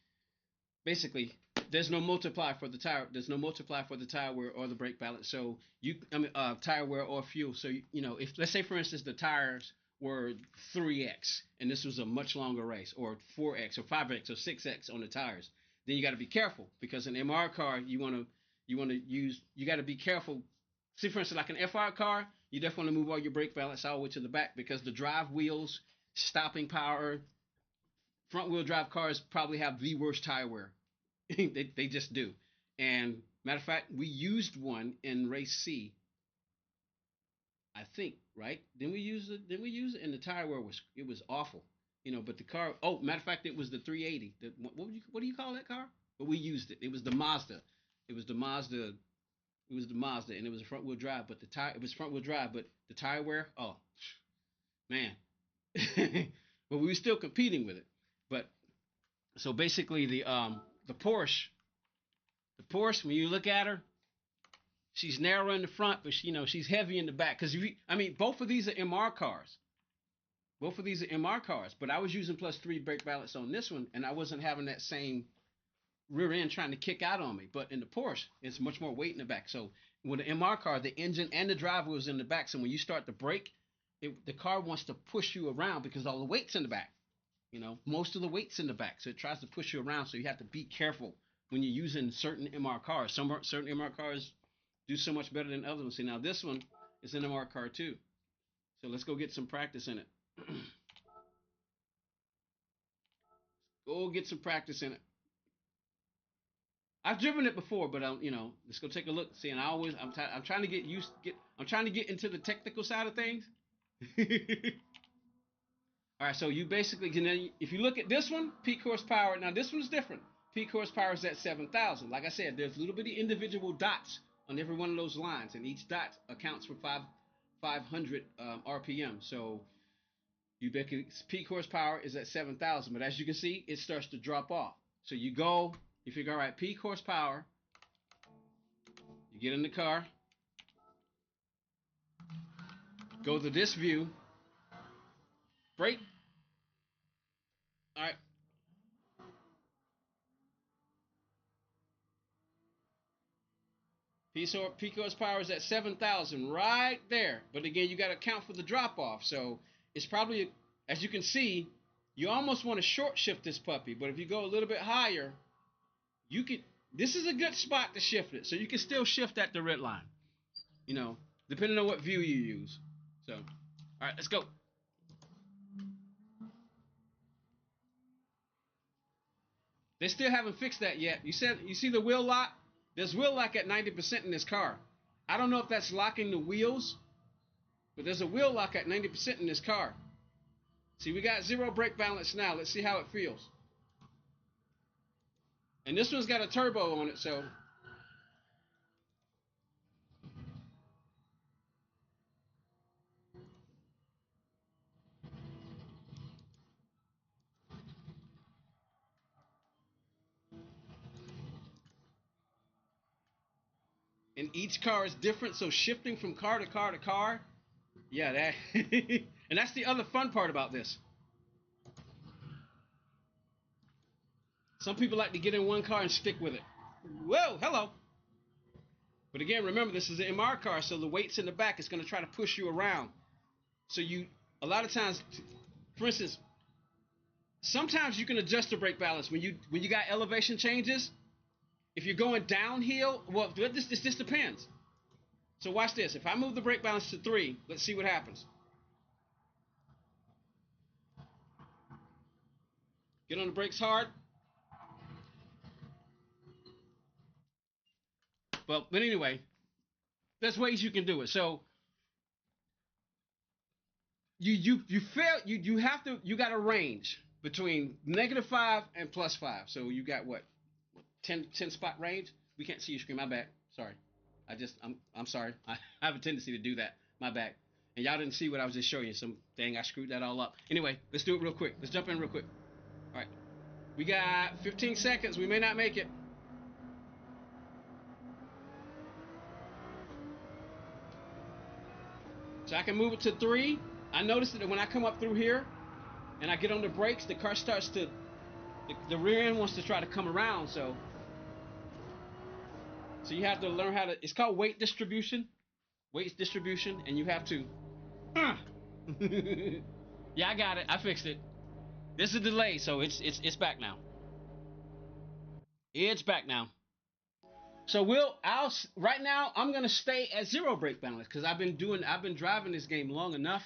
basically there's no multiplier for the tire. There's no multiplier for the tire wear or the brake balance. So tire wear or fuel. So if let's say for instance the tires were 3x and this was a much longer race, or 4x or 5x or 6x on the tires, then you got to be careful because an MR car you got to be careful. See, for instance, like an FR car, you definitely want to move all your brake balance all the way to the back because the drive wheels, stopping power, front wheel drive cars probably have the worst tire wear. They just do. And matter of fact, we used one in race C, I think, right? Then we used it. Then we used it, and the tire wear was awful. But the car. Oh, matter of fact, it was the 380. What do you call that car? But we used it. It was the Mazda. It was the Mazda. It was the Mazda, and it was a front wheel drive. But the tire. It was front wheel drive, but the tire wear. Oh, man. But we were still competing with it. But so basically, the Porsche. The Porsche, when you look at her, she's narrow in the front, but she's heavy in the back. Because both of these are MR cars. Both of these are MR cars, but I was using +3 brake balance on this one, and I wasn't having that same rear end trying to kick out on me. But in the Porsche, it's much more weight in the back. So with the MR car, the engine and the drive wheels in the back. So when you start to brake, the car wants to push you around because all the weight's in the back. Most of the weight's in the back, so it tries to push you around. So you have to be careful when you're using certain MR cars. Certain MR cars do so much better than others. See, now this one is an MR car too. So let's go get some practice in it. Go get some practice in it. I've driven it before, but let's go take a look. See, and I'm trying to I'm trying to get into the technical side of things. All right, so you basically, if you look at this one, peak horsepower. Now this one's different. Peak horsepower is at 7,000. Like I said, there's little bitty individual dots on every one of those lines, and each dot accounts for 500 RPM. So peak horsepower is at 7,000, but as you can see, it starts to drop off. So you figure, all right, peak horsepower. You get in the car, go to this view, brake. All right, peak horsepower is at 7,000 right there. But again, you got to account for the drop off. So it's probably, as you can see, you almost want to short shift this puppy. But if you go a little bit higher, you could. This is a good spot to shift it. So you can still shift at the red line, depending on what view you use. So, all right, let's go. They still haven't fixed that yet. You see the wheel lock? There's wheel lock at 90% in this car. I don't know if that's locking the wheels, but there's a wheel lock at 90% in this car. See, we got 0 brake balance now. Let's see how it feels. And this one's got a turbo on it, so. And each car is different, so shifting from car to car to car, yeah, that. And that's the other fun part about this. Some people like to get in one car and stick with it. Whoa, hello. But again, remember, this is an MR car, so the weight's in the back. It's going to try to push you around. So a lot of times, for instance, sometimes you can adjust the brake balance when you got elevation changes. If you're going downhill, well, this depends. So watch this. If I move the brake balance to 3, let's see what happens. Get on the brakes hard. But anyway, there's ways you can do it. So you got a range between -5 and +5. So you got what? 10 spot range. We can't see your screen. My bad. Sorry. I'm sorry. I have a tendency to do that. My bad. And y'all didn't see what I was just showing you. Some dang, I screwed that all up. Anyway, let's do it real quick. Let's jump in real quick. All right. We got 15 seconds. We may not make it. So I can move it to 3. I noticed that when I come up through here, and I get on the brakes, the car starts to, the rear end wants to try to come around. So you have to learn how to. It's called weight distribution, and you have to. Yeah, I got it. I fixed it. There's a delay, so it's back now. It's back now. So right now I'm gonna stay at 0 brake balance because I've been driving this game long enough.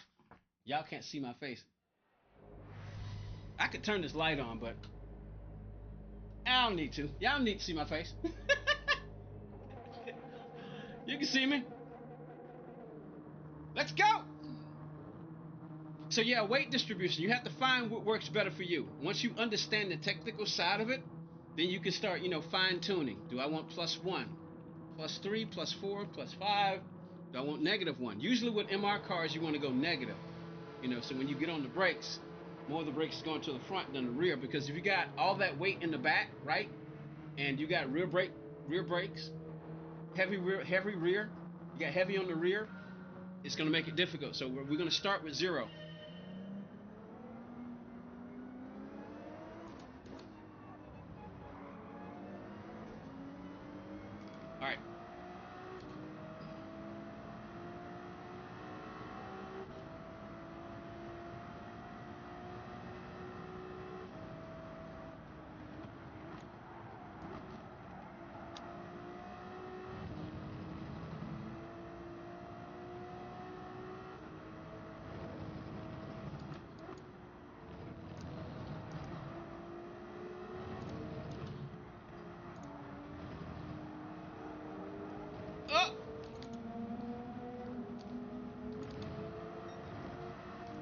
Y'all can't see my face. I could turn this light on, but I don't need to. Y'all don't need to see my face. You can see me. Let's go. So yeah, weight distribution. You have to find what works better for you. Once you understand the technical side of it, then you can start, fine tuning. Do I want +1, +3, +4, +5? Do I want -1? Usually with MR cars, you want to go negative. So when you get on the brakes, more of the brakes is going to the front than the rear, because if you got all that weight in the back, right, and you got rear brakes, heavy rear, you got heavy on the rear, it's going to make it difficult. So we're going to start with 0. All right.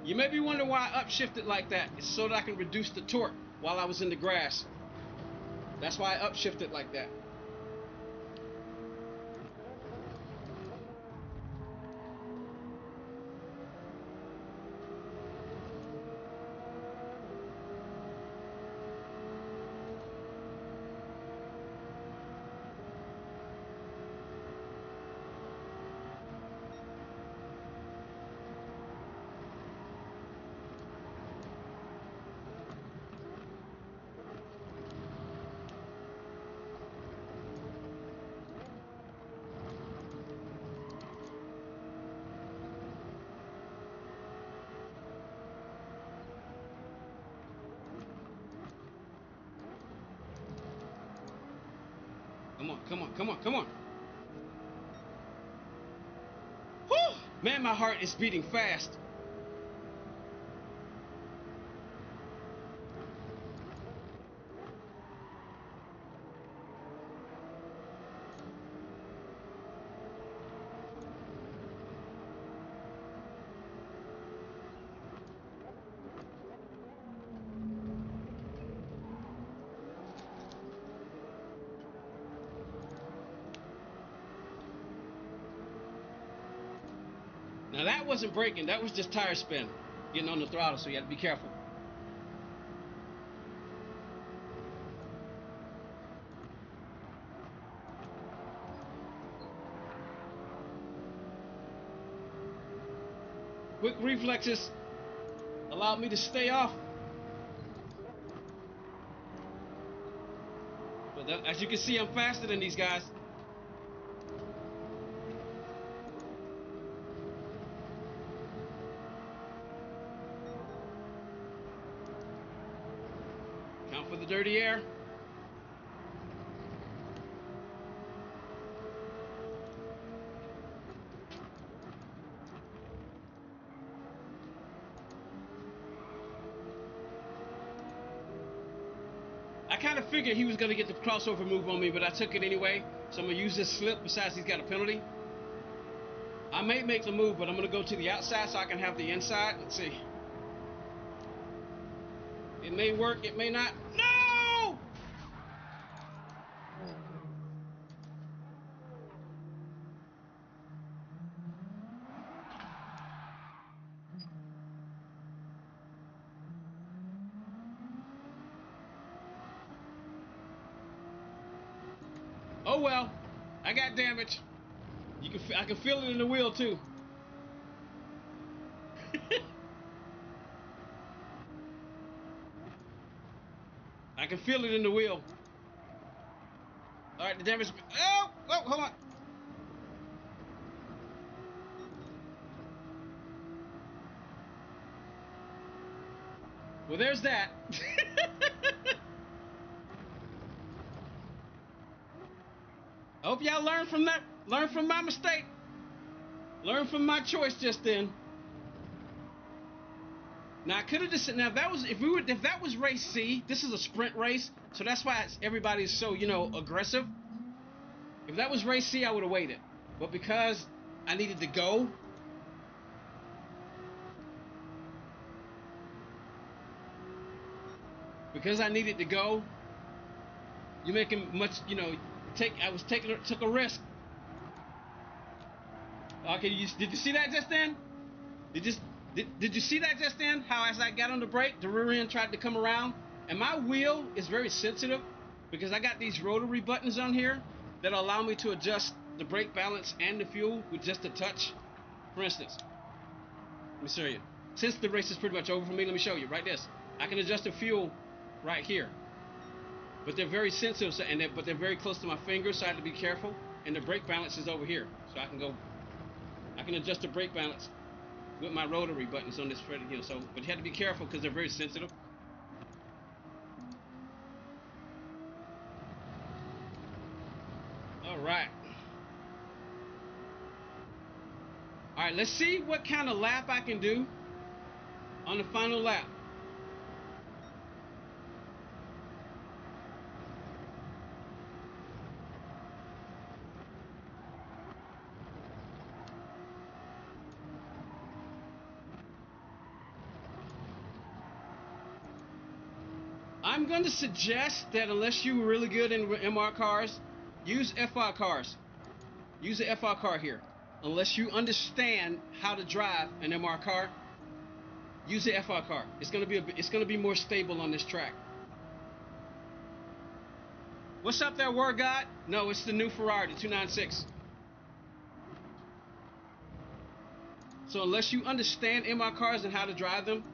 You may be wondering why I upshifted like that. It's so that I can reduce the torque while I was in the grass. That's why I upshifted like that. Come on. Whew! Man, my heart is beating fast. Now that wasn't braking, that was just tire spin, getting on the throttle, so you have to be careful. Quick reflexes allowed me to stay off. But as you can see, I'm faster than these guys. Count for the dirty air. I kind of figured he was going to get the crossover move on me, but I took it anyway. So I'm going to use this slip. Besides, he's got a penalty. I may make the move, but I'm going to go to the outside so I can have the inside. Let's see. It may work. It may not. No! Oh well. I got damage. I can feel it in the wheel too. I can feel it in the wheel. All right, the damage. Oh, hold on. Well, there's that. I hope y'all learn from that. Learn from my mistake. Learn from my choice just then. Now I could have just now if that was race C, this is a sprint race, so that's why everybody's so aggressive. If that was race C, I would have waited, but because I needed to go, you making much took a risk. Okay, did you see that just then? Did you see that just then? How as I got on the brake, the rear end tried to come around, and my wheel is very sensitive because I got these rotary buttons on here that allow me to adjust the brake balance and the fuel with just a touch. For instance, let me show you. Since the race is pretty much over for me, let me show you. Right this. I can adjust the fuel right here, but they're very sensitive, but they're very close to my fingers, so I have to be careful. And the brake balance is over here, so I can adjust the brake balance with my rotary buttons on this thread, so, but you have to be careful because they're very sensitive. All right, let's see what kind of lap I can do on the final lap. I'm going to suggest that unless you're really good in MR cars, use FR cars. Use the FR car here. Unless you understand how to drive an MR car, use the FR car. It's going to be more stable on this track. What's up there, Word God? No, it's the new Ferrari, the 296. So unless you understand MR cars and how to drive them,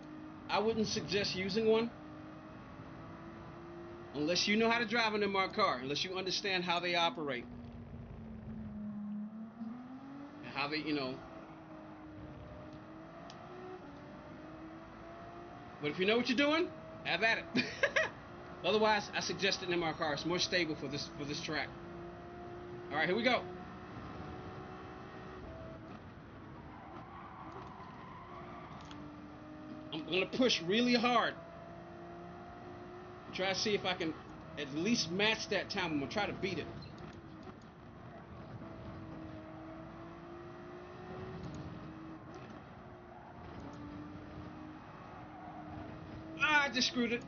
I wouldn't suggest using one. Unless you know how to drive an MR car, unless you understand how they operate. And how they, But if you know what you're doing, have at it. Otherwise, I suggest an MR car. It's more stable for this track. All right, here we go. I'm gonna push really hard. Try to see if I can at least match that time. I'm gonna try to beat it. I just screwed it.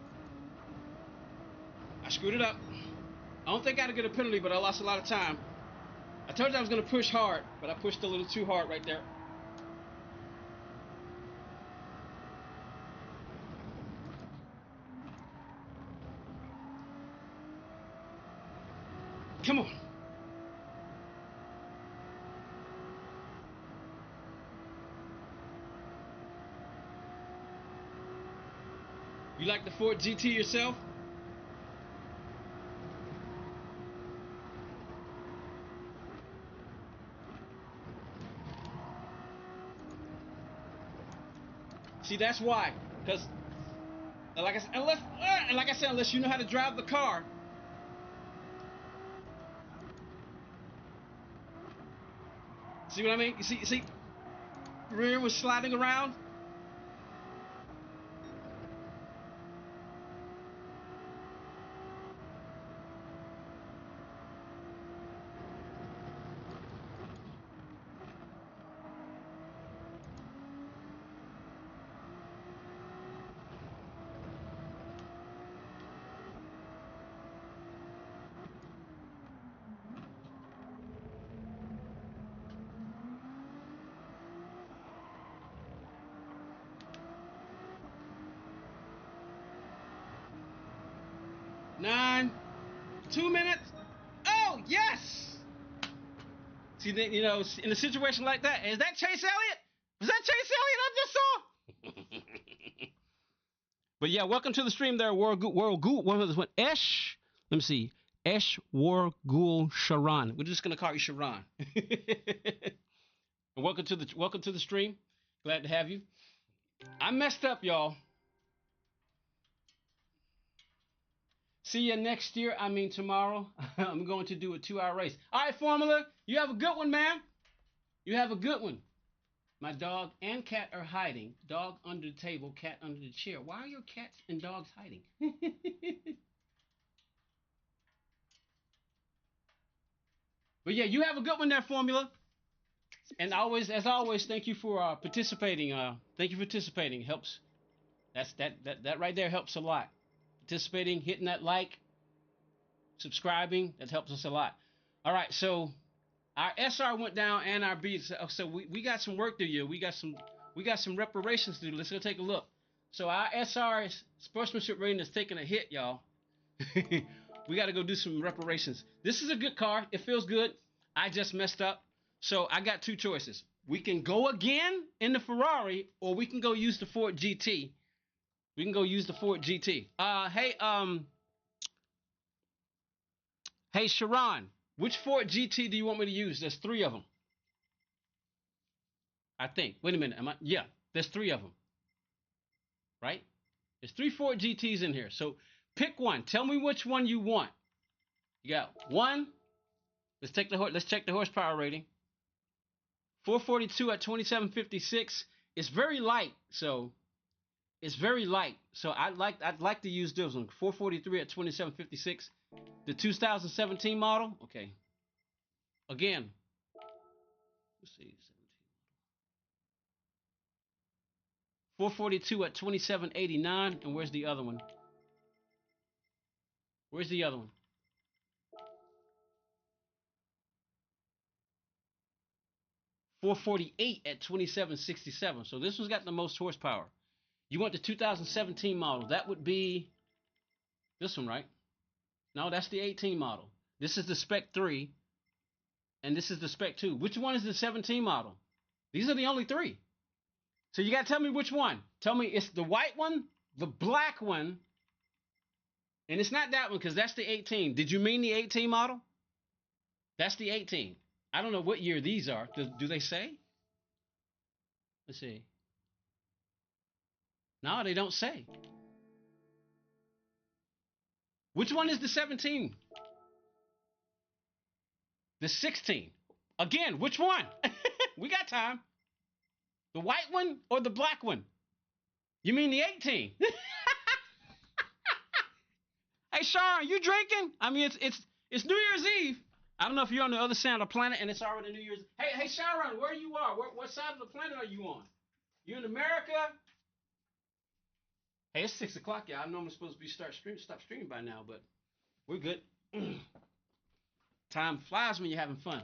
I screwed it up. I don't think I got to get a penalty, but I lost a lot of time. I told you I was going to push hard, but I pushed a little too hard right there. Come on. You like the Ford GT yourself? See, that's why. Because, like I said, unless you know how to drive the car. See what I mean? You see, rear was sliding around. Nine, 2 minutes. Oh, yes. See, in a situation like that, is that Chase Elliott? Was that Chase Elliott I just saw? But yeah, welcome to the stream there, World Ghoul. What was this one? Esh. Let me see. Esh Wargul Sharon. We're just gonna call you Sharon. And welcome to the stream. Glad to have you. I messed up, y'all. See you next year. I mean tomorrow. I'm going to do a 2-hour race. All right, Formula. You have a good one, man. You have a good one. My dog and cat are hiding. Dog under the table, cat under the chair. Why are your cats and dogs hiding? But yeah, you have a good one there, Formula. And always, as always, thank you for participating. Thank you for participating. Helps. That right there helps a lot. Participating, hitting that like, subscribing, that helps us a lot. All right, so our SR went down and our B. So we got some work to do. We got some reparations to do. Let's go take a look. So our SR sportsmanship rating is taking a hit, y'all. We got to go do some reparations. This is a good car. It feels good. I just messed up. So I got two choices. We can go again in the Ferrari, or we can go use the Ford GT. We can go use the Ford GT. Hey, Sharon, which Ford GT do you want me to use? There's 3 of them. I think. Wait a minute. Yeah, there's 3 of them. Right? There's 3 Ford GTs in here. So pick one. Tell me which one you want. You got 1. Let's check the horsepower rating. 442 at 2756. It's very light, so it's very light. So I'd like to use this one. 443 at 2756. The 2017 model. Okay. Again. Let's see. 442 at 2789. And where's the other one? Where's the other one? 448 at 2767. So this one's got the most horsepower. You want the 2017 model. That would be this one, right? No, that's the 18 model. This is the Spec 3. And this is the Spec 2. Which one is the 17 model? These are the only 3. So you got to tell me which one. Tell me it's the white one, the black one, and it's not that one because that's the 18. Did you mean the 18 model? That's the 18. I don't know what year these are. Do they say? Let's see. No, they don't say. Which one is the 17? The 16. Again, which one? We got time. The white one or the black one? You mean the 18? Hey, Sharon, you drinking? I mean, it's New Year's Eve. I don't know if you're on the other side of the planet and it's already New Year's. Hey, Sharon, where you are? What side of the planet are you on? You in America? Hey, it's 6 o'clock, yeah. I know I'm supposed to be stop streaming by now, but we're good. Time flies when you're having fun.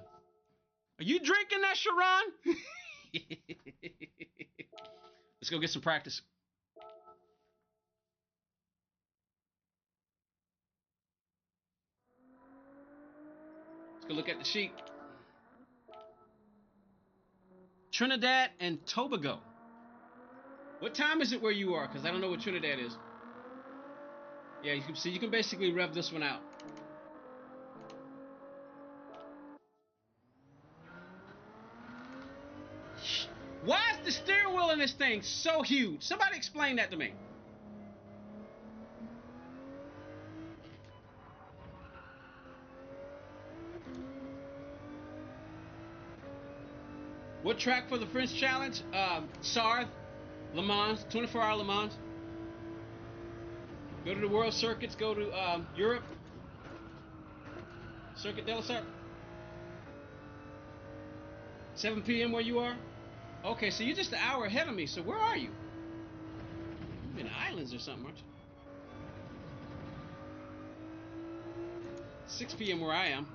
Are you drinking that, Sharon? Let's go get some practice. Let's go look at the sheet. Trinidad and Tobago. What time is it where you are? Because I don't know what Trinidad is. Yeah, you can see. You can basically rev this one out. Why is the steering wheel in this thing so huge? Somebody explain that to me. What track for the French Challenge? Sarthe, Le Mans, 24-hour Le Mans. Go to the World Circuits. Go to Europe. Circuit de la Sarthe. 7 p.m. where you are? Okay, so you're just an hour ahead of me. So where are you? You're in the islands or something, aren't you? 6 p.m. where I am.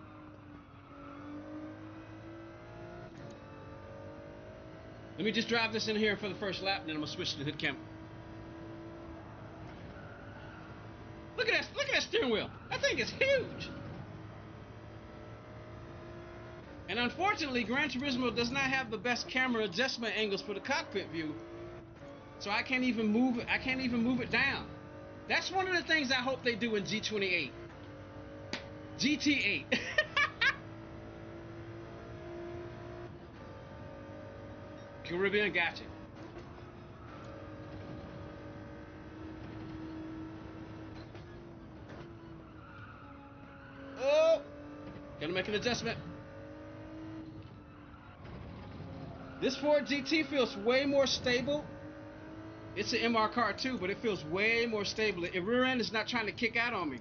Let me just drive this in here for the first lap, and then I'm gonna switch to the hood camera. Look at that steering wheel. That thing is huge. And unfortunately, Gran Turismo does not have the best camera adjustment angles for the cockpit view. So I can't even move it. I can't even move it down. That's one of the things I hope they do in G28. GT8. Caribbean, gotcha. Oh, gotta make an adjustment. This Ford GT feels way more stable. It's an MR car too, but it feels way more stable. The rear end is not trying to kick out on me.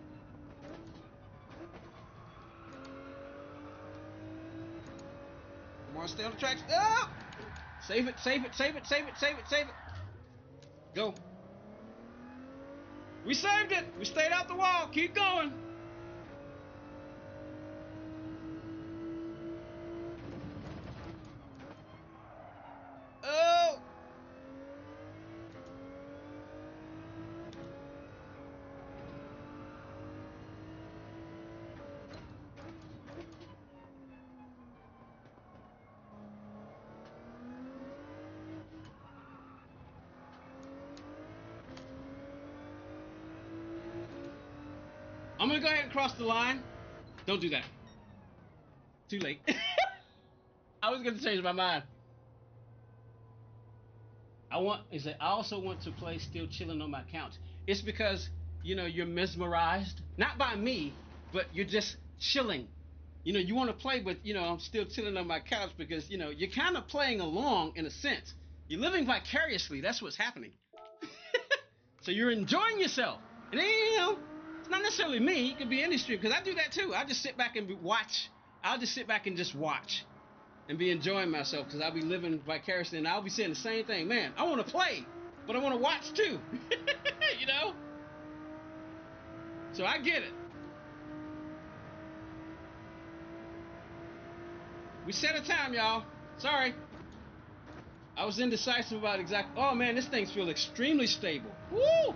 Come on, stay on the tracks. Oh! Save it, save it, save it, save it, save it, save it. Go. We saved it. We stayed out the wall. Keep going. Oh! I'm gonna go ahead and cross the line. Don't do that. Too late. I was gonna change my mind. I also want to play still chilling on my couch. It's because, you're mesmerized. Not by me, but you're just chilling. You want to play, but I'm still chilling on my couch because, you're kind of playing along in a sense. You're living vicariously. That's what's happening. So you're enjoying yourself. And then, it's not necessarily me. It could be any stream because I do that too. I just sit back and watch. I'll just sit back and just watch and be enjoying myself because I'll be living vicariously and I'll be saying the same thing. Man, I want to play, but I want to watch too. So I get it. We set a time, y'all. Sorry. I was indecisive about exactly. Oh man, this thing feels extremely stable. Woo!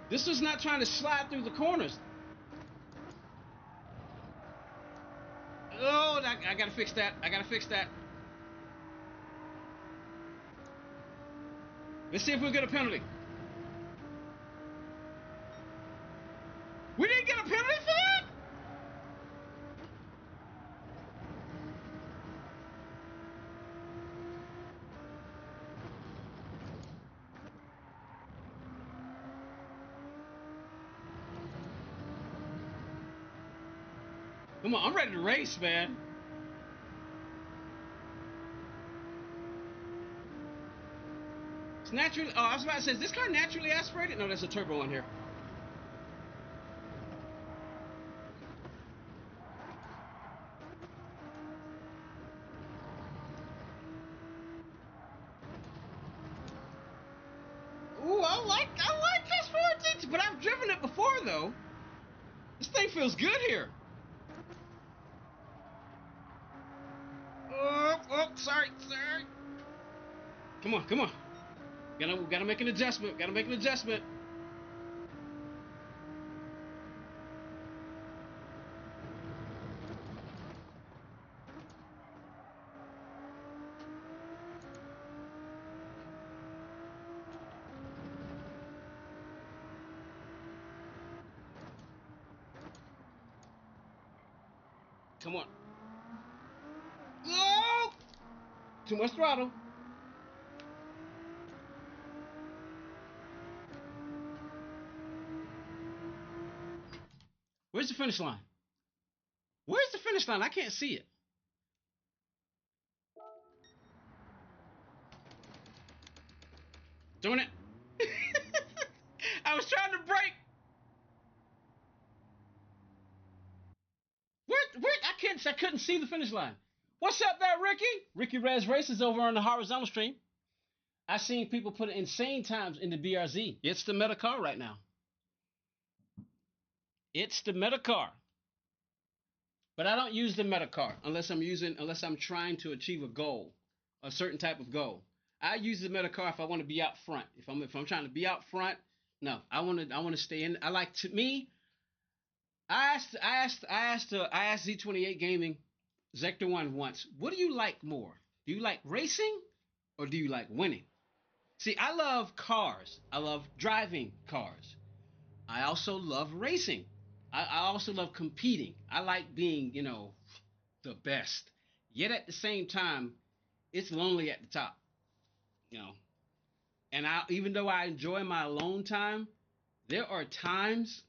This was not trying to slide through the corners. Oh, I gotta fix that. I gotta fix that. Let's see if we get a penalty. We didn't get a penalty for that? Come on, I'm ready to race, man. It's naturally. Oh, I was about to say, is this car naturally aspirated? No, there's a turbo on here. Ooh, I like this Ford GT, but I've driven it before though. This thing feels good here. Oh, sorry. Come on. Gotta make an adjustment. Come on. Oh! Too much throttle. Where's the finish line? Where's the finish line? I can't see it. Doing it. I was trying to brake. Where? I couldn't see the finish line. What's up there, Ricky? Ricky Rez Races over on the horizontal stream. I've seen people put insane times in the BRZ. It's the meta car right now. It's the meta car. But I don't use the meta car unless I'm trying to achieve a goal, a certain type of goal. I use the meta car if I want to be out front. If I'm trying to be out front, no, I want to stay in. I asked Z28 Gaming Zector 1 once. What do you like more? Do you like racing or do you like winning? See, I love cars. I love driving cars. I also love racing. I also love competing. I like being, the best. Yet at the same time, it's lonely at the top, you know. And even though I enjoy my alone time, there are times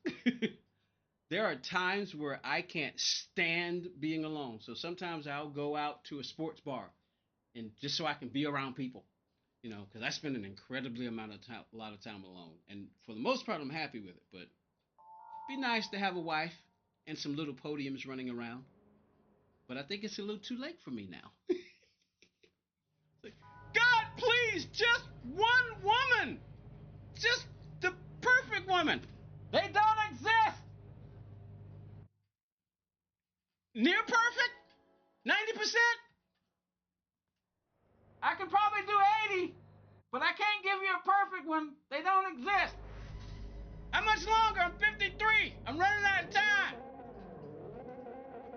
there are times where I can't stand being alone. So sometimes I'll go out to a sports bar and just so I can be around people, because I spend an incredibly a lot of time alone, and for the most part, I'm happy with it. But it'd be nice to have a wife and some little podiums running around. But I think it's a little too late for me now. God, please, just one woman, just the perfect woman. They don't exist. Near perfect, 90%. I can probably do 80, but I can't give you a perfect one. They don't exist. How much longer? I'm 53. I'm running out of time.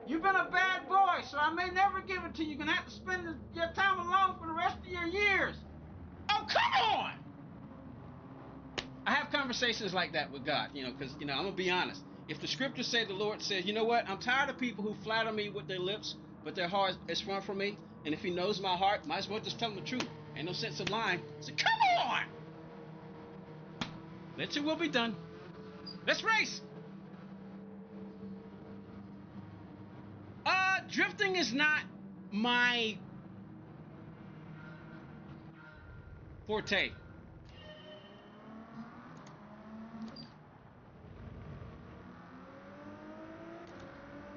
You've been a bad boy, so I may never give it to you. You're going to have to spend your time alone for the rest of your years. Oh, come on! I have conversations like that with God, because, I'm going to be honest. If the scriptures say the Lord says, you know what? I'm tired of people who flatter me with their lips, but their heart is far from me. And if he knows my heart, might as well just tell him the truth. Ain't no sense of lying. So come on! Let your will be done. Let's race. Drifting is not my forte.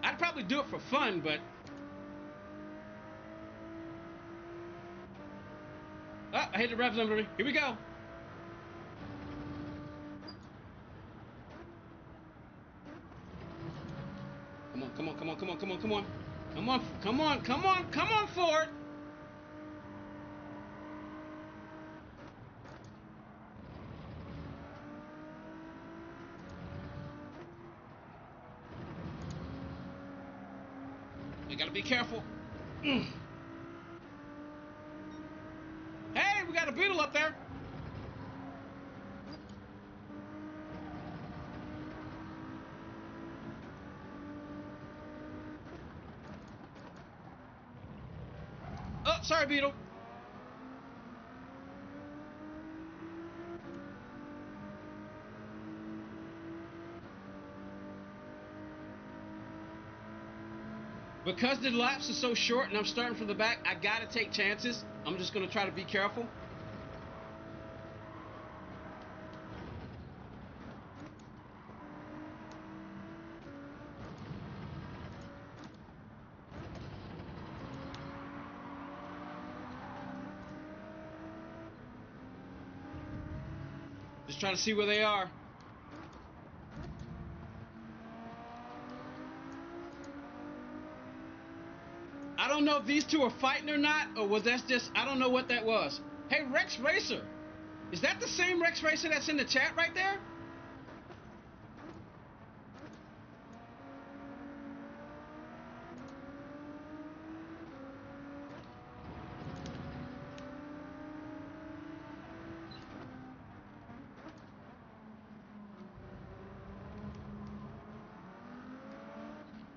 I'd probably do it for fun, but I hit the rev limiter. Here we go. Come on, come on, come on, come on, come on, come on. Come on, come on, come on, come on, Ford. You gotta be careful. Hey, we got a beetle up there. Oh, sorry, beetle. Because the laps are so short and I'm starting from the back, I gotta take chances. I'm just gonna try to be careful. Just trying to see where they are. I don't know if these two are fighting or not, or was that just, I don't know what that was. Hey, Rex Racer. Is that the same Rex Racer that's in the chat right there?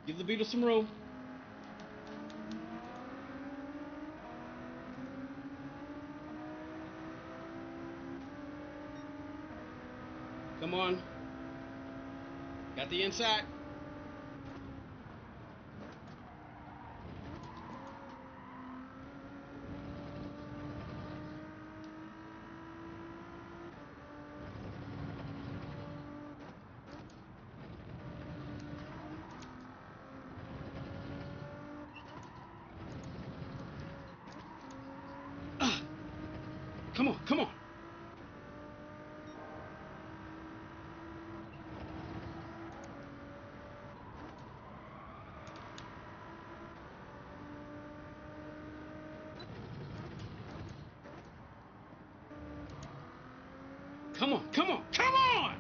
Give the beetle some room. Come on. Got the inside. Come on, come on. Come on, come on, come on!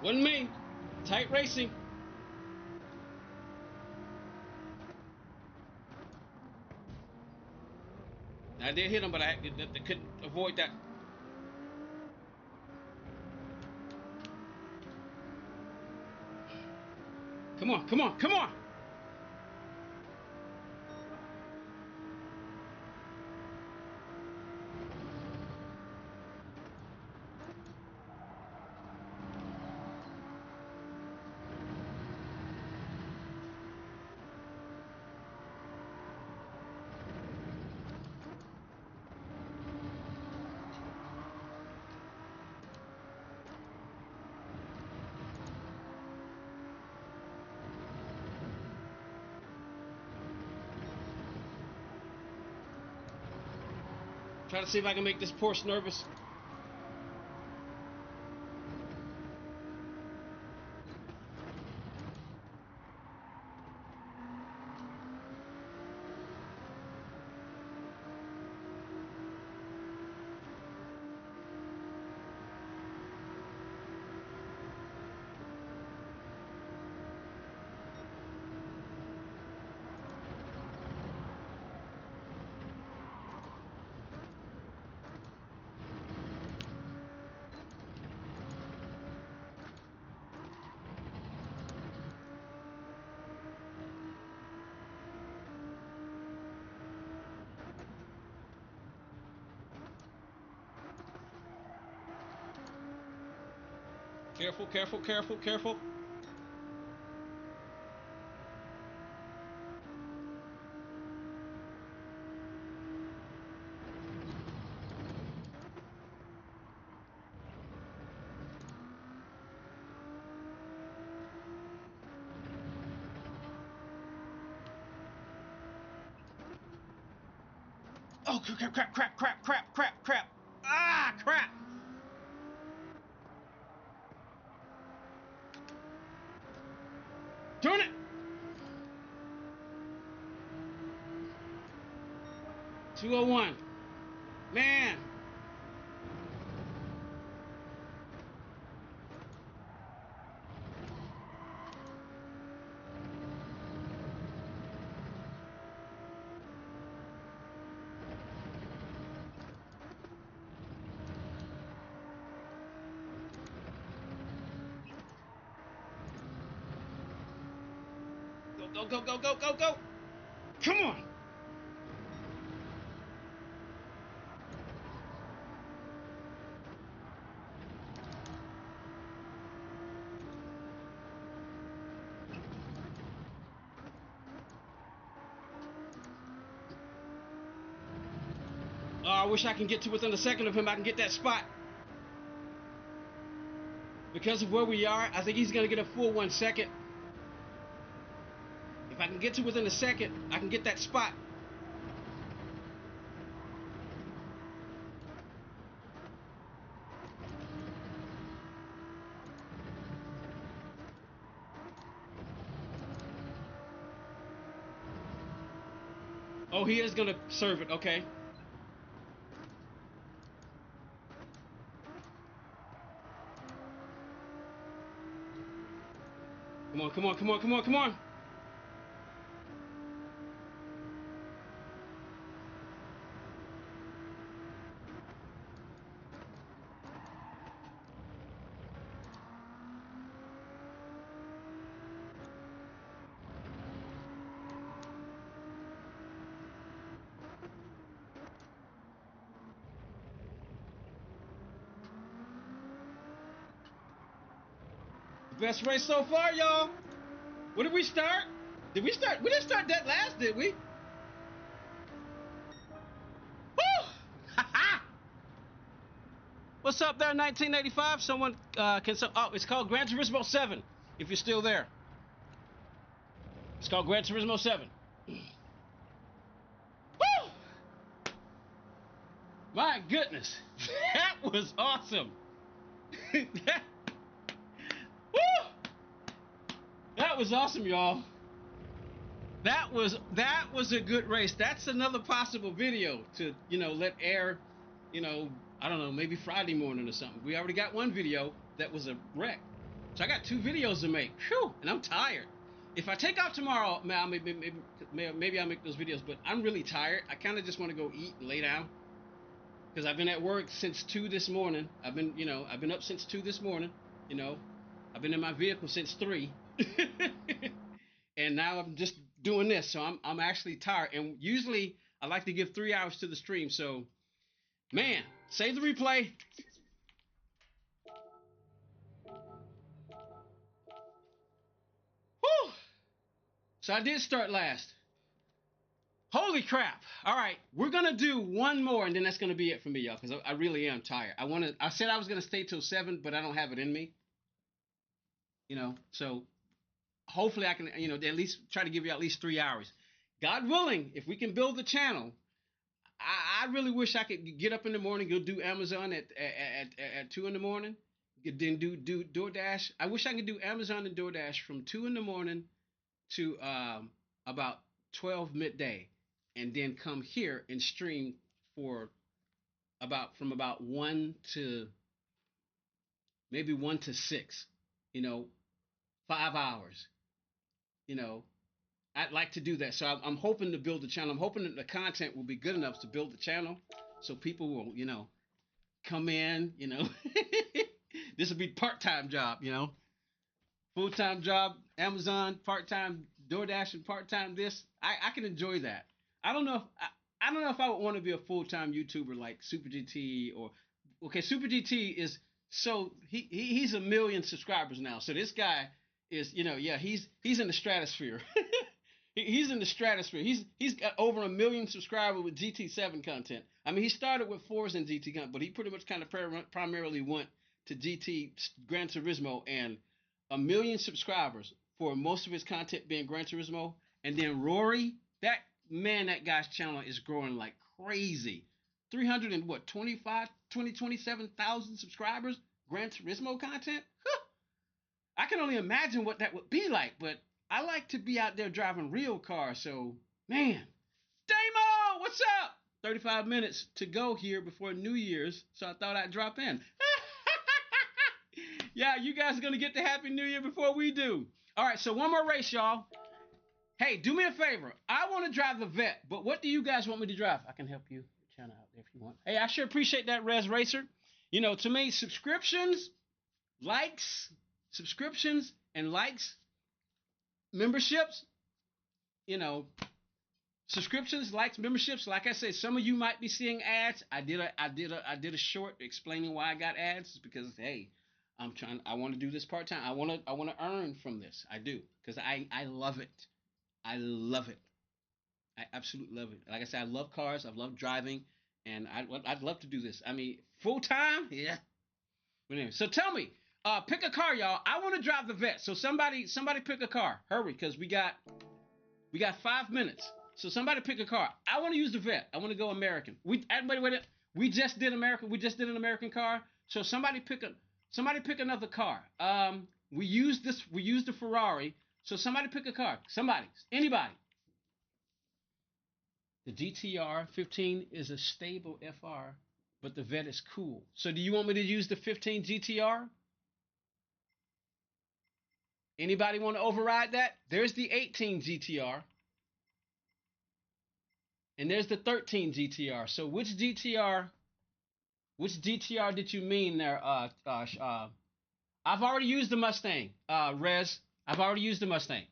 Wasn't me. Tight racing. I did hit him, but I couldn't avoid that. Come on, come on, come on! Try to see if I can make this Porsche nervous. Careful, careful, careful, careful. Oh, crap, crap, crap, crap, crap, crap, crap. Ah, crap. Doing it. $201. Man. Go, go, go, go, go, go. Come on. Oh, I wish I can get to within a second of him. I can get that spot. Because of where we are, I think he's going to get a full 1 second. If I can get to within a second, I can get that spot. Oh, he is going to serve it. Okay. Come on, come on, come on, come on, come on. Best race so far, y'all. When did we start? Did we start? We didn't start that last, did we? Woo! What's up there, 1985? Someone can... Oh, it's called Gran Turismo 7, if you're still there. It's called Gran Turismo 7. Woo! My goodness. That was awesome. Woo! That was awesome, y'all. That was a good race. That's another possible video to, let air, I don't know, maybe Friday morning or something. We already got one video that was a wreck. So I got 2 videos to make. Whew, and I'm tired. If I take off tomorrow, maybe I'll make those videos. But I'm really tired. I kind of just want to go eat and lay down because I've been at work since 2 this morning. I've been up since 2 this morning. You know, I've been in my vehicle since 3, and now I'm just doing this. So I'm actually tired. And usually I like to give 3 hours to the stream. So man, save the replay. Whew. So I did start last. Holy crap. All right, we're going to do one more, and then that's going to be it for me, y'all, because I really am tired. I said I was going to stay till 7, but I don't have it in me. So hopefully I can, at least try to give you at least 3 hours. God willing, if we can build the channel, I really wish I could get up in the morning, go do Amazon at 2 in the morning, then do DoorDash. I wish I could do Amazon and DoorDash from 2 in the morning to about 12 midday, and then come here and stream for from about 1 to maybe 1 to 6, 5 hours. I'd like to do that. So I'm hoping to build the channel. I'm hoping that the content will be good enough to build the channel so people will, come in, This will be part-time job, full-time job, Amazon, part-time DoorDash, and part-time this. I can enjoy that. I don't know if I don't know if I would want to be a full-time YouTuber like Super GT or Super GT is he's 1 million subscribers now. So this guy is, he's in the stratosphere. He's in the stratosphere. He's got over 1 million subscribers with GT7 content. I mean, he started with Forza and GT content, but he pretty much kind of primarily went to GT Gran Turismo, and 1 million subscribers for most of his content being Gran Turismo. And then Rory, that guy's channel is growing like crazy. 27,000 subscribers, Gran Turismo content. Huh. I can only imagine what that would be like, but I like to be out there driving real cars. So, man, Damo, what's up? 35 minutes to go here before New Year's, so I thought I'd drop in. Yeah, you guys are going to get the Happy New Year before we do. All right, so one more race, y'all. Hey, do me a favor. I want to drive the Vet, but what do you guys want me to drive? I can help you channel out there if you want. Hey, I sure appreciate that, Res Racer. To me, subscriptions, and likes, memberships, subscriptions, likes, memberships. Like I said, some of you might be seeing ads. I did a short explaining why I got ads, because hey, I want to do this part time. I want to earn from this. I do, because I love it. I love it. I absolutely love it. Like I said, I love cars. I love driving, and I'd love to do this. I mean, full time, yeah. But anyway, so tell me, pick a car, y'all. I want to drive the Vet. So somebody pick a car. Hurry, because we got 5 minutes. So somebody pick a car. I want to use the Vet. I want to go American. We just did American. We just did an American car. So somebody pick another car. We used the Ferrari. So somebody pick a car. Anybody. The GTR 15 is a stable FR, but the Vet is cool. So do you want me to use the 15 GTR? Anybody want to override that? There's the 18 GTR. And there's the 13 GTR. So which GTR did you mean there, I've already used the Mustang, Rez. I've already used the Mustang.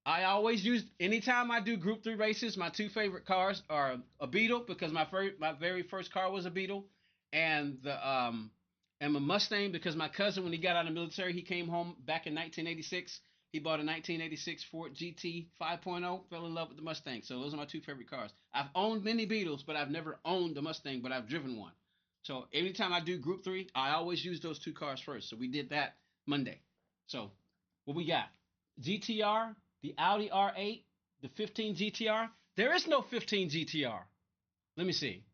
I always use, anytime I do Group 3 races, my 2 favorite cars are a Beetle, because my very first car was a Beetle, and a Mustang, because my cousin, when he got out of the military, he came home back in 1986. He bought a 1986 Ford GT 5.0, fell in love with the Mustang. So those are my 2 favorite cars. I've owned many Beetles, but I've never owned a Mustang, but I've driven one. So anytime I do Group 3, I always use those 2 cars first. So we did that Monday. So what we got? GTR, the Audi R8, the 15 GTR. There is no 15 GTR. Let me see.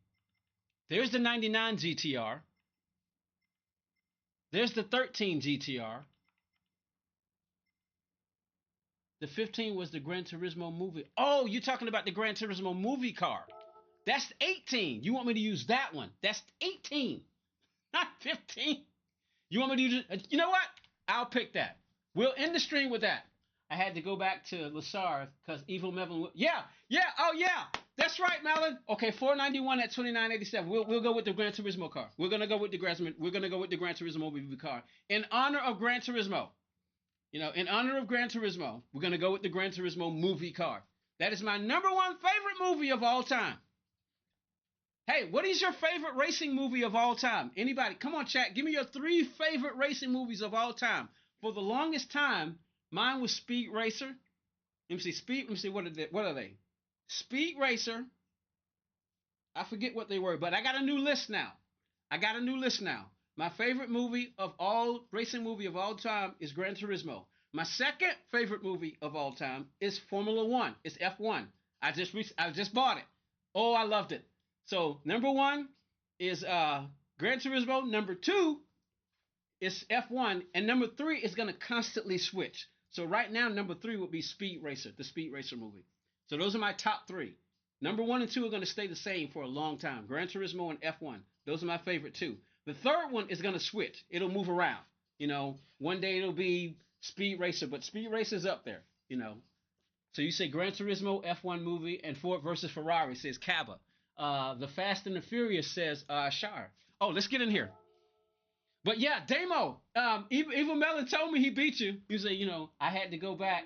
There's the 99 GTR. There's the 13 GTR. The 15 was the Gran Turismo movie. Oh, you're talking about the Gran Turismo movie car. That's 18. You want me to use that one? That's 18, not 15. You want me to use it? You know what? I'll pick that. We'll end the stream with that. I had to go back to Lasar because Evil Melvin. Yeah, yeah, oh yeah, that's right, Melvin. Okay, 491 at 2987. We'll go with the Gran Turismo car. We're gonna go with the Gran Turismo movie car in honor of Gran Turismo. You know, in honor of Gran Turismo, we're gonna go with the Gran Turismo movie car. That is my number one favorite movie of all time. Hey, what is your favorite racing movie of all time? Anybody? Come on, chat. Give me your 3 favorite racing movies of all time. For the longest time, mine was Speed Racer. Let me see. Let me see. What are they? Speed Racer. I forget what they were, but I got a new list now. My favorite movie of all racing movie of all time is Gran Turismo. My second favorite movie of all time is Formula One. It's F1. I just bought it. Oh, I loved it. So number 1 is Gran Turismo. Number 2 is F1, and number 3 is gonna constantly switch. So right now, number 3 would be Speed Racer, the Speed Racer movie. So those are my top 3. Number 1 and 2 are gonna stay the same for a long time. Gran Turismo and F1. Those are my favorite 2. The third one is gonna switch. It'll move around. You know, one day it'll be Speed Racer, but Speed Racer's up there. You know. So you say Gran Turismo, F1 movie, and Ford versus Ferrari says Kaba. The Fast and the Furious says Shar. Oh, let's get in here. But yeah, Damo, Evil Melon told me he beat you. You say, you know, I had to go back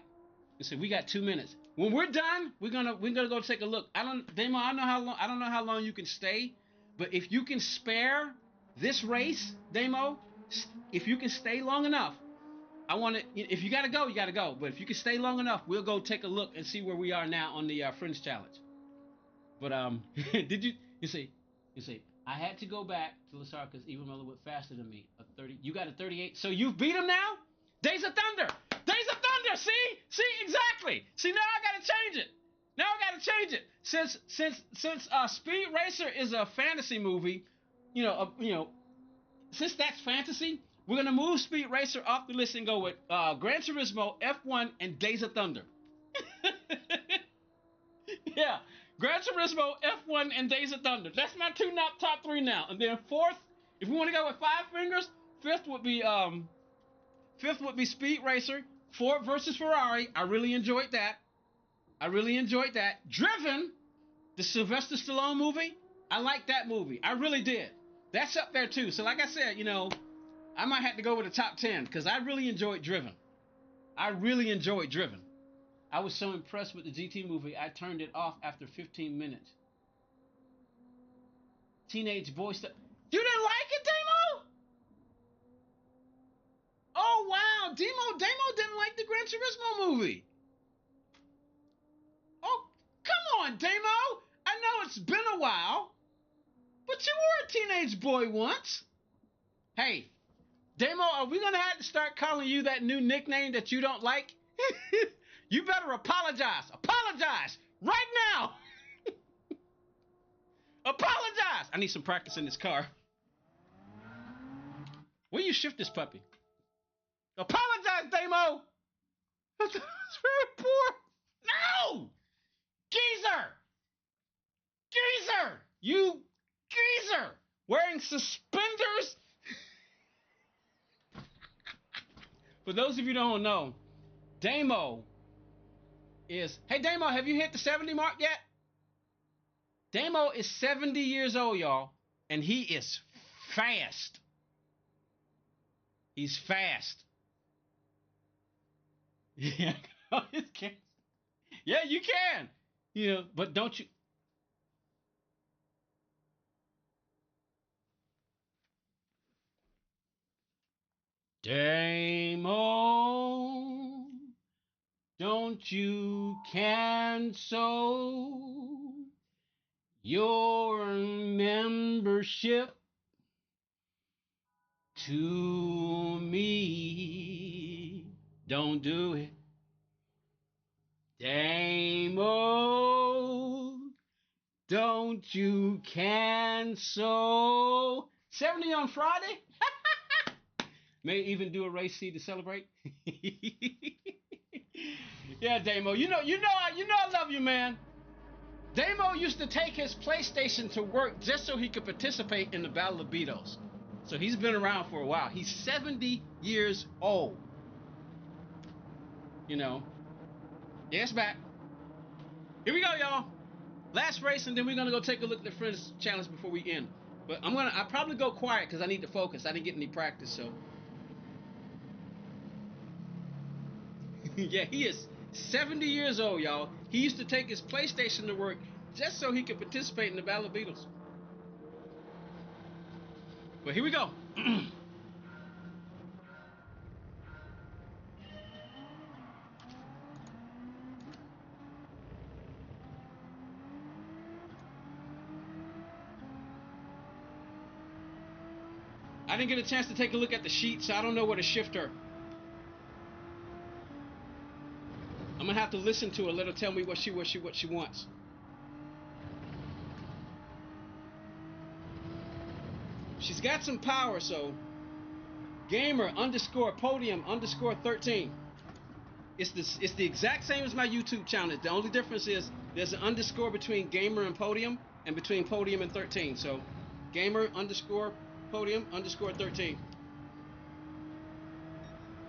and say we got 2 minutes. When we're done, we're gonna go take a look. Damo, I don't know how long you can stay, but if you can spare this race, Damo, if you can stay long enough, I want to. If you gotta go, you gotta go. But if you can stay long enough, we'll go take a look and see where we are now on the Fringe Challenge. But did you see? I had to go back to Lasar because Evil Miller went faster than me. A 30. You got a 38. So you've beat him now? Days of Thunder. See exactly. See, now I gotta change it. Since Speed Racer is a fantasy movie, since that's fantasy, we're gonna move Speed Racer off the list and go with Gran Turismo, F1, and Days of Thunder. Yeah, Gran Turismo, F1, and Days of Thunder. That's my top 3 now. And then fourth, if we want to go with 5 fingers, fifth would be Speed Racer, Ford versus Ferrari. I really enjoyed that. Driven, the Sylvester Stallone movie. I like that movie. I really did. That's up there too. So like I said, I might have to go with the top 10 because I really enjoyed Driven. I was so impressed with the GT movie, I turned it off after 15 minutes. Teenage boy stuff. You didn't like it, Damo? Oh, wow. Damo didn't like the Gran Turismo movie. Oh, come on, Damo. I know it's been a while, but you were a teenage boy once. Hey, Damo, are we going to have to start calling you that new nickname that you don't like? You better apologize. Apologize right now. Apologize. I need some practice in this car. Will you shift this puppy? Apologize, Damo. That's very poor. No! Geezer! You geezer! Wearing suspenders? For those of you who don't know, Damo is... Hey, Damo, have you hit the 70 mark yet? Damo is 70 years old, y'all, and he is fast. He's fast. Yeah, yeah, you can. But don't you... Damo, don't you cancel your membership to me. Don't do it. Damo, don't you cancel. 70 on Friday? May even do a race C to celebrate. Yeah, Damo. You know I love you, man. Damo used to take his PlayStation to work just so he could participate in the Battle of Beatles. So he's been around for a while. He's 70 years old. You know. Yeah, it's back. Here we go, y'all. Last race, and then we're gonna go take a look at the Friends Challenge before we end. But I'll probably go quiet because I need to focus. I didn't get any practice, so. Yeah, he is 70 years old, y'all. He used to take his PlayStation to work just so he could participate in the Battle of Beatles. But here we go. I didn't get a chance to take a look at the sheet, so I don't know where to shift her. I'm gonna have to listen to her, let her tell me what she wants. She's got some power, so gamer _ podium _ 13. It's the exact same as my YouTube channel. The only difference is there's an underscore between gamer and podium, and between podium and 13. So gamer _ podium _ 13.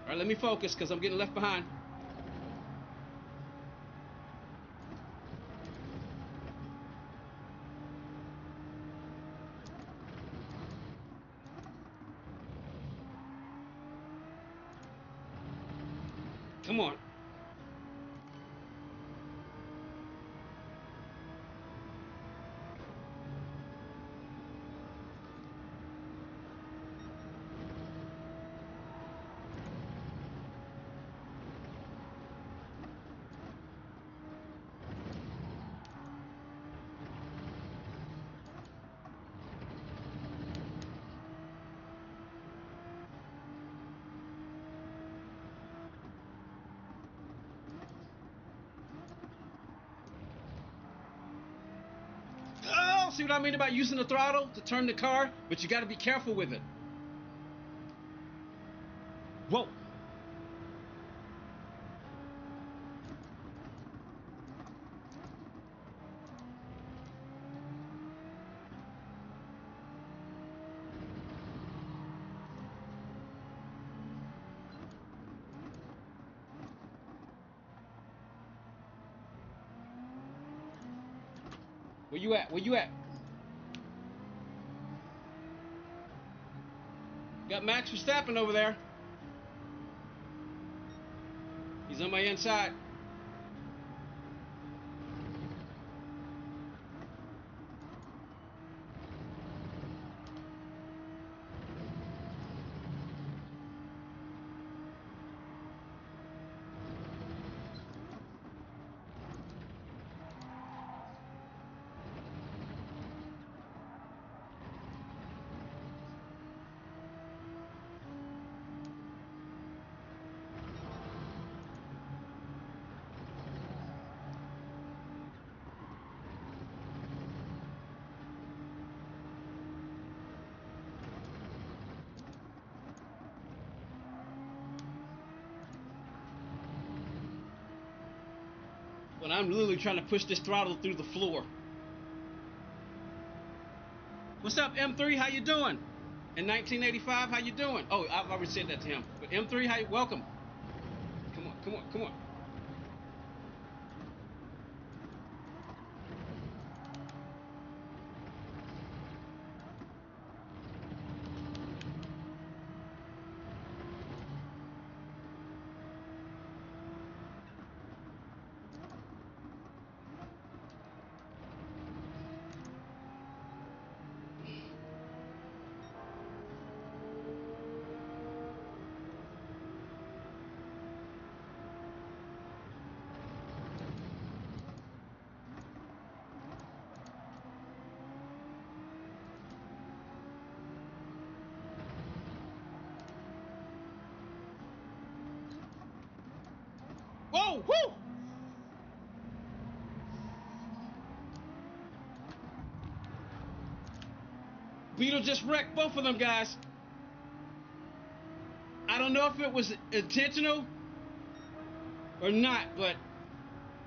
All right, let me focus because I'm getting left behind. Come on. Oh, see what I mean about using the throttle to turn the car? But you got to be careful with it. Whoa. Where you at? Where you at? Got Max Verstappen over there. He's on my inside. But I'm literally trying to push this throttle through the floor. What's up, M3? How you doing? In 1985, how you doing? Oh, I've already said that to him. But M3, how you? Welcome. Come on, come on, come on. Whoa, whoo! Beetle just wrecked both of them guys. I don't know if it was intentional or not, but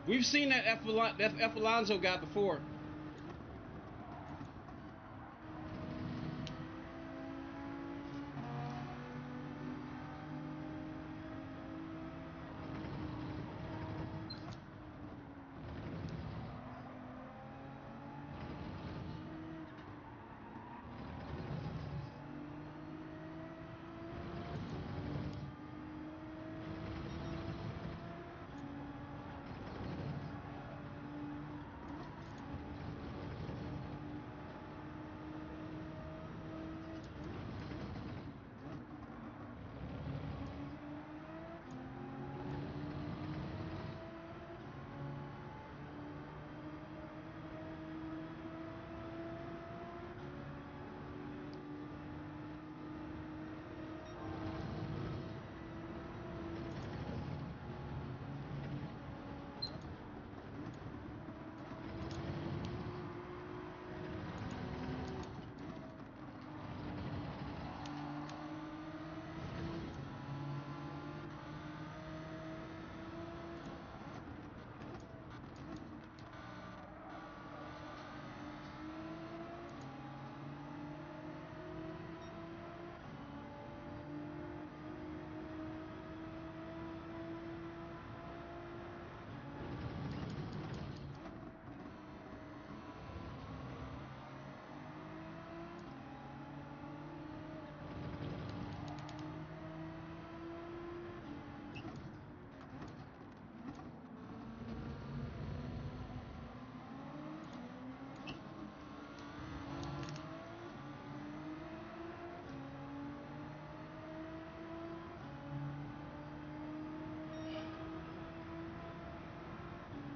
we've seen that F. Alonso guy before.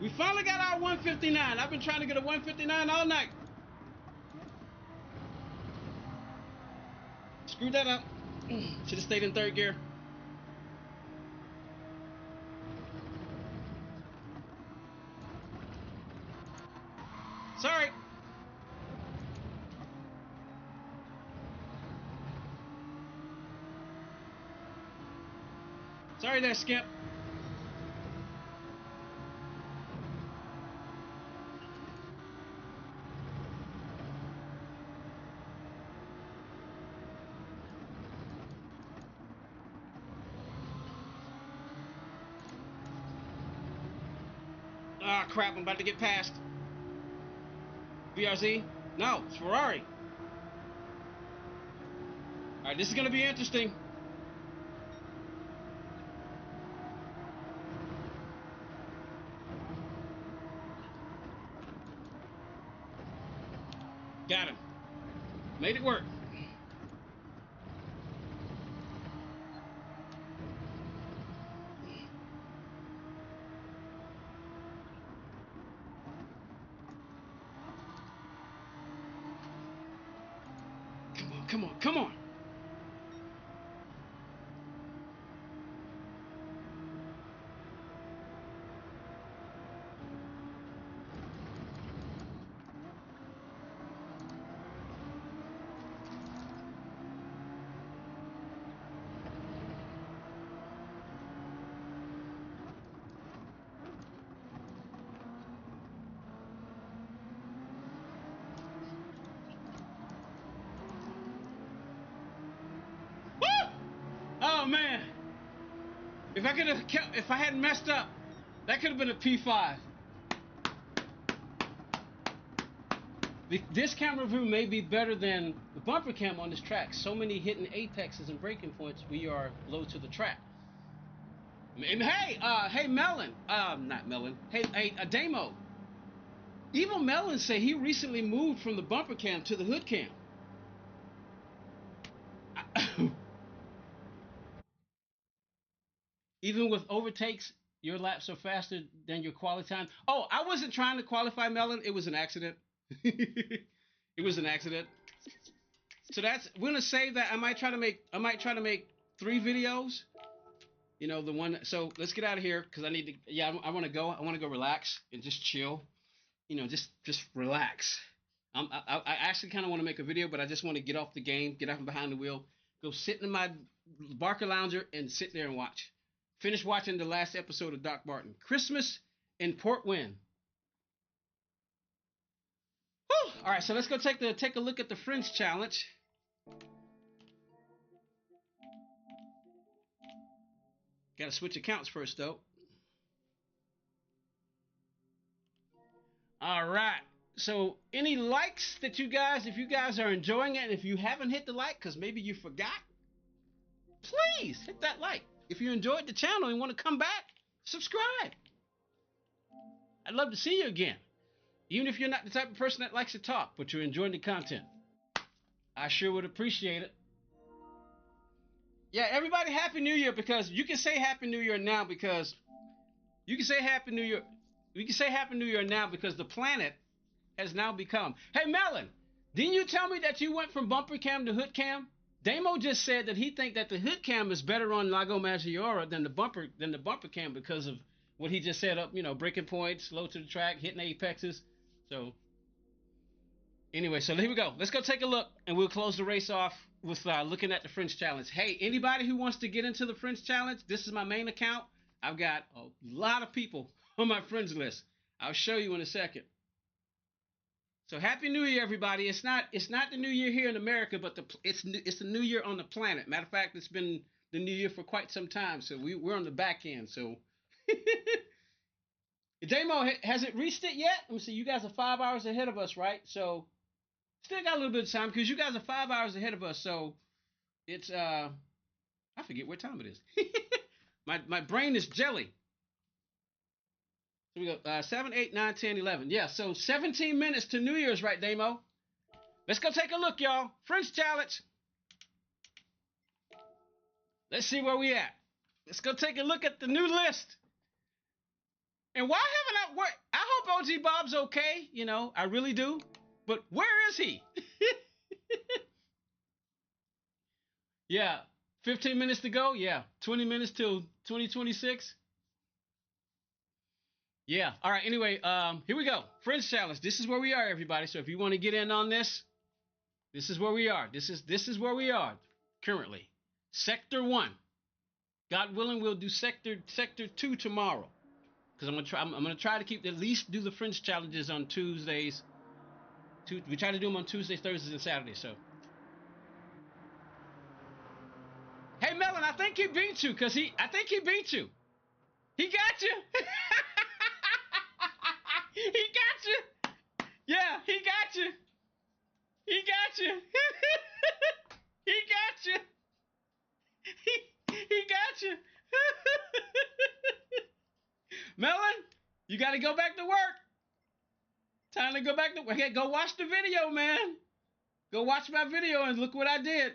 We finally got our 159. I've been trying to get a 159 all night. Screwed that up. Should have stayed in third gear. Sorry. Sorry there, Skip. Ah, crap, I'm about to get past. VRZ? No, it's Ferrari. All right, this is going to be interesting. Got him. Made it work. Come on, come on. Woo! Oh man. If I hadn't messed up, that could have been a P5. This camera view may be better than the bumper cam on this track. So many hitting apexes and breaking points, we are low to the track. Hey, Melon. Not Melon. Hey, Damo. Evil Melon said he recently moved from the bumper cam to the hood cam. Even with overtakes, your laps are faster than your quality time. Oh, I wasn't trying to qualify, Melon. It was an accident. It was an accident. So we're gonna save that. I might try to make 3 videos. You know, the one. So let's get out of here because I need to. Yeah, I want to go. I want to go relax and just chill. You know, just relax. I actually kind of want to make a video, but I just want to get off the game, get out from behind the wheel, go sit in my Barker Lounger and sit there and watch. Finish watching the last episode of Doc Martin. Christmas in Port Wynn. Whew. All right, so let's go take a look at the Fringe Challenge. Got to switch accounts first, though. All right. So, any likes that if you guys are enjoying it, and if you haven't hit the like, because maybe you forgot, please hit that like. If you enjoyed the channel and want to come back, subscribe. I'd love to see you again. Even if you're not the type of person that likes to talk, but you're enjoying the content. I sure would appreciate it. Yeah, everybody, Happy New Year, because you can say Happy New Year now because you can say Happy New Year. We can say Happy New Year now because the planet has now become. Hey, Melon, didn't you tell me that you went from bumper cam to hood cam? Damo just said that he think that the hood cam is better on Lago Maggiore than the bumper cam because of what he just said up, breaking points, low to the track, hitting apexes. So anyway, so here we go. Let's go take a look, and we'll close the race off with looking at the Fringe Challenge. Hey, anybody who wants to get into the Fringe Challenge, this is my main account. I've got a lot of people on my friends list. I'll show you in a second. So Happy New Year, everybody. It's not the New Year here in America, but it's the New Year on the planet. Matter of fact, it's been the New Year for quite some time, so we're on the back end. So, Damo, has it reached it yet? Let me see. You guys are 5 hours ahead of us, right? So, still got a little bit of time because you guys are 5 hours ahead of us. So, it's I forget what time it is. my brain is jelly. So we go 7, 8, 9, 10, 11. Yeah, so 17 minutes to New Year's, right, Damo? Let's go take a look, y'all. Fringe Challenge. Let's see where we at. Let's go take a look at the new list. And why haven't I? Where, I hope OG Bob's okay. You know, I really do. But where is he? Yeah, 15 minutes to go. Yeah, 20 minutes till 2026. Yeah. All right. Anyway, here we go. Friends challenge. This is where we are, everybody. So if you want to get in on this, this is where we are. This is where we are currently. Sector 1. God willing, we'll do sector 2 tomorrow. Because I'm gonna try to keep at least do the French challenges on Tuesdays. We try to do them on Tuesdays, Thursdays, and Saturdays. So, hey Melon, I think he beat you because I think he beat you. He got you. He got you. Yeah, he got you. He got you. He got you. He got you. Melon, you got to go back to work. Time to go back to work. Hey, go watch the video, man. Go watch my video and look what I did.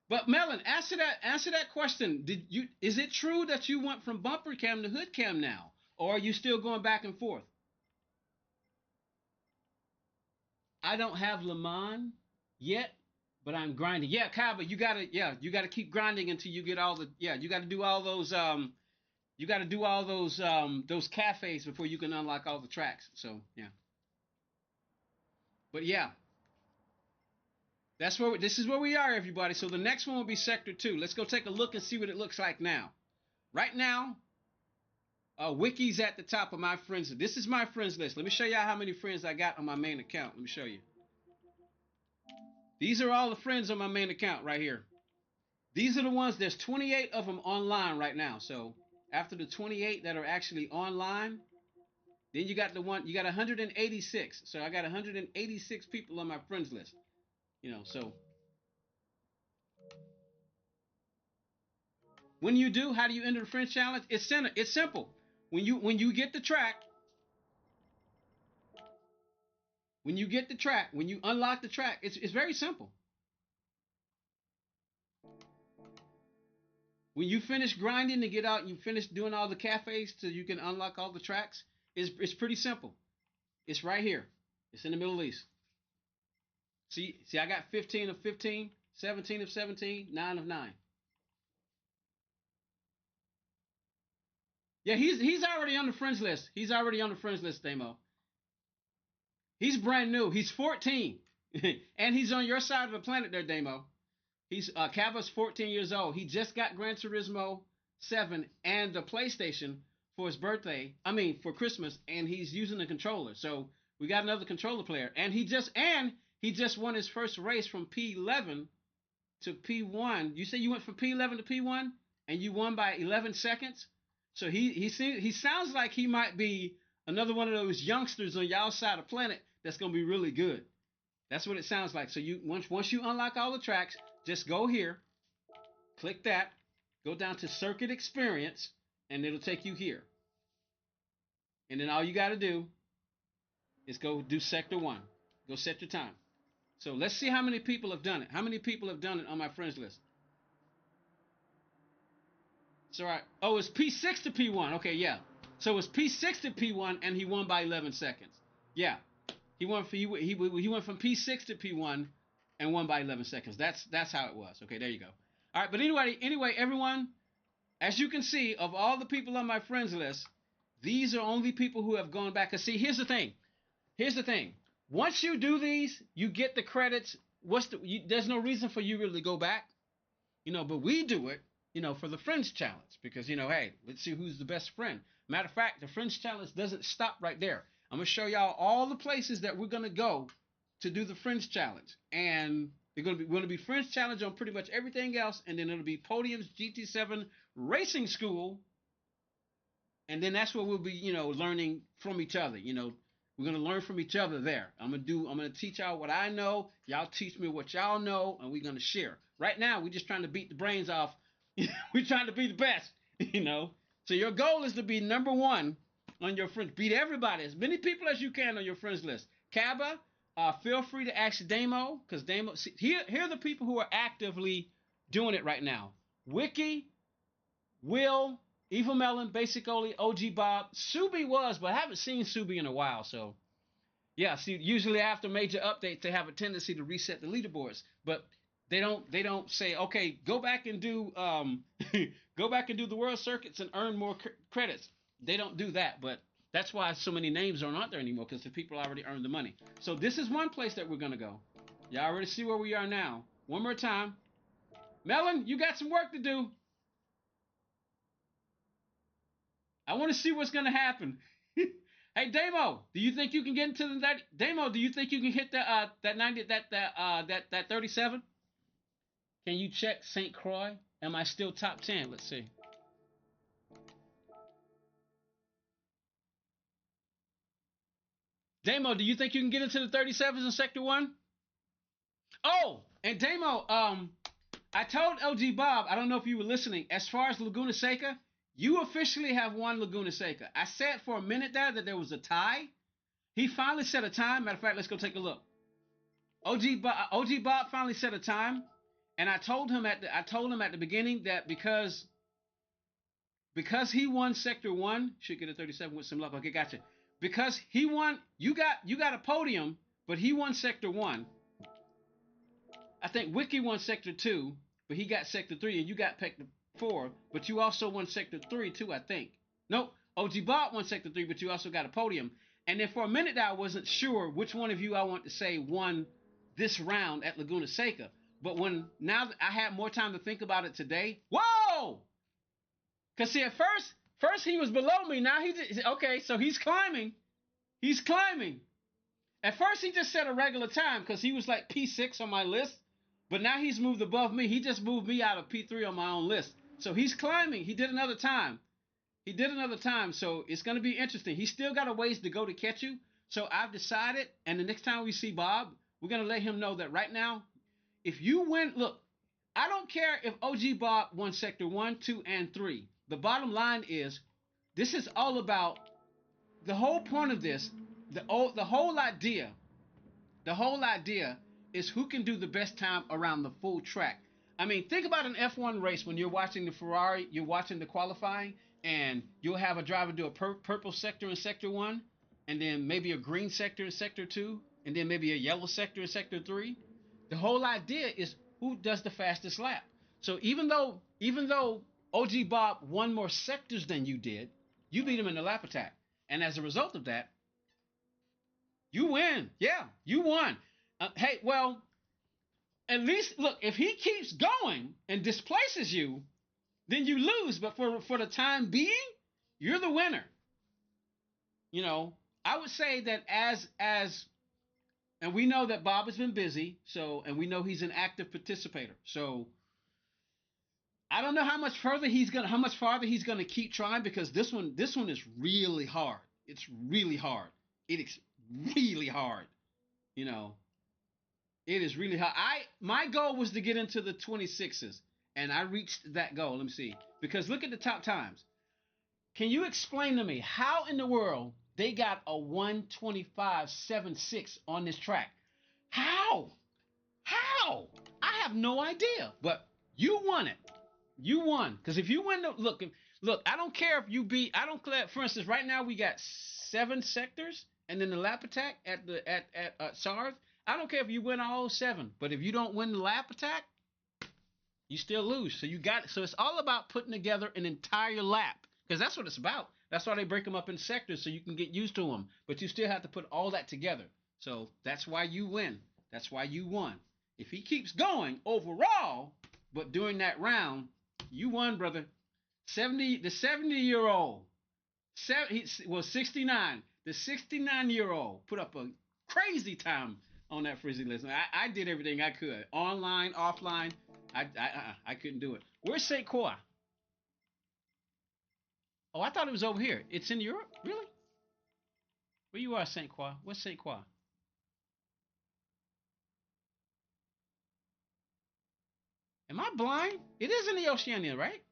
But Melon, answer that question. Is it true that you went from bumper cam to hood cam now? Or are you still going back and forth? I don't have Le Mans yet, but I'm grinding. Yeah, Kaba, you gotta keep grinding until you get all the you gotta do all those those cafes before you can unlock all the tracks. So yeah. But yeah, this is where we are, everybody. So the next one will be Sector 2. Let's go take a look and see what it looks like now. Right now, Wiki's at the top of my friends list. This is my friends list. Let me show y'all how many friends I got on my main account. Let me show you. These are all the friends on my main account right here. These are the ones, there's 28 of them online right now. So after the 28 that are actually online, then you got 186. So I got 186 people on my friends list. You know, so when you do, how do you enter the friends challenge? It's simple. When you get the track, when you unlock the track, it's very simple. When you finish grinding to get out, you finish doing all the cafes so you can unlock all the tracks. It's pretty simple. It's right here. It's in the Middle East. See, I got 15 of 15, 17 of 17, 9 of 9. Yeah, he's already on the friends list. He's already on the friends list, Damo. He's brand new. He's 14. And he's on your side of the planet there, Damo. He's Cava's 14 years old. He just got Gran Turismo 7 and the PlayStation for his birthday. I mean, for Christmas, and he's using the controller. So we got another controller player, and he just won his first race from P11 to P1. You say you went from P11 to P1, and you won by 11 seconds. So he sounds like he might be another one of those youngsters on y'all side of the planet that's gonna be really good. That's what it sounds like. So you once you unlock all the tracks, just go here, click that, go down to Circuit Experience, and it'll take you here. And then all you got to do is go do Sector 1. Go set your time. So let's see how many people have done it. How many people have done it on my friends list? So right. Oh, it's P6 to P1. Okay, yeah. So it's P6 to P1, and he won by 11 seconds. Yeah. He went from P6 to P1 and won by 11 seconds. That's how it was. Okay, there you go. All right, but anyway, everyone, as you can see, of all the people on my friends list, these are only people who have gone back. Cause see, here's the thing. Once you do these, you get the credits. There's no reason for you really to go back, but we do it, for the Friends Challenge because, hey, let's see who's the best friend. Matter of fact, the Friends Challenge doesn't stop right there. I'm going to show y'all all the places that we're going to go to do the Friends Challenge. And they're going to be Friends Challenge on pretty much everything else. And then it'll be Podium's GT7 Racing School. And then that's where we'll be, learning from each other. We're going to learn from each other there. I'm going to teach y'all what I know. Y'all teach me what y'all know. And we're going to share. Right now, we're just trying to beat the brains off. We're trying to be the best, So your goal is to be number one on your friends. Beat everybody, as many people as you can on your friends list. Kaba, feel free to ask Damo, because Damo, here are the people who are actively doing it right now. Wiki, Will, Evil Melon, Basic Oli, OG Bob. Subi was, but I haven't seen Subi in a while. So yeah, see, usually after major updates, they have a tendency to reset the leaderboards, but they don't say, okay, go back and do go back and do the world circuits and earn more credits. They don't do that, but that's why so many names aren't out there anymore because the people already earned the money. So this is one place that we're gonna go. Y'all already see where we are now. One more time, Melon, you got some work to do. I want to see what's gonna happen. Hey Damo, do you think you can get into that? Damo, do you think you can hit that 90 that 37? Can you check St. Croix? Am I still top 10? Let's see. Damo, do you think you can get into the 37s in Sector 1? Oh, and Damo, I told LG Bob, I don't know if you were listening, as far as Laguna Seca, you officially have won Laguna Seca. I said for a minute there that there was a tie. He finally set a time. Matter of fact, let's go take a look. OG Bob finally set a time, and I told him at the beginning that because he won Sector 1, should get a 37 with some luck. Okay, gotcha. Because he won, you got a podium, but he won Sector 1. I think Wiki won Sector 2, but he got Sector 3, and you got Sector 4, but you also won Sector 3 too, I think. Nope, OG Bob won Sector 3, but you also got a podium. And then for a minute I wasn't sure which one of you I want to say won this round at Laguna Seca. But now that I had more time to think about it today, whoa! Because see, at first he was below me. Now okay, so he's climbing. He's climbing. At first he just set a regular time because he was like P6 on my list. But now he's moved above me. He just moved me out of P3 on my own list. So he's climbing. He did another time. So it's going to be interesting. He's still got a ways to go to catch you. So I've decided, and the next time we see Bob, we're going to let him know that right now, if you win, look, I don't care if OG Bob won Sector 1, 2, and 3. The bottom line is, this is all about the whole point of this, the whole idea is who can do the best time around the full track. I mean, think about an F1 race when you're watching the Ferrari, you're watching the qualifying, and you'll have a driver do a purple sector in Sector 1, and then maybe a green sector in Sector 2, and then maybe a yellow sector in Sector 3. The whole idea is who does the fastest lap. So even though OG Bob won more sectors than you did, you beat him in the lap attack. And as a result of that, you win. Yeah, you won. Hey, well, at least look, if he keeps going and displaces you, then you lose. But for the time being, you're the winner. You know, I would say that as and we know that Bob has been busy, and we know he's an active participator. So I don't know how much farther he's gonna keep trying because this one is really hard. It's really hard. It's really hard. You know, it is really hard. My goal was to get into the 26s, and I reached that goal. Let me see. Because look at the top times. Can you explain to me how in the world they got a 125.76 on this track? How? How? I have no idea. But you won it. You won. Because if you win, look, I don't care if you beat. I don't care. For instance, right now we got 7 sectors, and then the lap attack at SARS. I don't care if you win all 7, but if you don't win the lap attack, you still lose. So it's all about putting together an entire lap because that's what it's about. That's why they break them up in sectors so you can get used to them. But you still have to put all that together. So that's why you win. That's why you won. If he keeps going overall, but during that round, you won, brother. The 70-year-old, he was 69. The 69-year-old put up a crazy time on that frizzy list. I did everything I could, online, offline. I couldn't do it. Where's Saint Croix? Oh, I thought it was over here. It's in Europe, really? Where you are, Saint Croix? What's Saint Croix? Am I blind? It is in the Oceania, right?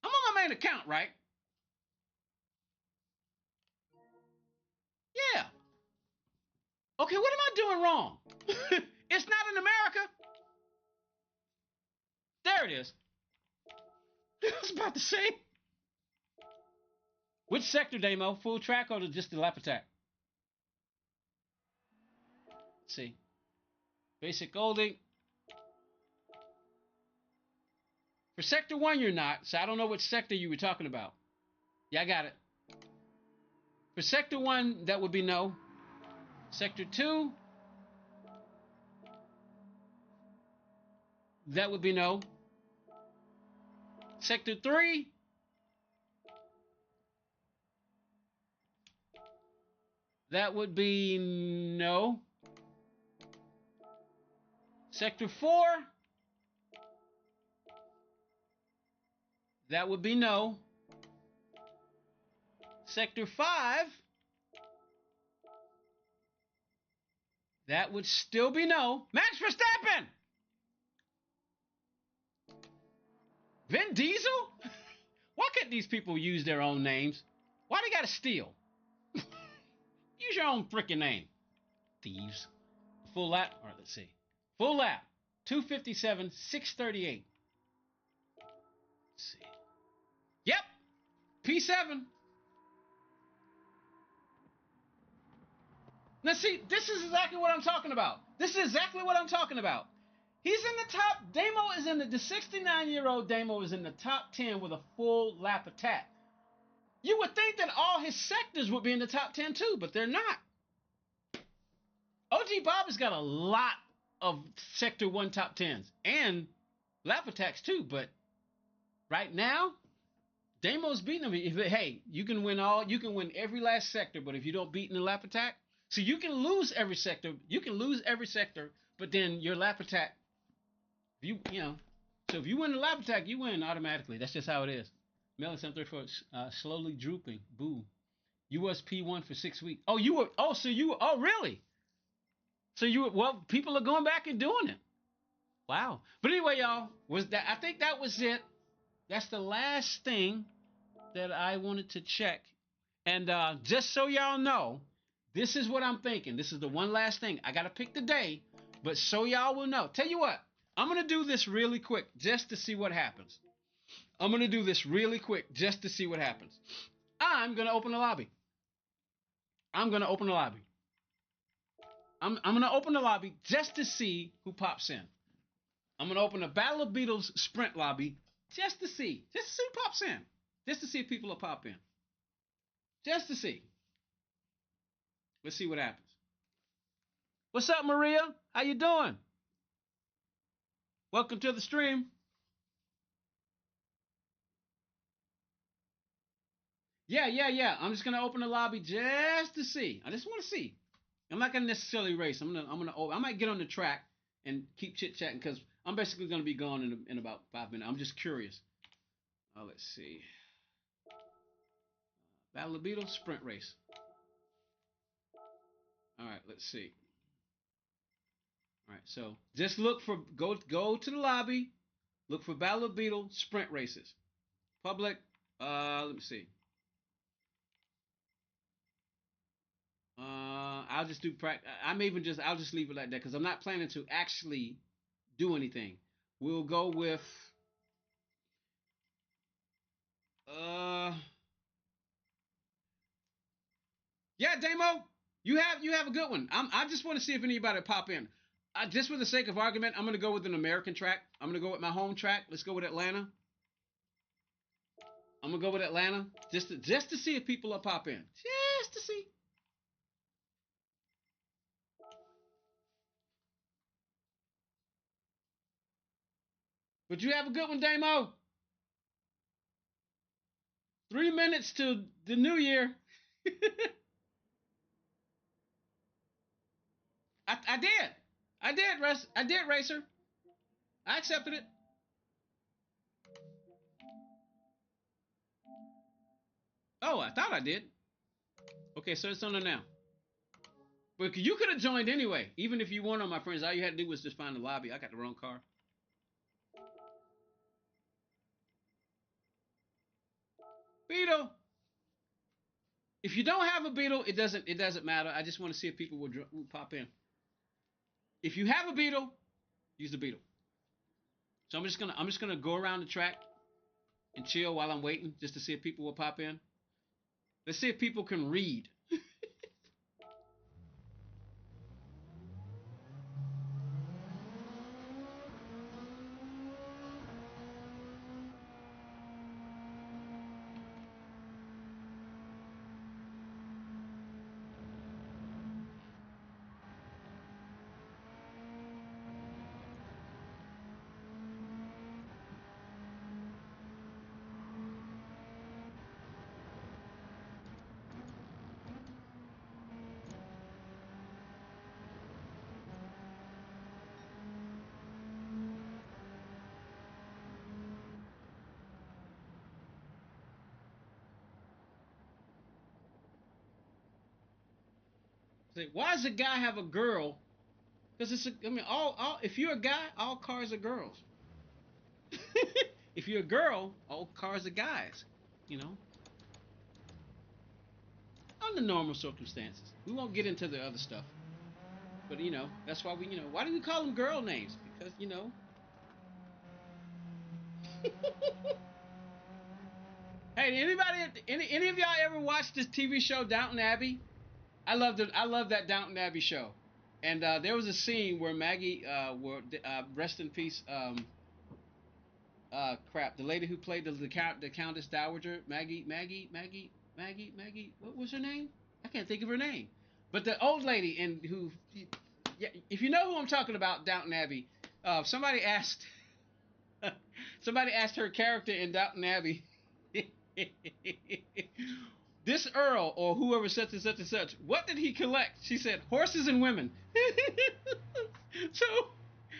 I'm on my main account, right? Yeah. Okay, what am I doing wrong? It's not in America. There There it is. I was about to say. Which sector, Damo? Full track or just the lap attack? Let's see. Basic Golding. For Sector 1, you're not, so I don't know which sector you were talking about. Yeah, I got it. For Sector 1, that would be no. Sector 2, that would be no. Sector 3, that would be no. Sector 4, that would be no. Sector 5, that would still be no. Max Verstappen! Vin Diesel? Why can't these people use their own names? Why they gotta steal? Use your own freaking name. Thieves. Full lap. All right, let's see. Full lap. 257, 638. Let's see. Yep. P7. Now see, this is exactly what I'm talking about. This is exactly what I'm talking about. He's in the top. Damo is in the 69-year-old Damo is in the top 10 with a full lap attack. You would think that all his sectors would be in the top 10 too, but they're not. OG Bob has got a lot of Sector 1 top 10s and lap attacks too, but right now, Damo's beating him. Hey, you can win every last sector, but if you don't beat in the lap attack, so you can lose every sector. You can lose every sector, but then your lap attack, so if you win the lap attack, you win automatically. That's just how it is. Melon 734, slowly drooping. Boo. You was P1 for 6 weeks. Oh, you were. Oh, so you. Oh, really? So people are going back and doing it. Wow. But anyway, y'all, I think that was it. That's the last thing that I wanted to check. And just so y'all know, this is what I'm thinking. This is the one last thing. I got to pick the day, but so y'all will know. Tell you what, I'm going to do this really quick just to see what happens. I'm going to do this really quick just to see what happens. I'm going to open the lobby. I'm going to open the lobby just to see who pops in. I'm going to open the Battle of Beatles sprint lobby just to see who pops in. Just to see if people will pop in. Just to see. Let's see what happens. What's up, Maria? How you doing? Welcome to the stream. Yeah. I'm just gonna open the lobby just to see. I just want to see. I'm not gonna necessarily race. I might get on the track and keep chit chatting because I'm basically gonna be gone in about 5 minutes. I'm just curious. Let's see. Battle of Beatles sprint race. All right, let's see. All right, so just go to the lobby, look for Battle of Beetle sprint races. Public, let me see. I'll just do practice. I'll just leave it like that because I'm not planning to actually do anything. We'll go with yeah, Damo, you have a good one. I just want to see if anybody pop in. Just for the sake of argument, I'm gonna go with an American track. I'm gonna go with my home track. Let's go with Atlanta. I'm gonna go with Atlanta just to see if people will pop in. Just to see. But you have a good one, Damo. 3 minutes to the new year. I did, Racer. I accepted it. Oh, I thought I did. Okay, so it's on there now. But you could have joined anyway. Even if you weren't on my friends, all you had to do was just find the lobby. I got the wrong car. Beetle. If you don't have a Beetle, it doesn't matter. I just want to see if people will pop in. If you have a Beetle, use the Beetle. So I'm just gonna go around the track and chill while I'm waiting, just to see if people will pop in. Let's see if people can read. Say, why does a guy have a girl? Because I mean, all. If you're a guy, all cars are girls. If you're a girl, all cars are guys. You know, under normal circumstances. We won't get into the other stuff. But you know, that's why we, why do we call them girl names? Because Hey, any of y'all ever watched this TV show Downton Abbey? I love that Downton Abbey show. And there was a scene where Maggie, rest in peace, crap, the lady who played the Countess Dowager, Maggie, what was her name? I can't think of her name. But the old lady yeah, if you know who I'm talking about, Downton Abbey, somebody asked, somebody asked her character in Downton Abbey, this Earl or whoever such and such and such, what did he collect? She said, horses and women. So,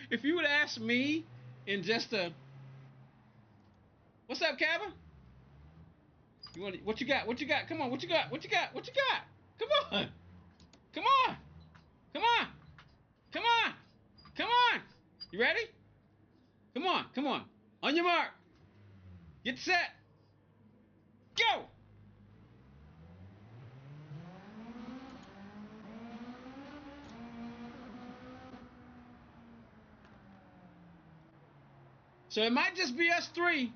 if you would ask me in just a, what's up, Cabba? What you got? What you got? Come on, what you got? What you got? What you got? Come on. Come on. Come on. Come on. Come on. You ready? Come on. Come on. On your mark. Get set. Go. So it might just be us three.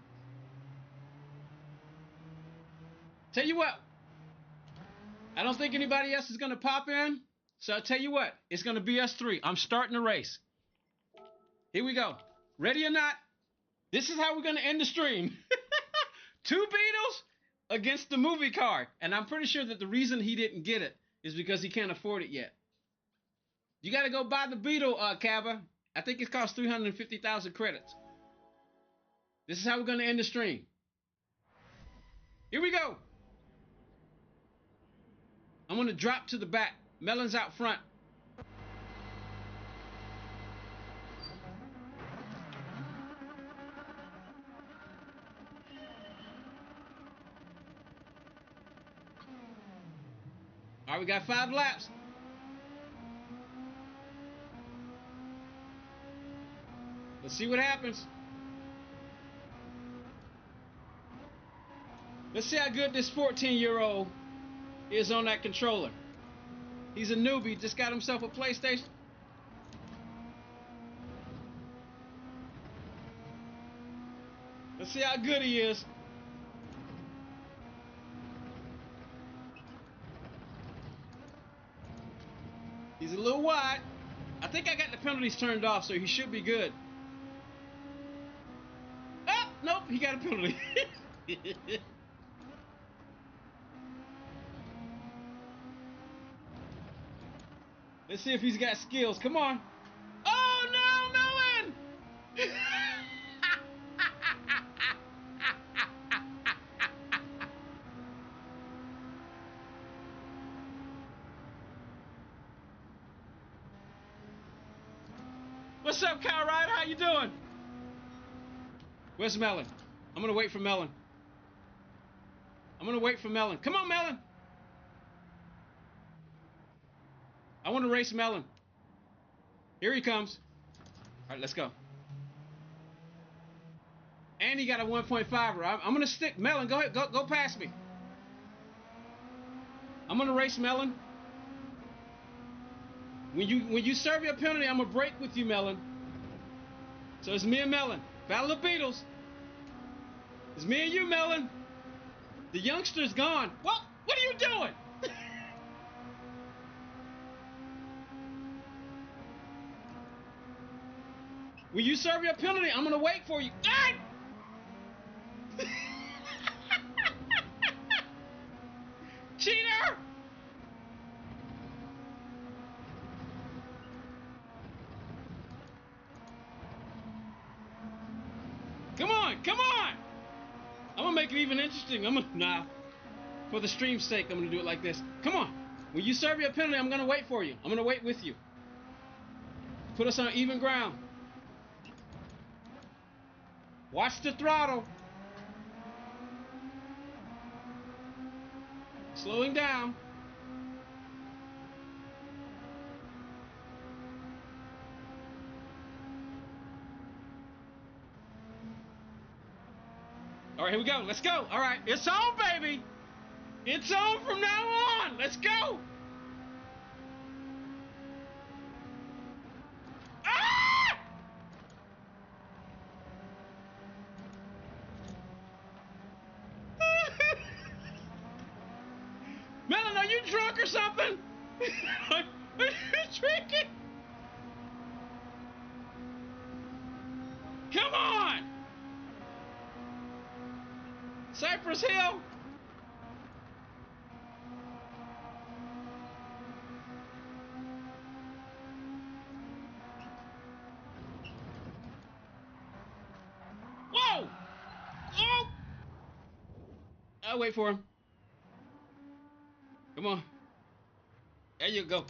Tell you what, I don't think anybody else is going to pop in. So I'll tell you what, it's going to be us three. I'm starting the race. Here we go. Ready or not, this is how we're going to end the stream. Two Beatles against the movie car. And I'm pretty sure that the reason he didn't get it is because he can't afford it yet. You got to go buy the Beetle, Cabba. I think it costs 350,000 credits. This is how we're going to end the stream. Here we go. I'm going to drop to the back. Melon's out front. All right, we got 5 laps. Let's see what happens. Let's see how good this 14-year-old is on that controller. He's a newbie, just got himself a PlayStation. Let's see how good he is. He's a little wide. I think I got the penalties turned off, so he should be good. Oh, nope, he got a penalty. Let's see if he's got skills. Come on. Oh, no, Melon! What's up, Kyle Ryder? How you doing? Where's Melon? I'm going to wait for Melon. I'm going to wait for Melon. Come on, Melon. I want to race Melon. Here he comes. All right, let's go. And he got a 1.5er. I'm going to stick. Melon, go ahead. Go past me. I'm going to race Melon. When you serve your penalty, I'm going to break with you, Melon. So it's me and Melon. Battle of Beatles. It's me and you, Melon. The youngster's gone. What are you doing? When you serve your penalty, I'm gonna wait for you. Ah! Cheater! Come on, come on! I'm gonna make it even interesting. Nah. For the stream's sake, I'm gonna do it like this. Come on. When you serve your penalty, I'm gonna wait for you. I'm gonna wait with you. Put us on even ground. Watch the throttle. Slowing down. All right, here we go. Let's go. All right, it's on, baby. It's on from now on. Let's go. Ah! Melon, are you drunk or something? Are you drinking? Come on! Cypress Hill! Whoa! Oh! I'll wait for him. Come on. There you go.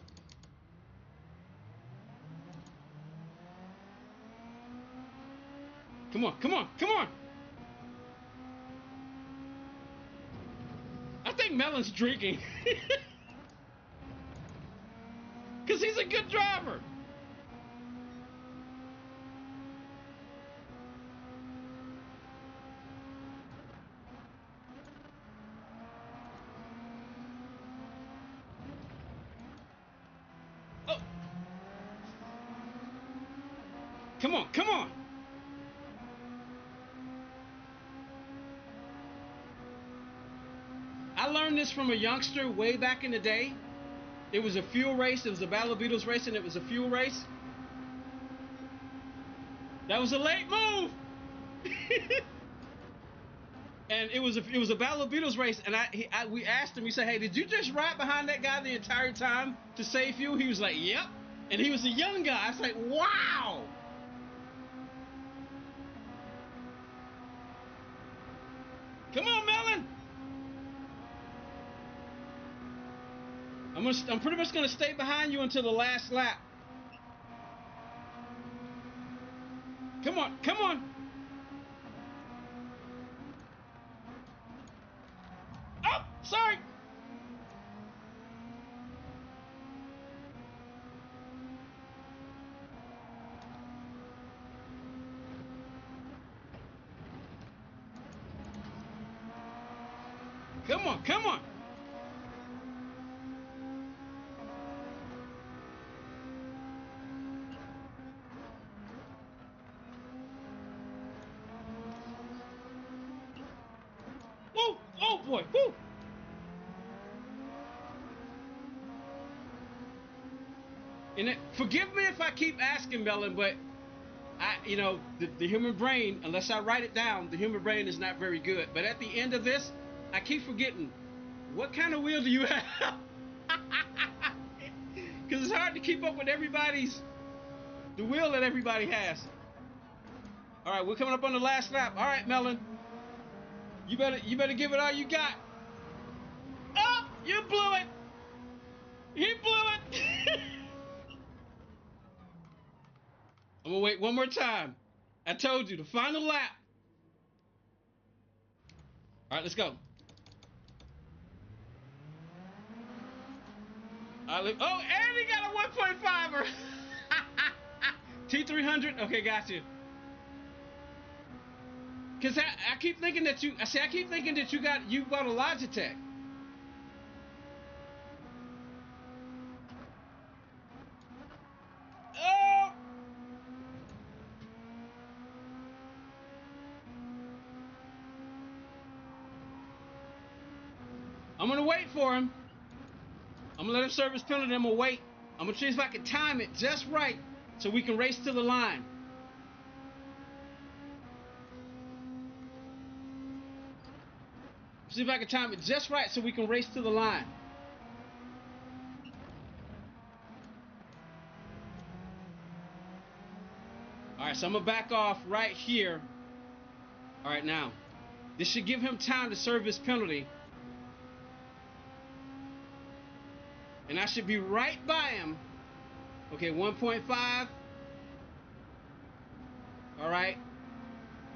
Come on, come on, come on! I think Melon's drinking. Because he's a good driver. Oh. Come on, come on! I learned this from a youngster way back in the day. It was a fuel race. It was a Battle of Beatles race, and it was a fuel race. That was a late move. And it was a Battle of Beatles race, and we asked him. We said, "Hey, did you just ride behind that guy the entire time to save fuel?" He was like, "Yep." And he was a young guy. I was like, "Wow." Come on, Melon. I'm pretty much gonna stay behind you until the last lap. Come on, come on. Oh, sorry. Come on, come on. Whoa, oh boy, whoo. And forgive me if I keep asking, Melon, but the human brain, unless I write it down, the human brain is not very good. But at the end of this, I keep forgetting, what kind of wheel do you have? Because it's hard to keep up with the wheel that everybody has. All right, we're coming up on the last lap. All right, Melon, you better give it all you got. Oh, you blew it. He blew it. I'm gonna wait one more time. I told you, the final lap. All right, let's go. Oh, and he got a 1.5er. T300. Okay, got you. Cause I keep thinking that you bought a Logitech. Oh. I'm gonna wait for him. I'm gonna let him serve his penalty. I'm gonna wait. I'm gonna see if I can time it just right so we can race to the line. See if I can time it just right so we can race to the line. All right, so I'm gonna back off right here. All right, now this should give him time to serve his penalty. And I should be right by him. Okay, 1.5. All right.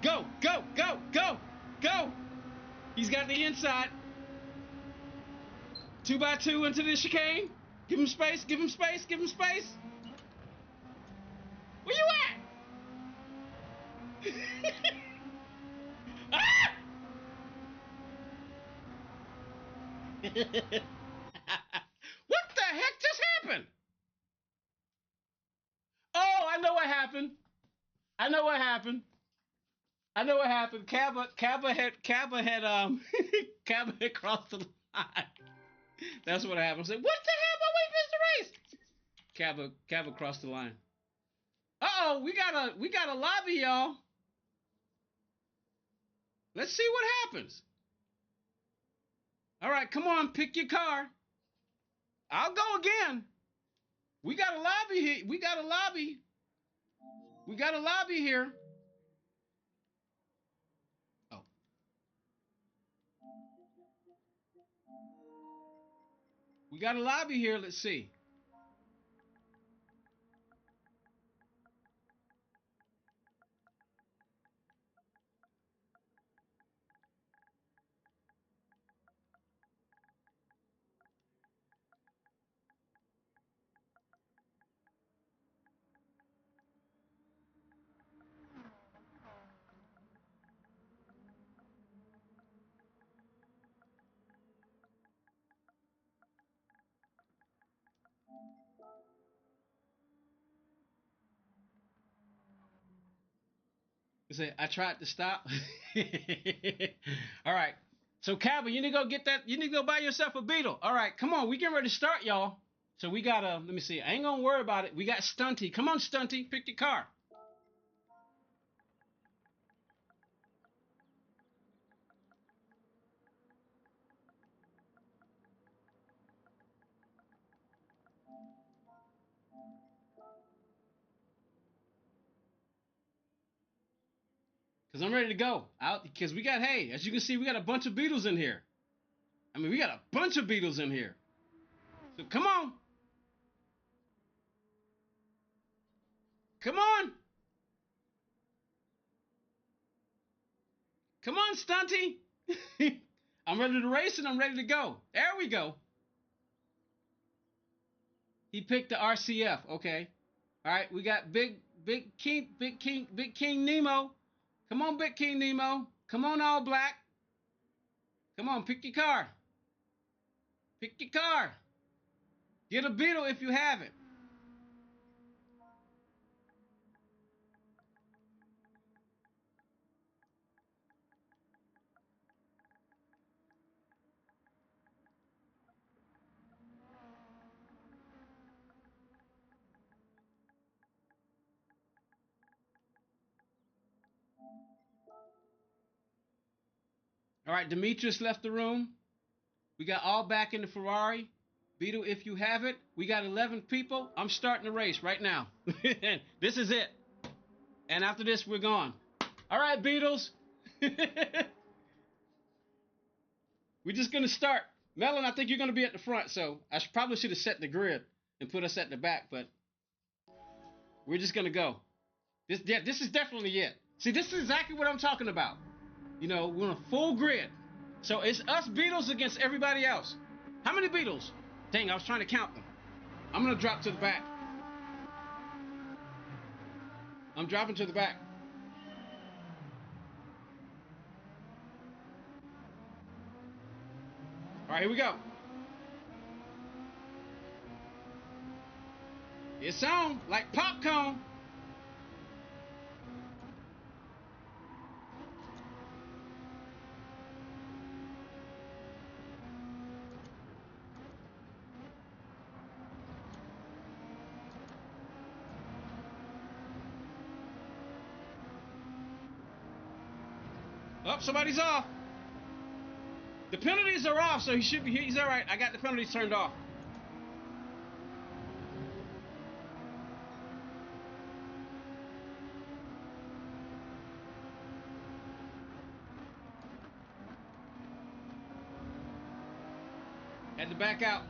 Go, go, go, go, go. He's got the inside. 2x2 into the chicane. Give him space, give him space, give him space. Where you at? Ah! What the heck just happened? Oh, I know what happened. I know what happened. I know what happened. Cabba had Cabba had crossed the line. That's what happened. I said, what the hell? I missed the race. Cabba crossed the line. Uh-oh, we got a lobby, y'all. Let's see what happens. All right, come on, pick your car. I'll go again. We got a lobby here. We got a lobby. We got a lobby here. Oh. We got a lobby here. Let's see. You say, I tried to stop. All right. So, Cabba, you need to go get that. You need to go buy yourself a Beetle. All right, come on. We getting ready to start, y'all. So we got let me see. I ain't going to worry about it. We got Stunty. Come on, Stunty. Pick your car. Because I'm ready to go. Out. Because we got, hey, as you can see, we got a bunch of Beetles in here. I mean, we got a bunch of Beetles in here. So come on. Come on. Come on, Stunty. I'm ready to race and I'm ready to go. There we go. He picked the RCF. Okay. All right. We got Big King Nemo. Come on, Big King Nemo. Come on, All Black. Come on, pick your car. Pick your car. Get a Beetle if you have it. All right, Demetrius left the room. We got All back in the Ferrari. Beetle, if you have it. We got 11 people. I'm starting the race right now. This is it. And after this, we're gone. All right, Beetles. We're just going to start. Melon, I think you're going to be at the front, so I probably should have set the grid and put us at the back, but we're just going to go. This is definitely it. See, this is exactly what I'm talking about. You know, we're on a full grid. So it's us Beetles against everybody else. How many Beetles? Dang, I was trying to count them. I'm going to drop to the back. I'm dropping to the back. All right, here we go. It's on like popcorn. Oh, somebody's off. The penalties are off, so he's all right. I got the penalties turned off. Had to back out.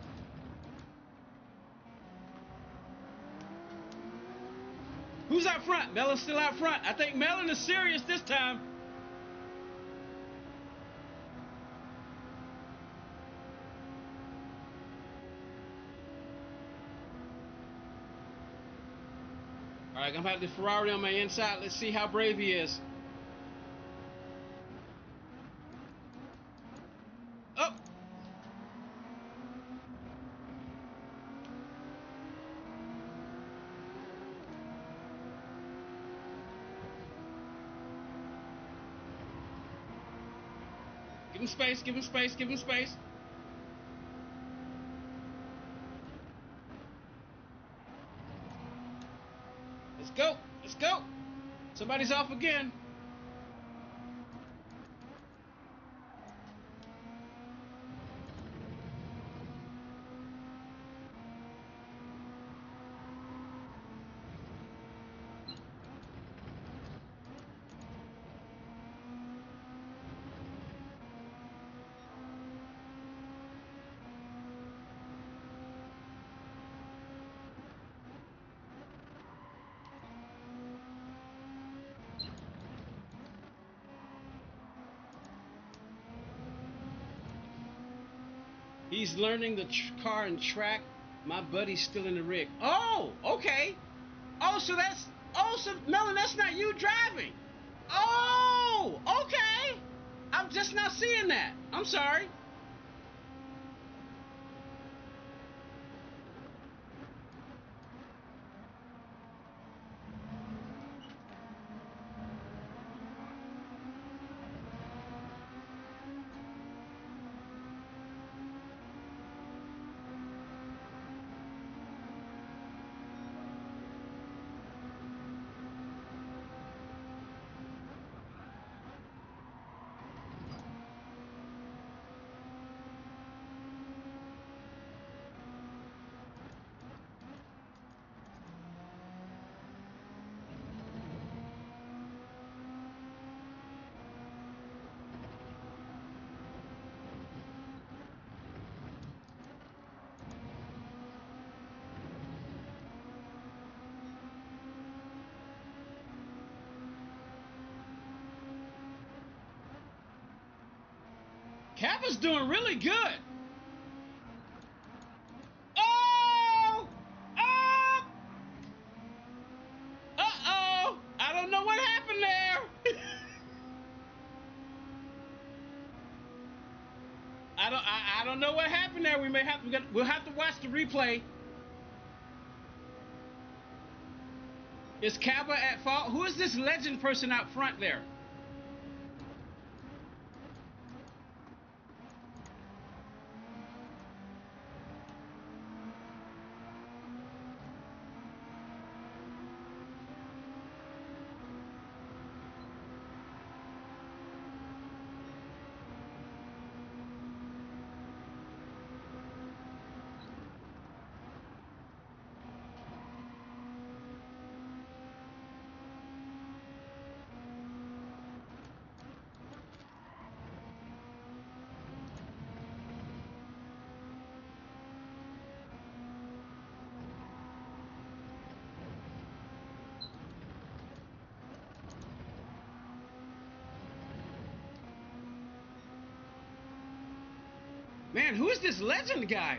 Who's out front? Mellon's still out front. I think Mellon is serious this time. All right, I'm gonna have the Ferrari on my inside. Let's see how brave he is. Oh. Give him space, give him space, give him space. Let's go, let's go. Somebody's off again. He's learning the car and track. My buddy's still in the rig. Oh, okay. Oh, so Mellon, that's not you driving. Oh, okay. I'm just not seeing that. I'm sorry. Kappa's doing really good. Oh! Oh! Uh-oh! I don't know what happened there. I don't know what happened there. We'll have to watch the replay. Is Kappa at fault? Who is this legend person out front there? Man, who is this legend guy?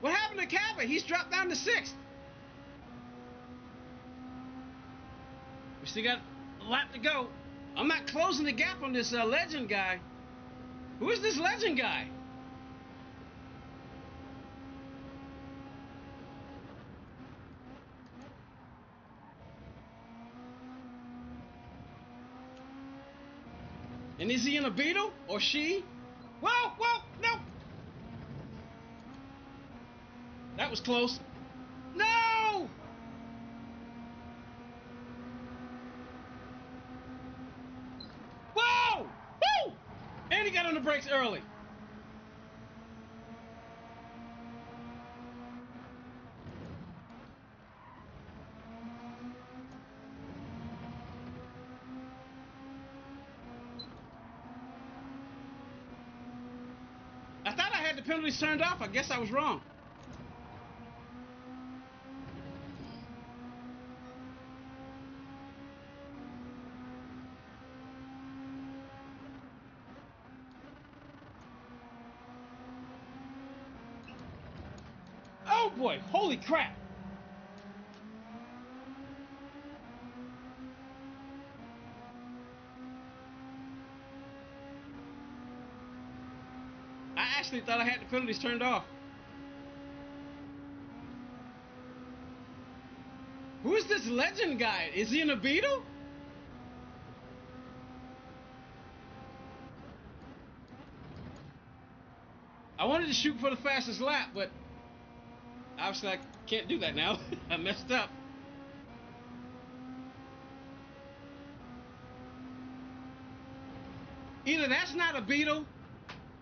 What happened to Kappa? He's dropped down to 6th. We still got a lap to go. I'm not closing the gap on this legend guy. Who is this legend guy? And is he in a Beetle or she? Whoa, whoa, no! That was close. No! Whoa! Woo! And he got on the brakes early. I thought I had the penalties turned off. I guess I was wrong. Oh boy, holy crap. I actually thought I had the penalties turned off. Who is this legend guy? Is he in a Beetle? I wanted to shoot for the fastest lap, but obviously I can't do that now. I messed up. Either that's not a Beetle,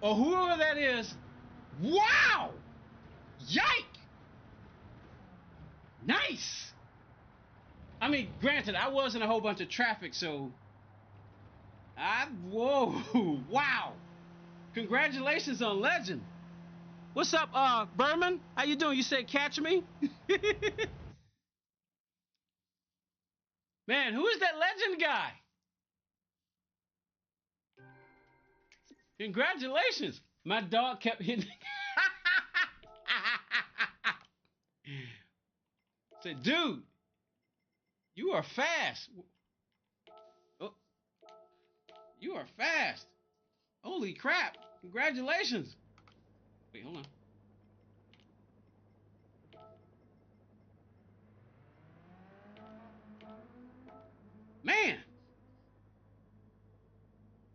or whoever that is. Wow! Yike! Nice! I mean, granted, I was in a whole bunch of traffic, so... Whoa! Wow! Congratulations on Legend. What's up, Berman? How you doing? You said catch me? Man, who is that Legend guy? Congratulations. My dog kept hitting. Said, dude, you are fast. Oh, you are fast. Holy crap. Congratulations. Wait, hold on. Man.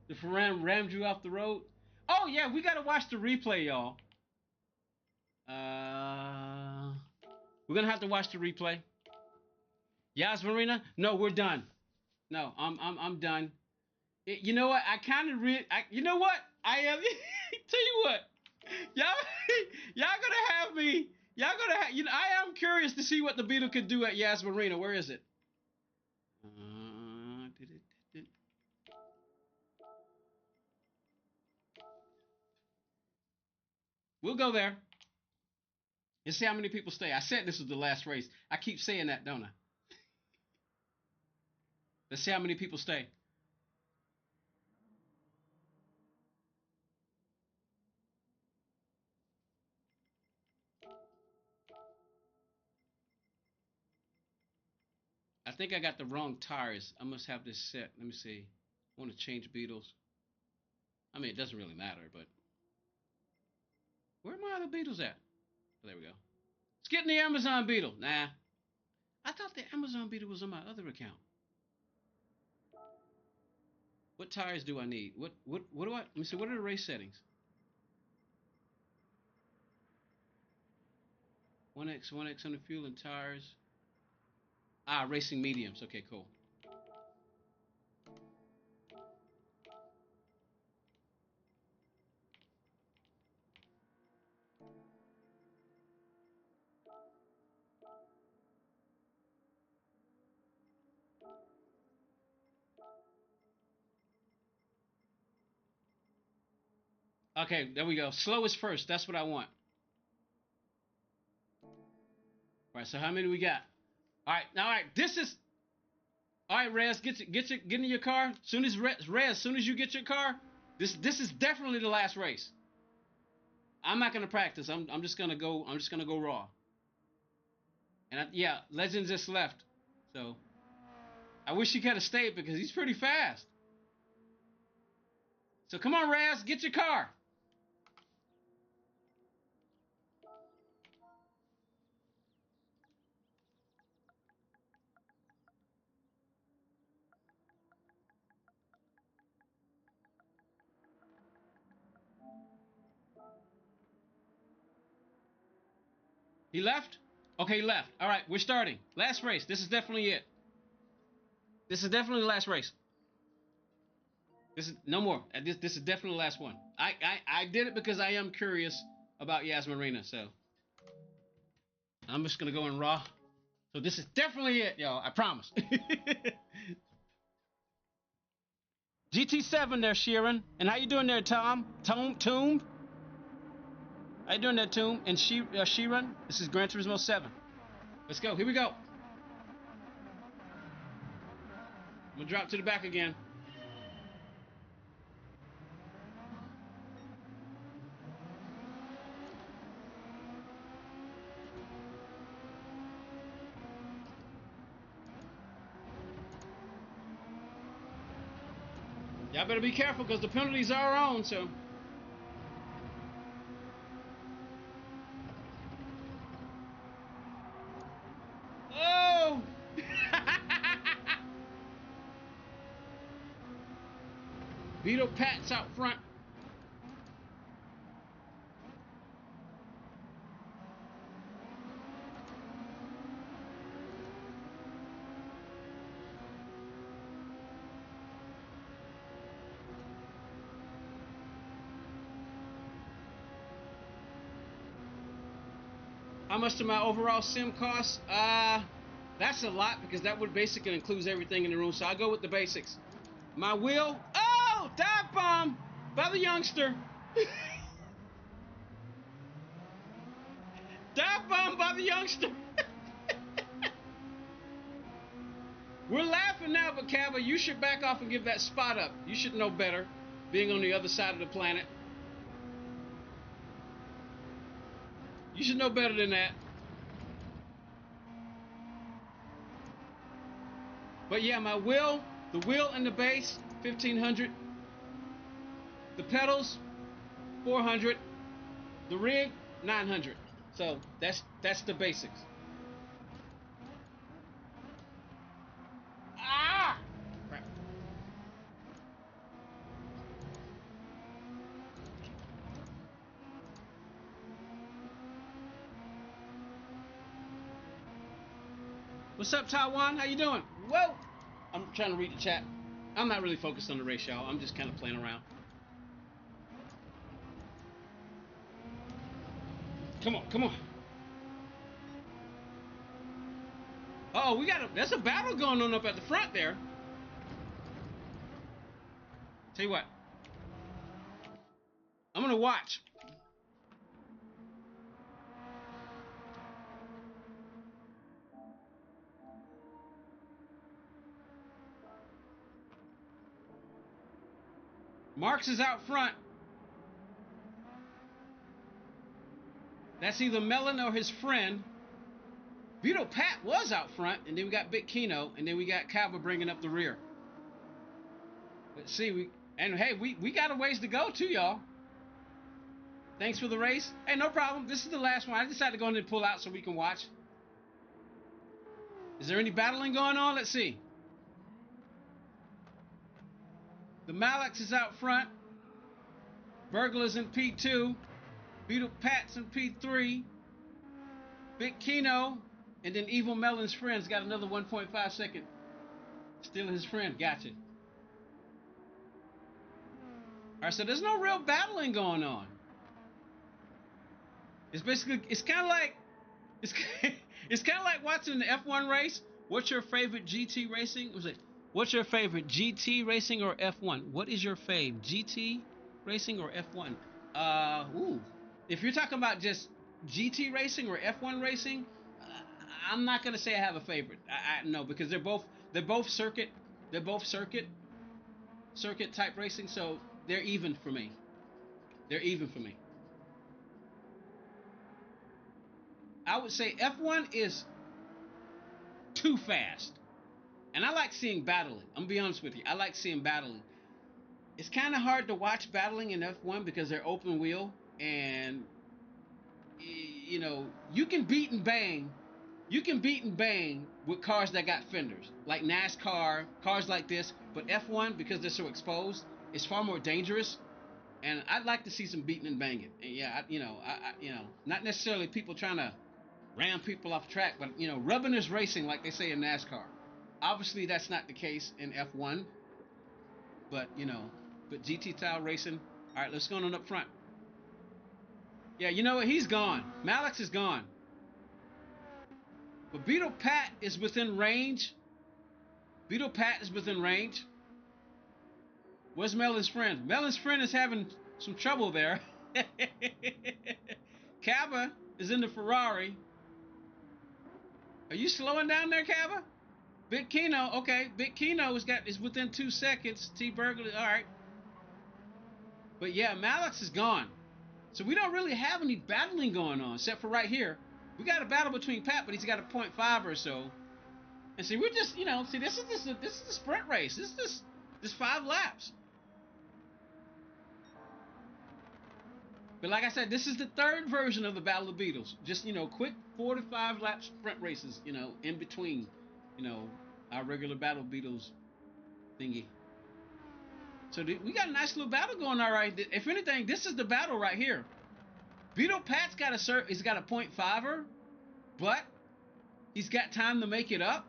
The Ferran rammed you off the road. Oh, yeah, we got to watch the replay, y'all. We're going to have to watch the replay. Yas Marina? No, we're done. No, I'm done. You know what? I kind of you know what? I am. Tell you what, y'all, y'all gonna have me. Y'all gonna have. You know, I am curious to see what the Beetle could do at Yas Marina. Where is it? We'll go there and see how many people stay. I said this was the last race. I keep saying that, don't I? Let's see how many people stay. I think I got the wrong tires. I must have this set. Let me see. I want to change Beetles. I mean, it doesn't really matter, but where are my other Beetles at? Oh, there we go. Let's get in the Amazon Beetle. Nah. I thought the Amazon Beetle was on my other account. What tires do I need? What do I? Let me see. What are the race settings? 1x on the fuel and tires. Racing mediums. Okay, cool. Okay, there we go. Slowest first. That's what I want. All right. So how many we got? All right. This is. All right, Rez. Get in your car. Soon as Rez, soon as you get your car, this is definitely the last race. I'm not gonna practice. I'm just gonna go. I'm just gonna go raw. And yeah, Legend just left. So I wish he could have stayed because he's pretty fast. So come on, Raz, get your car. He left? Okay, he left. All right, we're starting. Last race. This is definitely it. This is definitely the last race. This is no more. This is definitely the last one. I did it because I am curious about Yas Marina, so I'm just gonna go in raw. So this is definitely it, y'all. I promise. GT7 there, Sheeran. And how you doing there, Tom? Tomb? How you doing there, Tomb? And Sheeran? This is Gran Turismo 7. Let's go. Here we go. I'm gonna drop to the back again. Y'all better be careful because the penalties are on, so. Oh! Vito Pat's out front. How much did my overall sim cost? That's a lot because that would basically includes everything in the room. So I'll go with the basics. My wheel. Oh, dive bomb by the youngster. Dive bomb by the youngster. We're laughing now, but Cava, you should back off and give that spot up. You should know better, being on the other side of the planet. You should know better than that. But yeah, my wheel, the wheel and the base, 1,500. The pedals, 400. The rig, 900. So that's the basics. Ah! Crap. What's up, Taiwan? How you doing? Whoa! I'm trying to read the chat. I'm not really focused on the race, y'all. I'm just kind of playing around. Come on, come on. Oh, there's a battle going on up at the front there. Tell you what. I'm gonna watch. Marks is out front. That's either Melon or his friend. Vito Pat was out front, and then we got Big Kino, and then we got Cava bringing up the rear. Let's see, we got a ways to go too, y'all. Thanks for the race. Hey, no problem. This is the last one. I decided to go ahead and pull out so we can watch. Is there any battling going on? Let's see. The Malex is out front. Burglar's in P2. Vito Pat's in P3. Big Kino. And then Evil Melon's friend's got another 1.5 second. Still his friend. Gotcha. Alright, so there's no real battling going on. It's basically, it's kind of like watching the F1 race. What's your favorite GT racing? Was it? What's your favorite GT racing or F1? What is your fave, GT racing or F1? If you're talking about just GT racing or F1 racing, I'm not gonna say I have a favorite. No, because they're both circuit type racing, so they're even for me. I would say F1 is too fast. And I like seeing battling. I'm gonna be honest with you. I like seeing battling. It's kind of hard to watch battling in F1 because they're open wheel, and you know, you can beat and bang with cars that got fenders, like NASCAR, cars like this. But F1, because they're so exposed, it's far more dangerous. And I'd like to see some beating and banging. And yeah, not necessarily people trying to ram people off track, but rubbing is racing, like they say in NASCAR. Obviously, that's not the case in F1, but but GT style racing. All right, let's go on up front. Yeah, you know what? He's gone. Malik is gone. But Beetle Pat is within range. Beetle Pat is within range. Where's Melon's friend? Melon's friend is having some trouble there. Cabba is in the Ferrari. Are you slowing down there, Cabba? Big Kino, okay. Big Kino is within 2 seconds. T Burglar, all right. But yeah, Malix is gone. So we don't really have any battling going on, except for right here. We got a battle between Pat, but he's got a 0.5 or so. And see, we're just, see, this is a sprint race. This 5 laps. But like I said, this is the 3rd version of the Battle of the Beatles. Just, quick 4 to 5 lap sprint races, in between, our regular Battle of Beatles thingy. So we got a nice little battle going on right. If anything, this is the battle right here. Beetle Pat's got a 0.5er, but he's got time to make it up.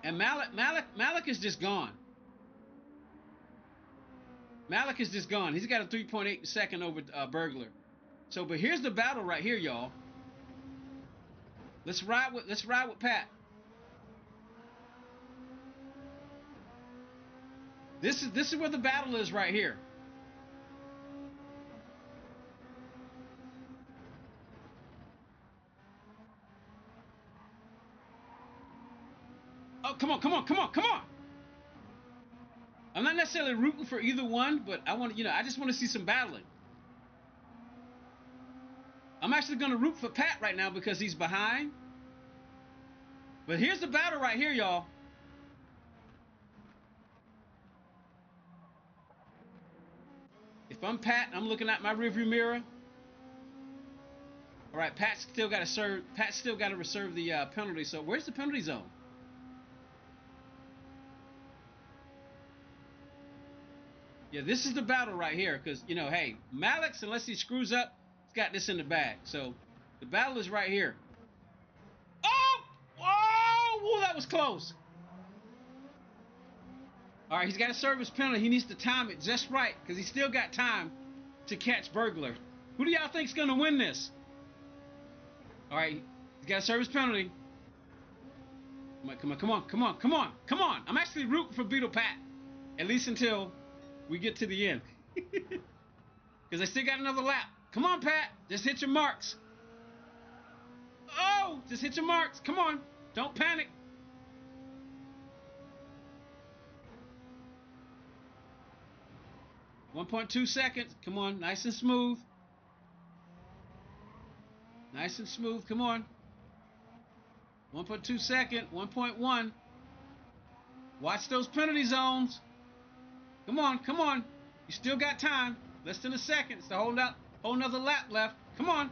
And Malik is just gone. Malik is just gone. He's got a 3.8 second over Burglar. So, but here's the battle right here, y'all. Let's ride with Pat. This is where the battle is right here. Oh, come on. I'm not necessarily rooting for either one, but I just want to see some battling. I'm actually going to root for Pat right now because he's behind. But here's the battle right here, y'all. If I'm Pat, I'm looking at my rearview mirror. All right, Pat's still got to reserve the penalty. So where's the penalty zone? Yeah, this is the battle right here because, hey, Malix, unless he screws up, he's got this in the bag. So the battle is right here. Oh, that was close. All right, he's got to serve his penalty. He needs to time it just right because he's still got time to catch Burglar. Who do y'all think's going to win this? All right, he's got to serve his penalty. Come on. I'm actually rooting for Beetle Pat, at least until we get to the end. Because I still got another lap. Come on, Pat. Just hit your marks. Oh, just hit your marks. Come on. Don't panic. .2 seconds. Come on. Nice and smooth. Come on. 1.2 second. 1.1. Watch those penalty zones. Come on. You still got time. Less than a second. It's a whole nother lap left. Come on.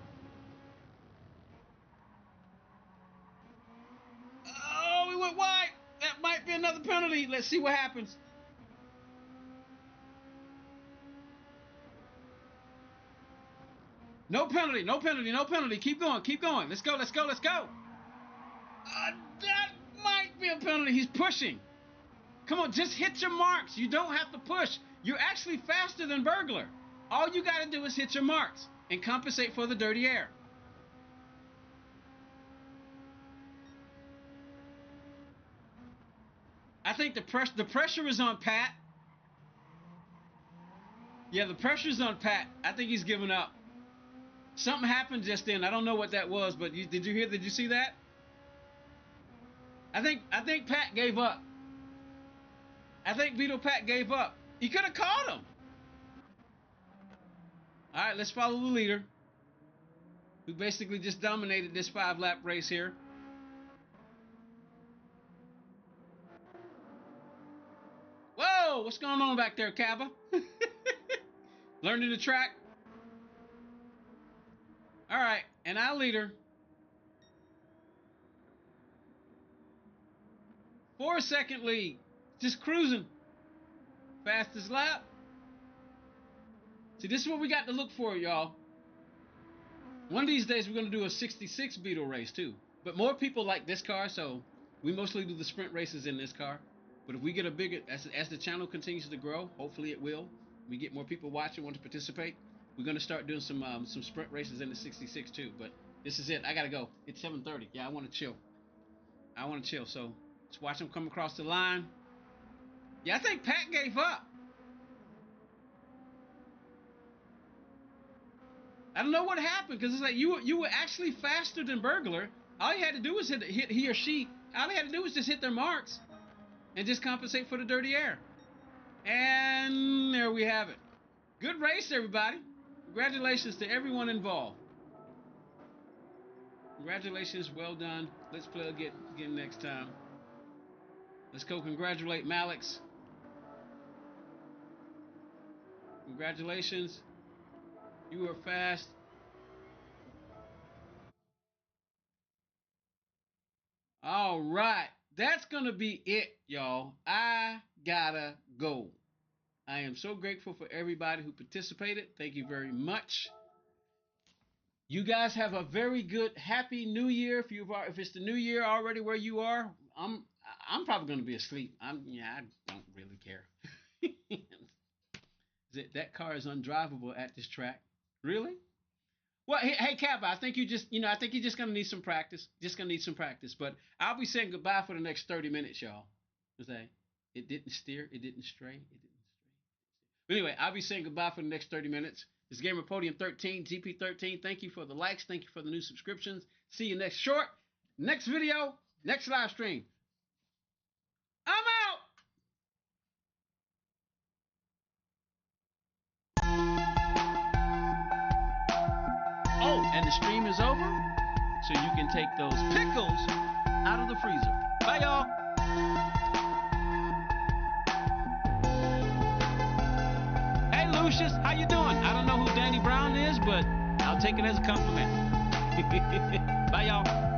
Oh, we went wide. That might be another penalty. Let's see what happens. No penalty. Keep going. Let's go. That might be a penalty. He's pushing. Come on, just hit your marks. You don't have to push. You're actually faster than Burglar. All you got to do is hit your marks and compensate for the dirty air. I think the pressure is on Pat. Yeah, the pressure's on Pat. I think he's giving up. Something happened just then. I don't know what that was, but did you see that? I think Pat gave up. I think Beetle Pat gave up. He could have caught him. All right, let's follow the leader, who basically just dominated this 5-lap race here. Whoa, what's going on back there, Cabba? Learning the track. All right, and our leader, 4-second lead, just cruising. Fastest lap. See, this is what we got to look for, y'all. One of these days we're going to do a 66 Beetle race too. But more people like this car, so we mostly do the sprint races in this car. But if we get a bigger, as the channel continues to grow, hopefully it will. We get more people watching, want to participate. We're going to start doing some sprint races in the 66 too. But this is it. I got to go. It's 7:30. Yeah, I want to chill. So let's watch them come across the line. Yeah, I think Pat gave up. I don't know what happened because it's like you were actually faster than Burglar. All you had to do was hit he or she. All they had to do was just hit their marks and just compensate for the dirty air. And there we have it. Good race, everybody. Congratulations to everyone involved. Congratulations, well done. Let's play again next time. Let's go congratulate Malix. Congratulations. You were fast. All right. That's going to be it, y'all. I gotta go. I am so grateful for everybody who participated. Thank you very much. You guys have a very good, happy New Year. If it's the New Year already where you are, I'm probably going to be asleep. I don't really care. That car is undrivable at this track. Really? Well, hey, Kappa, I think you're just gonna need some practice. But I'll be saying goodbye for the next 30 minutes, y'all. It didn't steer, it didn't stray. But anyway, I'll be saying goodbye for the next 30 minutes. This is Gamer Podium 13, GP13. Thank you for the likes. Thank you for the new subscriptions. See you next next video, next live stream. I'm out. Oh, and the stream is over, so you can take those pickles out of the freezer. Bye, y'all. Hey, Lucius, how you doing? I don't know who Danny Brown is, but I'll take it as a compliment. Bye, y'all.